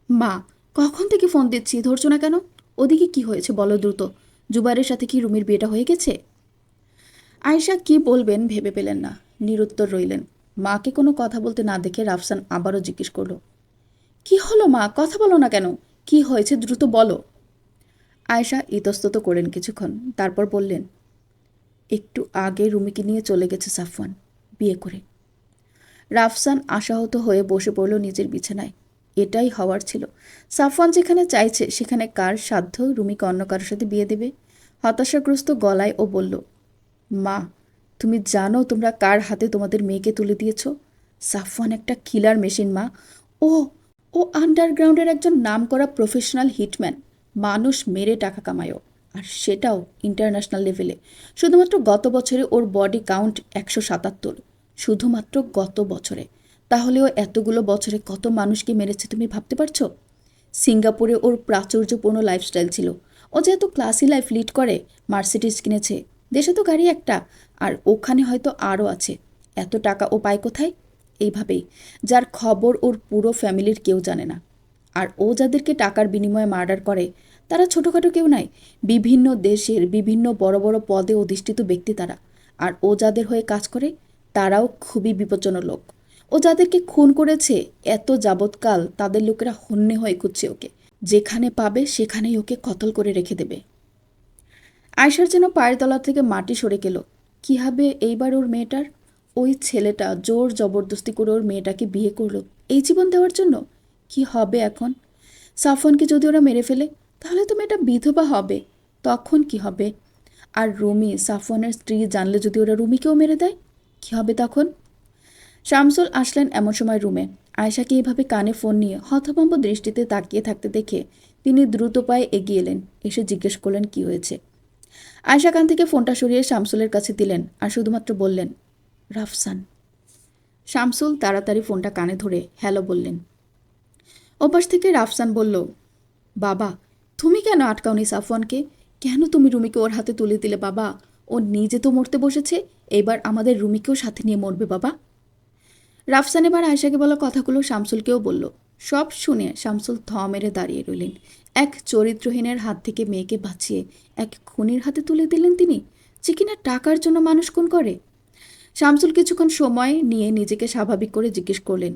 মা, কখন থেকে ফোন দিচ্ছি, ধরছো না কেন? ওদিকে কি হয়েছে বলো দ্রুত। জুবাইরের সাথে কি রুমির বিয়েটা হয়ে গেছে? আয়েশা কি বলবেন ভেবে পেলেন না, নিরুত্তর রইলেন। মাকে কোনো কথা বলতে না দেখে রাফসান আবারও জিজ্ঞেস করল, কি হলো মা, কথা বলো না কেন? কি হয়েছে দ্রুত বলো। আয়েশা ইতস্তত করেন কিছুক্ষণ, তারপর বললেন, একটু আগে রুমিকে নিয়ে চলে গেছে সাফওয়ান, বিয়ে করে। রাফসান আশাহত হয়ে বসে পড়ল নিজের বিছানায়। এটাই হওয়ার ছিল। সাফওয়ান যেখানে চাইছে সেখানে কার সাধ্য রুমিকে অন্য কারোর সাথে বিয়ে দেবে? হতাশাগ্রস্ত গলায় ও বলল, মা, তুমি জানো তোমরা কার হাতে তোমাদের মেয়েকে তুলে দিয়েছ? সাফওয়ান একটা কিলার মেশিন মা। ও ও আন্ডারগ্রাউন্ডের একজন নামকরা প্রফেশনাল হিটম্যান। মানুষ মেরে টাকা কামায়ও, আর সেটাও ইন্টারন্যাশনাল লেভেলে। শুধুমাত্র গত বছরে ওর বডি কাউন্ট 177। শুধুমাত্র গত বছরে। তাহলেও এতগুলো বছরে কত মানুষকে মেরেছে তুমি ভাবতে পারছো? সিঙ্গাপুরে ওর প্রাচুর্যপূর্ণ লাইফস্টাইল ছিল। ও যেহেতু ক্লাসি লাইফ লিড করে, মার্সিডিজ কিনেছে। দেশে তো গাড়ি একটা, আর ওখানে হয়তো আরও আছে। এত টাকা ও পায় কোথায়? এইভাবেই, যার খবর ওর পুরো ফ্যামিলির কেউ জানে না। আর ও যাদেরকে টাকার বিনিময়ে মার্ডার করে তারা ছোটোখাটো কেউ নাই, বিভিন্ন দেশের বিভিন্ন বড় বড় পদে অধিষ্ঠিত ব্যক্তি তারা। আর ও যাদের হয়ে কাজ করে তারাও খুবই বিপজ্জনক লোক। ও যাদেরকে খুন করেছে এত যাবৎকাল তাদের লোকেরা হন্যে হয়ে খুঁজছে ওকে। যেখানে পাবে সেখানেই ওকে কতল করে রেখে দেবে। আয়শার যেন পায়ের তলা থেকে মাটি সরে গেল। কী হবে এইবার ওর মেয়েটার? ওই ছেলেটা জোর জবরদস্তি করে ওর মেয়েটাকে বিয়ে করলো এই জীবন দেওয়ার জন্য। কি হবে এখন? সাফওয়ানকে যদি ওরা মেরে ফেলে তাহলে তো মেয়েটা বিধবা হবে। তখন কি হবে? আর রুমি, সাফওয়ানের স্ত্রী জানলে যদি ওরা রুমিকেও মেরে দেয়, কি হবে তখন? শামসুল আসলেন এমন সময় রুমে। আয়েশাকে এভাবে কানে ফোন নিয়ে হতভম্ব দৃষ্টিতে তাকিয়ে থাকতে দেখে তিনি দ্রুত পায়ে এগিয়ে এলেন। এসে জিজ্ঞেস করলেন কি হয়েছে। আয়শা কান থেকে ফোনটা সরিয়ে শামসুলের কাছে দিলেন আর শুধুমাত্র বললেন, রাফসান। শামসুল তাড়াতাড়ি ফোনটা কানে ধরে হ্যালো বললেন। ওপাশ থেকে রাফসান বলল, বাবা, তুমি কেন আটকাওনি সাফওয়ানকে? কেন তুমি রুমিকে ওর হাতে তুলে দিলে বাবা? ও নিজে তো মরতে বসেছে, এবার আমাদের রুমিকেও সাথে নিয়ে মরবে বাবা। রাফসান এবার আয়শাকে বলা কথাগুলো শামসুলকেও বলল। সব শুনে শামসুল থ মেরে দাঁড়িয়ে রইলেন। এক চরিত্রহীনের হাত থেকে মেয়েকে বাঁচিয়ে এক খুনির হাতে তুলে দিলেন তিনি, যে কিনা টাকার জন্য মানুষ খুন করে। শামসুল কিছুক্ষণ সময় নিয়ে নিজেকে স্বাভাবিক করে জিজ্ঞেস করলেন,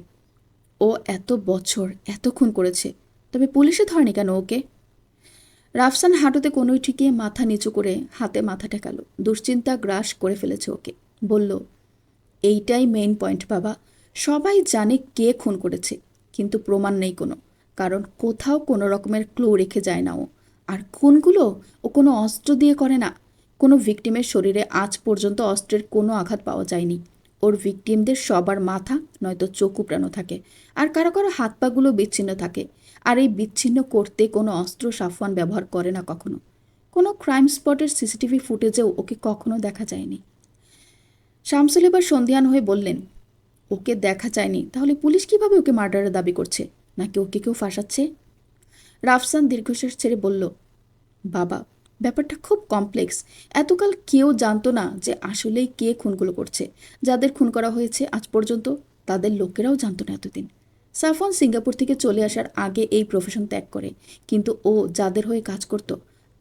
ও এত বছর এত খুন করেছে, তবে পুলিশে ধরেনি কেন ওকে? রাফসান হাঁটুতে কোনোই ঠেকিয়ে মাথা নিচু করে হাতে মাথা ঠেকালো। দুশ্চিন্তা গ্রাস করে ফেলেছে ওকে। বলল, এইটাই মেইন পয়েন্ট বাবা। সবাই জানে কে খুন করেছে, কিন্তু প্রমাণ নেই কোনো, কারণ কোথাও কোনো রকমের ক্লু রেখে যায় না ও। আর খুনগুলো ও কোনো অস্ত্র দিয়ে করে না। কোনো ভিকটিমের শরীরে আজ পর্যন্ত অস্ত্রের কোনো আঘাত পাওয়া যায়নি। ওর ভিকটিমদের সবার মাথা নয়তো চোখ উপড়ানো থাকে, আর কারো কারো হাত পাগুলো বিচ্ছিন্ন থাকে। আর এই বিচ্ছিন্ন করতে কোনো অস্ত্র সাফওয়ান ব্যবহার করে না কখনো। কোনো ক্রাইম স্পটের সিসিটিভি ফুটেজেও ওকে কখনো দেখা যায়নি। শামসুল এবার সন্ধিয়ান হয়ে বললেন, ওকে দেখা যায়নি তাহলে পুলিশ কিভাবে ওকে মার্ডারের দাবি করছে? নাকি ওকে কেউ ফাঁসাচ্ছে? রাফসান দীর্ঘশ্বাস ছেড়ে বলল, বাবা, ব্যাপারটা খুব কমপ্লেক্স। এতকাল কেউ জানতো না যে আসলেই কে খুনগুলো করছে। যাদের খুন করা হয়েছে আজ পর্যন্ত, তাদের লোকেরাও জানতো না এতদিন। সাফওয়ান সিঙ্গাপুর থেকে চলে আসার আগে এই প্রফেশন ত্যাগ করে, কিন্তু ও যাদের হয়ে কাজ করত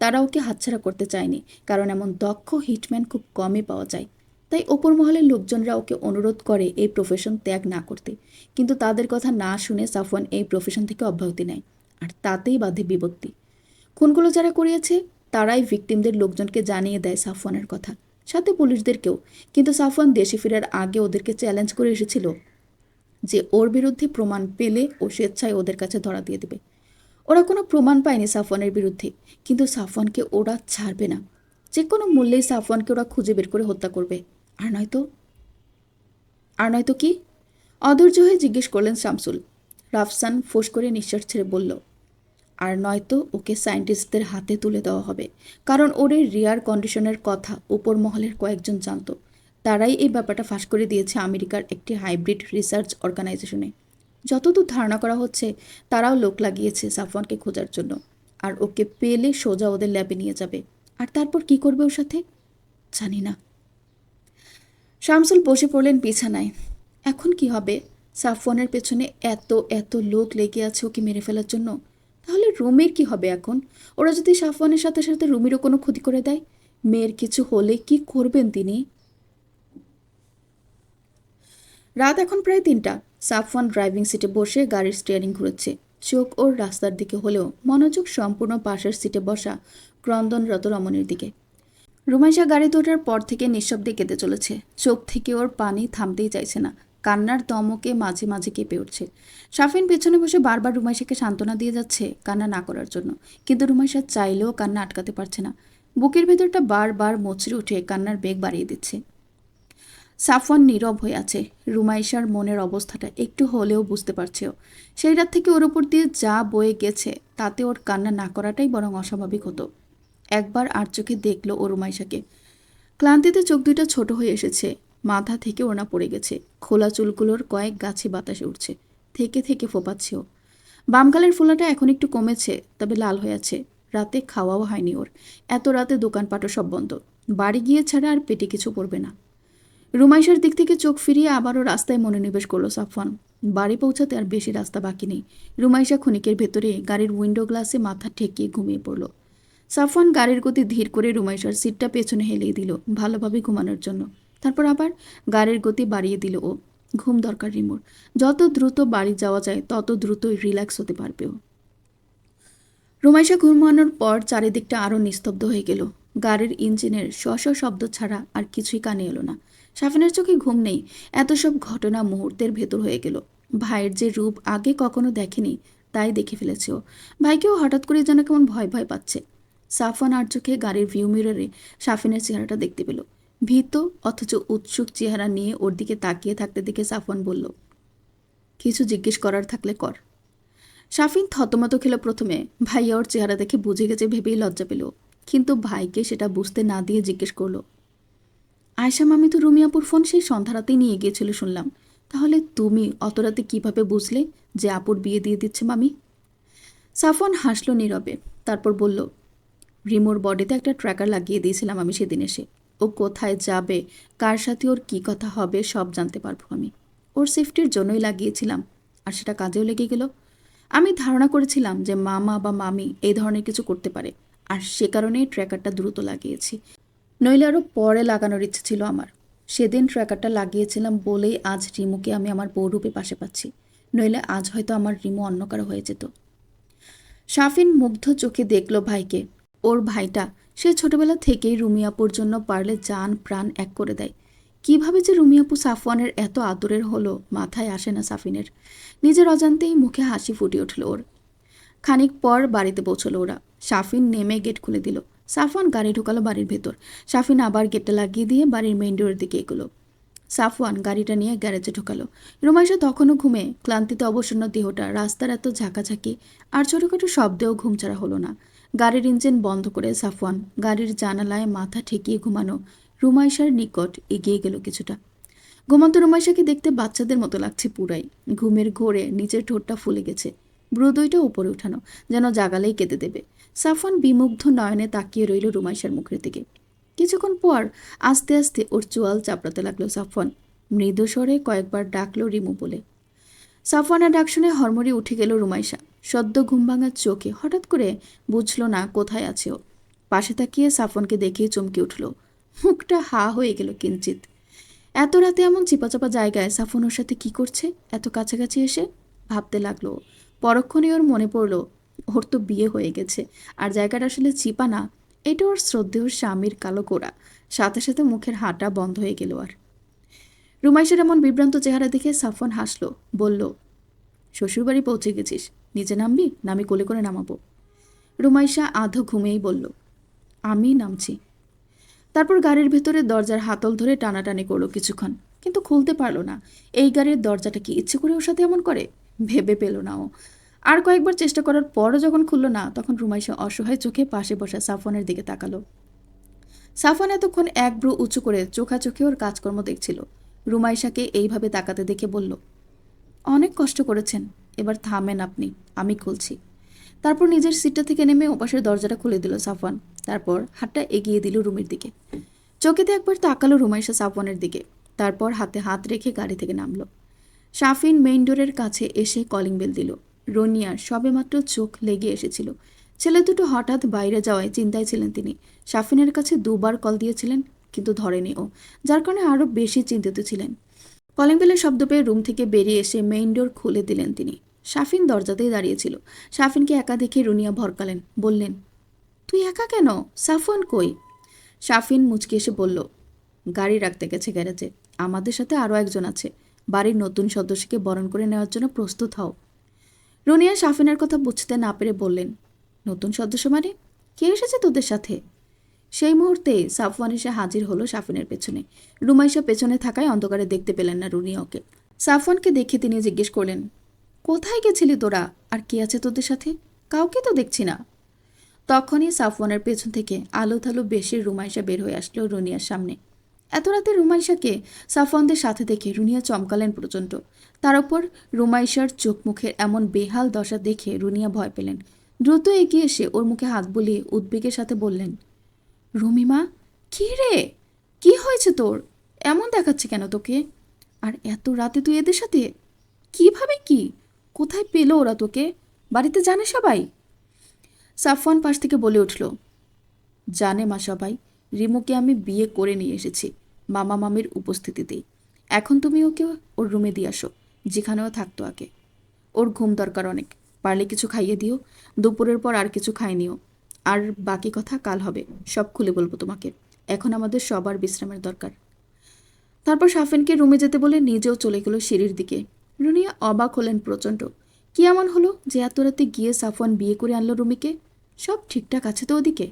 তারা ওকে হাতছাড়া করতে চায়নি, কারণ এমন দক্ষ হিটম্যান খুব কমই পাওয়া যায়। তাই ওপর মহলের লোকজনরা ওকে অনুরোধ করে এই প্রফেশন ত্যাগ না করতে, কিন্তু তাদের কথা না শুনে সাফওয়ান এই প্রফেশন থেকে অব্যাহতি নেয়, আর তাতেই বাধে বিপত্তি। খুনগুলো যারা করিয়েছে তারাই ভিকটিমদের লোকজনকে জানিয়ে দেয় সাফওয়ানের কথা, সাথে পুলিশদেরকেও। কিন্তু সাফওয়ান দেশে ফেরার আগে ওদেরকে চ্যালেঞ্জ করে এসেছিল যে ওর বিরুদ্ধে প্রমাণ পেলে ও স্বেচ্ছায় ওদের কাছে ধরা দিয়ে দেবে। ওরা কোনো প্রমাণ পায়নি সাফওয়ানের বিরুদ্ধে, কিন্তু সাফওয়ানকে ওরা ছাড়বে না। যে কোনো মূল্যেই সাফওয়ানকে ওরা খুঁজে বের করে হত্যা করবে। আর নয়তো কি? অধৈর্য হয়ে জিজ্ঞেস করলেন শামসুল। রাফসান ফোঁস করে নিঃশ্বাস ছেড়ে বলল, আর নয়তো ওকে সায়েন্টিস্টদের হাতে তুলে দেওয়া হবে, কারণ ওর এই রিয়ার কন্ডিশনের কথা উপর মহলের কয়েকজন জানত। তারাই এই ব্যাপারটা ফাঁস করে দিয়েছে আমেরিকার একটি হাইব্রিড রিসার্চ অর্গানাইজেশনে। যতদূর ধারণা করা হচ্ছে তারাও লোক লাগিয়েছে সাফওয়ানকে খোঁজার জন্য, আর ওকে পেলে সোজা ওদের ল্যাবে নিয়ে যাবে। আর তারপর কি করবে ওর সাথে জানি না। শামসুল বসে পড়লেন বিছানায়। এখন কি হবে? সাফওয়ানের পেছনে এত এত লোক লেগে আছে ওকে মেরে ফেলার জন্য। তাহলে রুমির কি হবে এখন? ওরা যদি সাফওয়ানের সাথে সাথে রুমিরও কোনো ক্ষতি করে দেয়, মেয়ের কিছু হলে কি করবেন তিনি? রাত এখন প্রায় ৩টা। সাফওয়ান ড্রাইভিং সিটে বসে গাড়ির স্টিয়ারিং ঘুরেছে। চোখ ওর রাস্তার দিকে হলেও মনোযোগ সম্পূর্ণ পাশের সিটে বসা ক্রন্দনরত রমণীর দিকে। রুমাইশা গাড়িতে ওঠার পর থেকে নিঃশব্দে কেঁদে চলেছে। চোখ থেকে ওর পানি থামতেই চাইছে না। কান্নার দমকে মাঝে মাঝে কেঁপে উঠছে। শাফিন পেছনে বসে বারবার রুমাইশাকে সান্ত্বনা দিয়ে যাচ্ছে কান্না না করার জন্য, কিন্তু রুমাইশা চাইলেও কান্না আটকাতে পারছে না। বুকের ভেতরটা বারবার মোচড়ে উঠে কান্নার বেগ বাড়িয়ে দিচ্ছে। সাফওয়ান নীরব হয়ে আছে। রুমাইশার মনের অবস্থাটা একটু হলেও বুঝতে পারছেও। সেই রাত থেকে ওর ওপর দিয়ে যা বয়ে গেছে তাতে ওর কান্না না করাটাই বরং অস্বাভাবিক হতো। একবার আর চোখে দেখল ও রুমাইশাকে। ক্লান্তিতে চোখ দুইটা ছোট হয়ে এসেছে। মাথা থেকে ওড়না পড়ে গেছে। খোলা চুলগুলোর কয়েক গাছি বাতাসে উঠছে। থেকে থেকে ফোপাচ্ছেও। বামগালের ফোলাটা এখন একটু কমেছে, তবে লাল হয়ে আছে। রাতে খাওয়াও হয়নি ওর। এত রাতে দোকানপাটও সব বন্ধ। বাড়ি গিয়ে ছাড়া আর পেটে কিছু পড়বে না। রুমাইশার দিক থেকে চোখ ফিরিয়ে আবারও রাস্তায় মনোনিবেশ করলো সাফওয়ান। বাড়ি পৌঁছাতে আর বেশি রাস্তা বাকি নেই। রুমাইশা ক্ষণিকের ভেতরে গাড়ির উইন্ডো গ্লাসে মাথা ঠেকিয়ে ঘুমিয়ে পড়ল। সাফওয়ান গাড়ির গতি ধীর করে রুমাইশার সিটটা পেছনে হেলিয়ে দিল ভালোভাবে ঘুমানোর জন্য। তারপর আবার গাড়ির গতি বাড়িয়ে দিল ও। ঘুম দরকার রিমোর। যত দ্রুত বাড়ি যাওয়া যায় তত দ্রুতই রিল্যাক্স হতে পারবে ও। রুমাইশা ঘুমানোর পর চারিদিকটা আরও নিস্তব্ধ হয়ে গেল। গাড়ির ইঞ্জিনের শ শব্দ ছাড়া আর কিছুই কানে এলো না। শাফিনের চোখে ঘুম নেই। এত সব ঘটনা মুহূর্তের ভেতর হয়ে গেল। ভাইয়ের যে রূপ আগে কখনো দেখেনি তাই দেখে ফেলেছে ও। ভাইকেও হঠাৎ করে যেন কেমন ভয় ভয় পাচ্ছে। সাফওয়ান আর চোখে গাড়ির ভিউ মিররে শাফিনের চেহারাটা দেখতে পেল। ভীত অথচ উৎসুক চেহারা নিয়ে ওর দিকে তাকিয়ে থাকতে দেখে সাফওয়ান বলল, কিছু জিজ্ঞেস করার থাকলে কর। শাফিন থতমত খেল প্রথমে। ভাইয়া ওর চেহারা দেখে বুঝে গেছে ভেবেই লজ্জা পেল। কিন্তু ভাইকে সেটা বুঝতে না দিয়ে জিজ্ঞেস করলো, আয়শা মামি তো রুমি আপুর ফোন সেই সন্ধ্যা রাতেই নিয়ে গিয়েছিল শুনলাম। তাহলে তুমি অত রাতে কীভাবে বুঝলে যে আপুর বিয়ে দিয়ে দিচ্ছে মামি? সাফওয়ান হাসল নীরবে, তারপর বলল, রিমোর বডিতে একটা ট্র্যাকার লাগিয়ে দিয়েছিলাম আমি সেদিন এসে। ও কোথায় যাবে, কার সাথে ওর কী কথা হবে সব জানতে পারবো আমি। ওর সেফটির জন্যই লাগিয়েছিলাম, আর সেটা কাজেও লেগে গেল। আমি ধারণা করেছিলাম যে মামা বা মামি এই ধরনের কিছু করতে পারে, আর সে কারণেই ট্র্যাকারটা দ্রুত লাগিয়েছি। নইলে আরও পরে লাগানোর ইচ্ছে ছিল আমার। সেদিন ট্র্যাকারটা লাগিয়েছিলাম বলেই আজ রিমুকে আমি আমার বউরূপে পাশে পাচ্ছি, নইলে আজ হয়তো আমার রিমু অন্য কারো হয়ে যেত। শাফিন মুগ্ধ চোখে দেখল ভাইকে। ওর ভাইটা সে ছোটবেলা থেকেই রুমিয়াপুর জন্য পারলে জান প্রাণ এক করে দেয়। কিভাবে যে রুমিয়াপু সাফওয়ানের এত আদরের হলো মাথায় আসে না সাফিনের। নিজের অজান্তেই মুখে হাসি ফুটে উঠল ওর। খানিক পর বাড়িতে পৌঁছলো ওরা। শাফিন নেমে গেট খুলে দিল। সাফওয়ান গাড়ি ঢুকালো বাড়ির ভেতর। শাফিন আবার গেটটা লাগিয়ে দিয়ে বাড়ির মেইন ডোরের দিকে এগোলো। সাফওয়ান গাড়িটা নিয়ে গ্যারেজে ঢুকালো। রুমাইশা তখনও ঘুমে, ক্লান্তিতে অবসন্ন দেহটা, রাস্তার এত ঝাঁকাঝাঁকি আর ছোটোখাটো শব্দেও ঘুমছাড়া হলো না। গাড়ির ইঞ্জিন বন্ধ করে সাফওয়ান গাড়ির জানালায় মাথা ঠেকিয়ে ঘুমানো রুমাইশার নিকট এগিয়ে গেল কিছুটা। ঘুমন্ত রুমাইশাকে দেখতে বাচ্চাদের মতো লাগছে পুরাই। ঘুমের ঘোরে নিচের ঠোঁটটা ফুলে গেছে, ব্রুদইটা উপরে উঠানো, যেন জাগালেই কেঁদে দেবে। সাফওয়ান বিমুগ্ধ নয়নে তাকিয়ে রইল রুমাইশার মুখের দিকে। কিছুক্ষণ পর আস্তে আস্তে ওর চোয়াল চাপড়াতে লাগলো সাফওয়ান। মৃদু স্বরে কয়েকবার ডাকলো রিমু বলে। সাফওয়ানের ডাক শুনে হরমরি উঠে গেল রুমাইশা। সদ্য ঘুম ভাঙার চোখে হঠাৎ করে বুঝল না কোথায় আছে ও। পাশে তাকিয়ে সাফওয়ানকে দেখেই চমকে উঠল। মুখটা হা হয়ে গেল কিঞ্চিত। এত রাতে এমন চিপাচাপা জায়গায় সাফওয়ান ওর সাথে কি করছে এত কাছাকাছি এসে? ভাবতে লাগলো। পরক্ষণে ওর মনে পড়ল ওর তো বিয়ে হয়ে গেছে, আর জায়গাটা আসলে চিপা না, এটা ওর শ্রদ্ধেয় স্বামীর কালো কোড়া। সাথে সাথে মুখের হাঁটা বন্ধ হয়ে গেল। আর রুমাইশার এমন বিভ্রান্ত চেহারা দেখে সাফওয়ান হাসলো, বলল, শ্বশুরবাড়ি পৌঁছে গেছিস, নিচে নামবি না আমি কোলে করে নামাবো? রুমাইশা আধো ঘুমেই বলল, আমি নামছি। তারপর গাড়ির ভেতরে দরজার হাতল ধরে টানাটানি করলো কিছুক্ষণ, কিন্তু খুলতে পারলো না। এই গাড়ির দরজাটা কি ইচ্ছে করে ওর সাথে এমন করে? ভেবে পেল না ও। আর কয়েকবার চেষ্টা করার পরও যখন খুলল না, তখন রুমাইশা অসহায় চোখে পাশে বসা সাফওয়ানের দিকে তাকালো। সাফওয়ান এতক্ষণ এক ব্রু উঁচু করে চোখাচোখে ওর কাজকর্ম দেখছিল। রুমাইশাকে এইভাবে তাকাতে দেখে বলল, অনেক কষ্ট করেছেন, এবার থামেন আপনি, আমি খুলছি। তারপর নিজের সিটটা থেকে নেমে ওপাশের দরজাটা খুলে দিল সাফওয়ান। তারপর হাতটা এগিয়ে দিল রুমের দিকে। চোখেতে একবার তাকালো রুমাইশা সাফওয়ানের দিকে, তারপর হাতে হাত রেখে গাড়ি থেকে নামলো। শাফিন মেইন ডোরের কাছে এসে কলিং বেল দিল। রনিয়ার সবেমাত্র চোখ লেগে এসেছিল। ছেলে দুটো হঠাৎ বাইরে যাওয়ায় চিন্তায় ছিলেন তিনি। শাফিনের কাছে দুবার কল দিয়েছিলেন, কিন্তু ধরেনি ও, যার কারণে আরও বেশি চিন্তিত ছিলেন। কলিং বেলের শব্দ পেয়ে রুম থেকে বেরিয়ে এসে মেইন ডোর খুলে দিলেন তিনি। শাফিন দরজাতেই দাঁড়িয়েছিল। শাফিনকে একা দেখে রুনিয়া ভরকালেন, বললেন, তুই একা কেন? সাফওয়ান কই? শাফিন মুচকি এসে বলল, গাড়ি রাখতে গেছে গ্যারেজে, আমাদের সাথে আরও একজন আছে, বাড়ির নতুন সদস্যকে বরণ করে নেওয়ার জন্য প্রস্তুত হও। রুনিয়া শাফিনের কথা বুঝতে না পেরে বললেন, নতুন সদস্য মানে? কে এসেছে তোদের সাথে? সেই মুহূর্তে সাফওয়ান এসে হাজির হলো শাফিনের পেছনে। রুমাইশা পেছনে থাকায় অন্ধকারে দেখতে পেলেন না রুনিয়া ওকে। সাফওয়ানকে দেখে তিনি জিজ্ঞেস করলেন, কোথায় গেছিলি তোরা, আর কে আছে তোদের সাথে? কাউকে তো দেখছি না। তখনই সাফওয়ানের পেছন থেকে আলো থালো বেশি রুমাইশা বের হয়ে আসলো রুনিয়ার সামনে। এত রাতে রুমাইশাকে সাফওয়ানদের সাথে দেখে রুনিয়া চমকালেন প্রচণ্ড। তার ওপর রুমাইশার চোখ মুখের এমন বেহাল দশা দেখে রুনিয়া ভয় পেলেন। দ্রুত এগিয়ে এসে ওর মুখে হাত বুলিয়ে উদ্বেগের সাথে বললেন, রুমিমা, কী রে, কি হয়েছে তোর? এমন দেখাচ্ছে কেন তোকে? আর এত রাতে তুই এদের সাথে কিভাবে? কি কোথায় পেল ওরা তোকে? বাড়িতে জানে সবাই? সাফওয়ান পাশ থেকে বলে উঠল, জানে মা সবাই, রিমুকে আমি বিয়ে করে নিয়ে এসেছি মামা মামির উপস্থিতিতেই। এখন তুমি ওকে ওর রুমে দিয়ে আসো, যেখানেও থাকতো আগে। ওর ঘুম দরকার অনেক, পারলে কিছু খাইয়ে দিও। দুপুরের পর আর কিছু খাইনিও। আর বাকি কথা কাল হবে, সব খুলে বলবো তোমাকে। এখন আমাদের সবার বিশ্রামের দরকার। তারপর শাফিনকে রুমে যেতে বলে নিজেও চলে গেল সিঁড়ির দিকে। রুনিয়া অবাক হলেন প্রচণ্ড। কি এমন হলো যে এত রাতে গিয়ে সাফওয়ান বিয়ে করে আনলো রুমিকে? সব ঠিকঠাক আছে তো ওদিকে?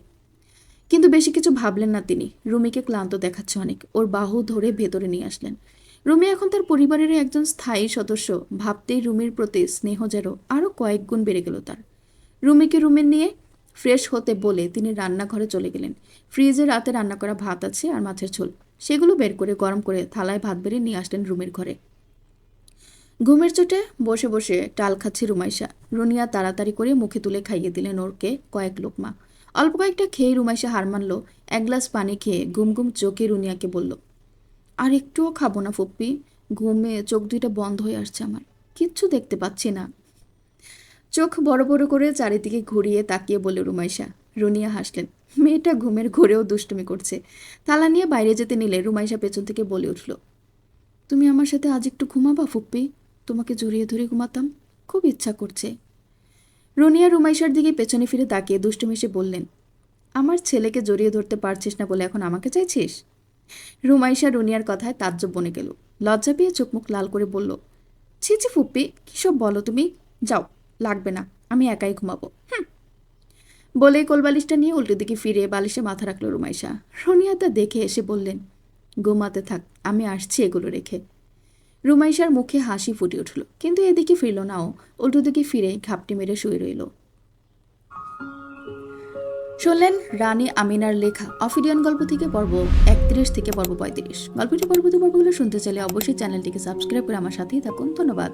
কিন্তু বেশি কিছু ভাবলেন না তিনি। রুমিকে ক্লান্ত দেখাচ্ছে অনেক, ওর বাহু ধরে ভেতরে নিয়ে আসলেন। রুমি এখন তার পরিবারের একজন স্থায়ী সদস্য, ভাবতেই রুমির প্রতি স্নেহ যেন আরও কয়েক গুণ বেড়ে গেল তার। রুমিকে রুমে নিয়ে ফ্রেশ হতে বলে তিনি রান্নাঘরে চলে গেলেন। ফ্রিজে রাতে রান্না করা ভাত আছে আর মাছের ঝোল, সেগুলো বের করে গরম করে থালায় ভাত বেড়ে নিয়ে আসলেন রুমের ঘরে। ঘুমের চোটে বসে বসে টাল খাচ্ছে রুমাইশা। রুনিয়া তাড়াতাড়ি করে মুখে তুলে খাইয়ে দিলেন ওরকে কয়েক লোকমা। অল্প কয়েকটা খেয়ে রুমাইশা হার মানল। এক গ্লাস পানি খেয়ে ঘুম ঘুম চোখে রুনিয়াকে বলল, আর একটুও খাবো না ফুপ্পি, ঘুমে চোখ দুইটা বন্ধ হয়ে আসছে আমার, কিচ্ছু দেখতে পাচ্ছি না। চোখ বড় বড় করে চারিদিকে ঘুরিয়ে তাকিয়ে বলে রুমাইশা। রুনিয়া হাসলেন। মেয়েটা ঘুমের ঘোরেও দুষ্টুমি করছে। থালা নিয়ে বাইরে যেতে নিলে রুমাইশা পেছন থেকে বলে উঠল, তুমি আমার সাথে আজ একটু ঘুমাবা ফুপ্পি? তোমাকে জড়িয়ে ধরে ঘুমাতাম, খুব ইচ্ছা করছে। রুনিয়া রুমাইশার দিকে পেছনে ফিরে তাকিয়ে দুষ্টু মিশে বললেন, আমার ছেলেকে জড়িয়ে ধরতে পারছিস না বলে এখন আমাকে চাইছিস? রুমাইশা রুনিয়ার কথায় তাজ্জব বনে গেল। লজ্জা পেয়ে চোখ মুখ লাল করে বলল, ছি ছি ফুপ্পি, কিসব বলো তুমি? যাও, লাগবে না, আমি একাই ঘুমাবো। বলে কোলবালিশটা নিয়ে উল্টো দিকে ফিরে বালিশে মাথা রাখল রুমাইশা। রুনিয়া তা দেখে এসে বললেন, ঘুমাতে থাক, আমি আসছি এগুলো রেখে। রুমাইশার মুখে হাসি ফুটে উঠল, কিন্তু এদিকে ফিরল না ও। উল্টো দিকে ফিরে ঘাপটি মেরে শুয়ে রইল। শুনলেন রানী আমিনার লেখা অফিডিয়ান গল্প থেকে পর্ব 31 থেকে পর্ব 35। গল্পটি পরবর্তী পর্বগুলো শুনতে চাইলে অবশ্যই চ্যানেলটিকে সাবস্ক্রাইব করে আমার সাথেই থাকুন। ধন্যবাদ।